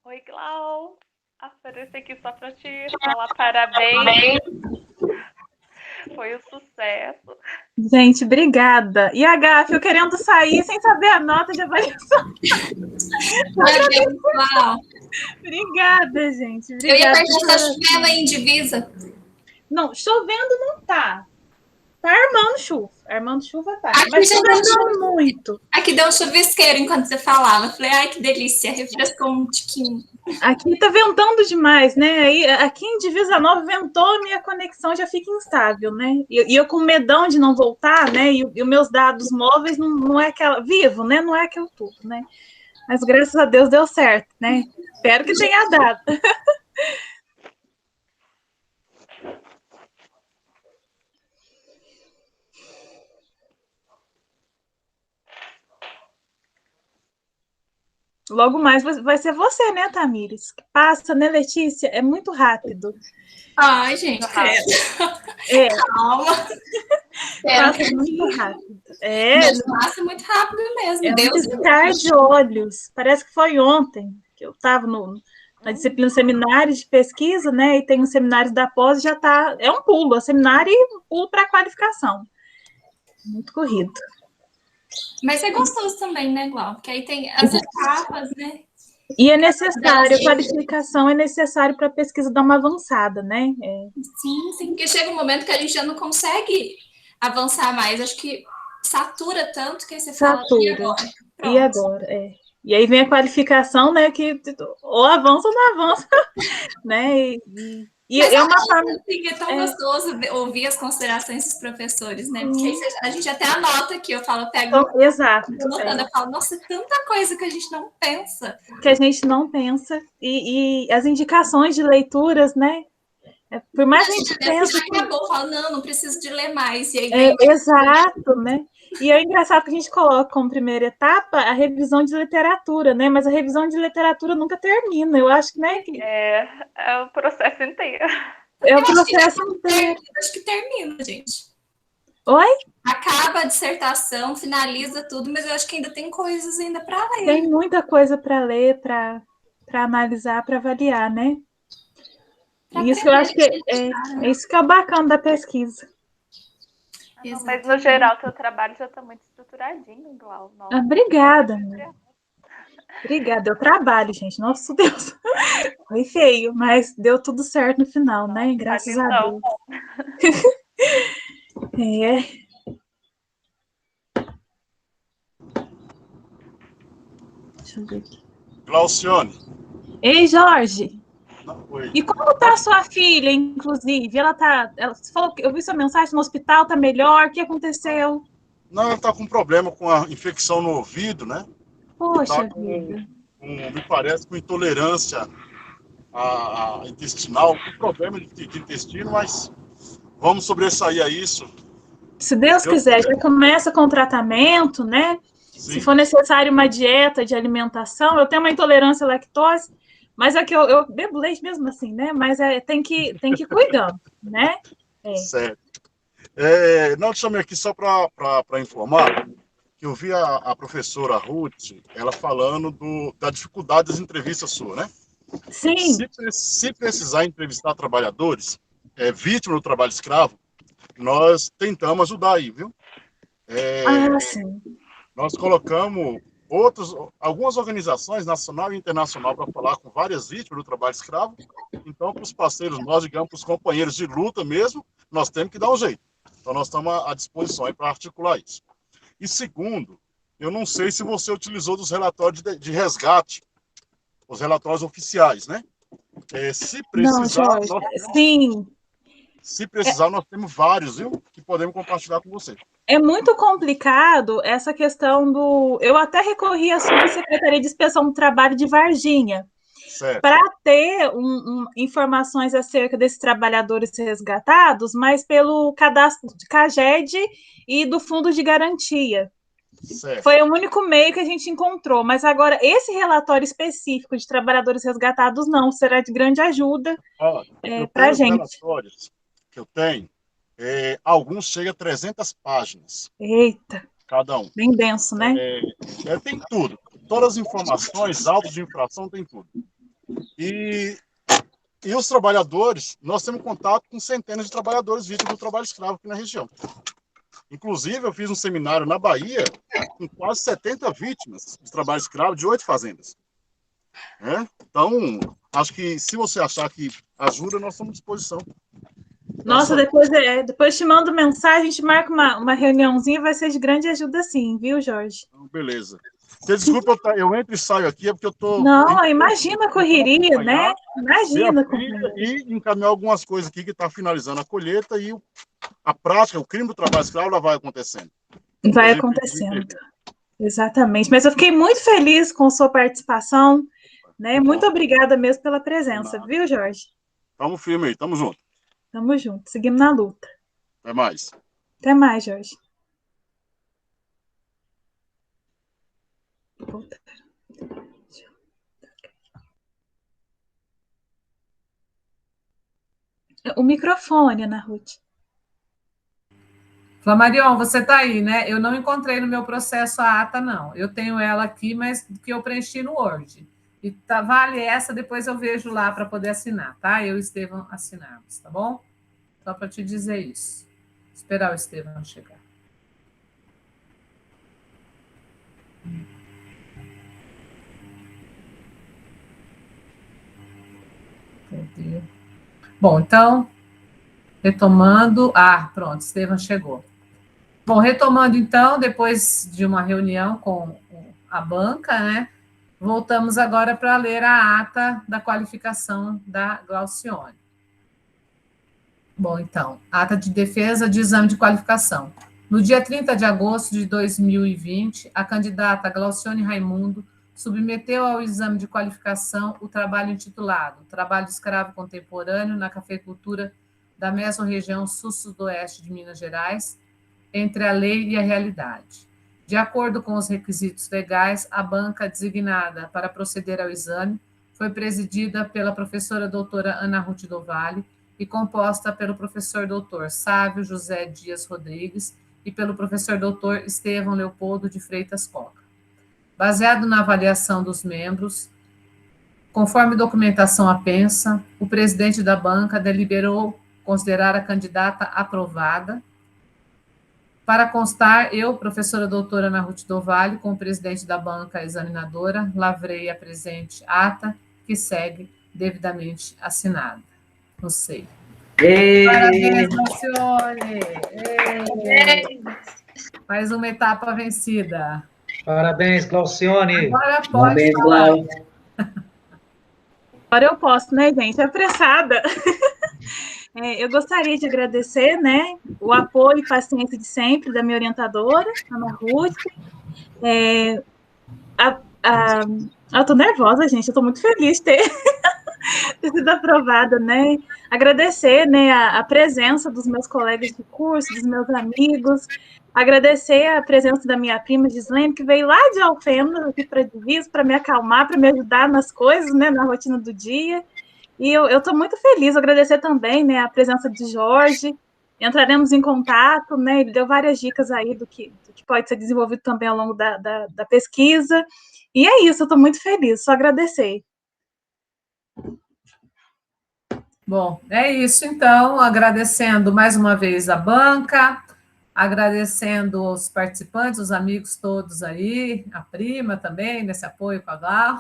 Oi, Glau. Apareci aqui só para te falar parabéns. Foi um sucesso. Gente, obrigada. E a Gaf, eu querendo sair sem saber a nota de avaliação. Obrigada, gente. Obrigada. Eu ia perguntar, tá chovendo aí em Divisa? Não, chovendo não tá. Tá armando chuva. Armando chuva tá. Aqui mas já chovendo muito. Aqui deu um chuvisqueiro enquanto você falava. Eu falei, ai, que delícia, refrescou um tiquinho. Aqui tá ventando demais, né? Aí, aqui em Divisa Nova ventou, minha conexão já fica instável, né? E eu com medão de não voltar, né? E os meus dados móveis não é aquela... Vivo, né? Não é aquilo tudo, né? Mas graças a Deus deu certo, né? Espero que tenha dado. Logo mais vai ser você, né, Tamires? Que passa, né, Letícia? É muito rápido. Ai, gente, credo. Calma. Passa muito rápido. Passa muito rápido mesmo. É Deus um piscar de olhos. Parece que foi ontem que eu estava na disciplina seminários de pesquisa, né? E tem os seminários da pós, já tá. É um pulo, é seminário e pulo para a qualificação. Muito corrido. Mas é gostoso também, né, Glau? Porque aí tem as etapas, né? E é necessário, a qualificação é necessário para a pesquisa dar uma avançada, né? Sim, porque chega um momento que a gente já não consegue avançar mais. Acho que satura tanto que aí você fala, e agora? Pronto. E agora, E aí vem a qualificação, né, que ou avança ou não avança, né? E mas é uma forma... assim, é tão gostoso ouvir as considerações dos professores, né? Porque aí a gente até anota aqui, eu falo, eu pego... Então, exato. Eu falo, nossa, tanta coisa que a gente não pensa. Que a gente não pensa. E as indicações de leituras, né? Por mais que a gente pensa... Acabou, fala, não preciso de ler mais. E aí exato, né? E é engraçado que a gente coloca como primeira etapa a revisão de literatura, né? Mas a revisão de literatura nunca termina. Eu acho que, né? É o processo inteiro. É o processo inteiro. Acho que termina, gente. Oi? Acaba a dissertação, finaliza tudo, mas eu acho que ainda tem coisas ainda para ler. Tem muita coisa para ler, para analisar, para avaliar, né? Isso eu acho que é isso que é o bacana da pesquisa. Mas, no geral, o teu trabalho já está muito estruturadinho, Glau. Obrigada. Obrigada. Eu trabalho, gente. Nossa Deus. Foi feio, mas deu tudo certo no final, né? Graças a Deus. Deixa eu ver aqui. Glaucione. Ei, Jorge. Oi. E como tá a sua filha, inclusive? Você falou que eu vi sua mensagem no hospital, tá melhor? O que aconteceu? Não, ela tá com problema com a infecção no ouvido, né? Poxa vida. Me parece com intolerância a intestinal, com problema de intestino, mas vamos sobressair a isso. Se Deus quiser, já começa com o tratamento, né? Sim. Se for necessário uma dieta de alimentação, eu tenho uma intolerância à lactose, mas é que eu bebo leite mesmo assim, né? Mas tem que ir cuidando, né? Certo. Não, te chamei aqui só para informar que eu vi a professora Ruth, ela falando da dificuldade das entrevistas suas, né? Sim. Se precisar entrevistar trabalhadores, vítimas do trabalho escravo, nós tentamos ajudar aí, viu? Sim. Nós colocamos algumas organizações, nacional e internacional, para falar com várias vítimas do trabalho escravo. Então, para os parceiros, nós, digamos, para os companheiros de luta mesmo, nós temos que dar um jeito. Então, nós estamos à disposição para articular isso. E segundo, eu não sei se você utilizou dos relatórios de resgate, os relatórios oficiais, né? Se precisar, sim. Se precisar, nós temos vários, viu? Que podemos compartilhar com você. É muito complicado essa questão do... Eu até recorri à Subsecretaria de Inspeção do Trabalho de Varginha para ter informações acerca desses trabalhadores resgatados, mas pelo cadastro de CAGED e do Fundo de Garantia. Certo. Foi o único meio que a gente encontrou, mas agora esse relatório específico de trabalhadores resgatados não, será de grande ajuda para a gente. Os relatórios que eu tenho, alguns chegam a 300 páginas. Eita! Cada um. Bem denso, né? Tem tudo. Todas as informações, autos de infração, tem tudo. E os trabalhadores, nós temos contato com centenas de trabalhadores vítimas do trabalho escravo aqui na região. Inclusive, eu fiz um seminário na Bahia com quase 70 vítimas de trabalho escravo de 8 fazendas. Então, acho que se você achar que ajuda, nós estamos à disposição. Nossa, depois te mando mensagem, a gente marca uma reuniãozinha, vai ser de grande ajuda sim, viu, Jorge? Beleza. Desculpa, eu entro e saio aqui, é porque eu tô... Não, imagina a correria, né? Imagina. E encaminhar algumas coisas aqui que está finalizando a colheita e a prática, o crime do trabalho escravo, ela vai acontecendo. Vai acontecendo. Exatamente. Mas eu fiquei muito feliz com sua participação, né? Muito obrigada mesmo pela presença, viu, Jorge? Tamo firme aí, tamo junto. Tamo junto, seguimos na luta. Até mais. Até mais, Jorge. O microfone, Ana Ruth. Flamarion, você está aí, né? Eu não encontrei no meu processo a ata, não. Eu tenho ela aqui, mas que eu preenchi no Word. E vale essa, depois eu vejo lá para poder assinar, tá? Eu e o Estevão assinamos, tá bom? Só para te dizer isso. Esperar o Estevão chegar. Cadê? Bom, então, retomando... pronto, Estevão chegou. Bom, retomando então, depois de uma reunião com a banca, né? Voltamos agora para ler a ata da qualificação da Glaucione. Bom, então, ata de defesa de exame de qualificação. No dia 30 de agosto de 2020, a candidata Glaucione Raimundo submeteu ao exame de qualificação o trabalho intitulado Trabalho Escravo Contemporâneo na Cafeicultura da Mesorregião Sul-Sudoeste de Minas Gerais, entre a lei e a realidade. De acordo com os requisitos legais, a banca designada para proceder ao exame foi presidida pela professora doutora Ana Ruth do Vale e composta pelo professor doutor Sávio José Dias Rodrigues e pelo professor doutor Estevão Leopoldo de Freitas Coca. Baseado na avaliação dos membros, conforme documentação apensa, o presidente da banca deliberou considerar a candidata aprovada. Para constar, eu, professora doutora Ana Ruth do Vale, como presidente da banca examinadora, lavrei a presente ata, que segue devidamente assinada. Não sei. Parabéns, Glaucione! Mais uma etapa vencida. Parabéns, Glaucione! Agora pode falar. Agora eu posso, né, gente? Apressada. Eu gostaria de agradecer, né, o apoio e paciência de sempre da minha orientadora, Ana Ruth. Eu tô nervosa, gente, eu tô muito feliz de ter ter sido aprovada, né? Agradecer, né, a presença dos meus colegas de curso, dos meus amigos, agradecer a presença da minha prima Gislaine, que veio lá de Alfenas, aqui para Divis, para me acalmar, para me ajudar nas coisas, né, na rotina do dia. E eu estou muito feliz, agradecer também, né, a presença de Jorge. Entraremos em contato, né? Ele deu várias dicas aí do que pode ser desenvolvido também ao longo da pesquisa. E é isso, eu estou muito feliz, só agradecer. Bom, é isso então, agradecendo mais uma vez a banca, agradecendo os participantes, os amigos todos aí, a prima também, nesse apoio com a Glau.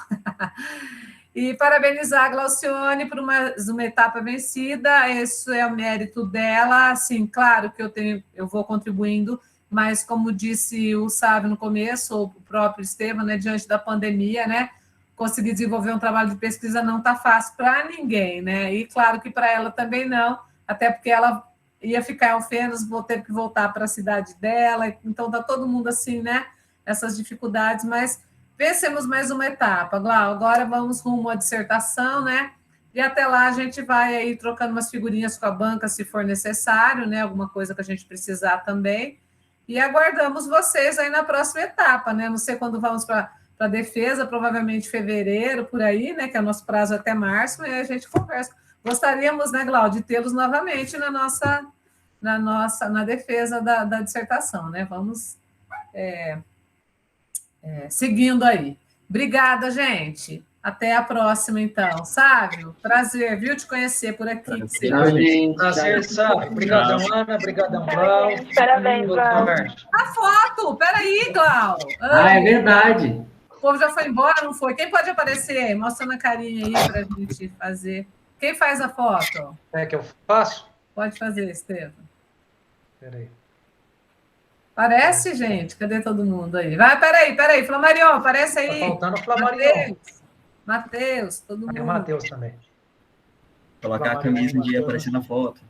E parabenizar a Glaucione por mais uma etapa vencida, esse é o mérito dela, assim, claro que eu vou contribuindo, mas como disse o Sávio no começo, o próprio Estevam, né, diante da pandemia, né, conseguir desenvolver um trabalho de pesquisa não está fácil para ninguém, né, e claro que para ela também não, até porque ela ia ficar em Alfenas, vou ter que voltar para a cidade dela, então está todo mundo assim, né, essas dificuldades, mas vencemos mais uma etapa, Glau. Agora vamos rumo à dissertação, né? E até lá a gente vai aí trocando umas figurinhas com a banca, se for necessário, né? Alguma coisa que a gente precisar também. E aguardamos vocês aí na próxima etapa, né? Não sei quando vamos para a defesa, provavelmente fevereiro, por aí, né? Que é o nosso prazo até março, e aí a gente conversa. Gostaríamos, né, Glau, de tê-los novamente na defesa da dissertação, né? Vamos seguindo aí. Obrigada, gente. Até a próxima, então. Sávio, prazer, viu, te conhecer por aqui. Tchau, gente. Prazer, Sávio. Obrigadão, Ana. Obrigadão, Glau. Parabéns, Glau. A foto! Peraí, Glau. É verdade. O povo já foi embora, não foi? Quem pode aparecer aí? Mostrando a carinha aí para a gente fazer. Quem faz a foto? É que eu faço? Pode fazer, Estevam. Peraí. Parece, gente? Cadê todo mundo aí? Vai, peraí. Flamarion, aparece aí. Tá faltando o Flamarion. Matheus, todo mundo. E o Matheus também. Colocar a camisa um dia aparecer na foto.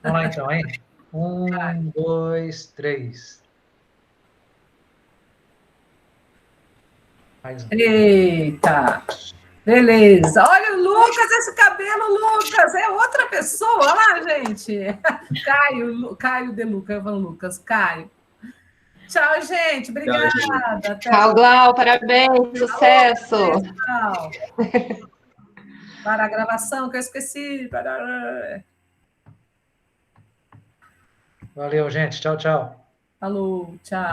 Vamos lá, então, hein? 1, 2, 3. Mais um. Eita! Beleza. Olha o Lucas, esse cabelo, Lucas, é outra pessoa. Olha lá, gente. Caio de Lucas, eu falo Lucas, Caio. Tchau, gente. Obrigada. Tchau, Glau. Parabéns. Sucesso. Tchau. Para a gravação, que eu esqueci. Valeu, gente. Tchau, tchau. Falou, tchau.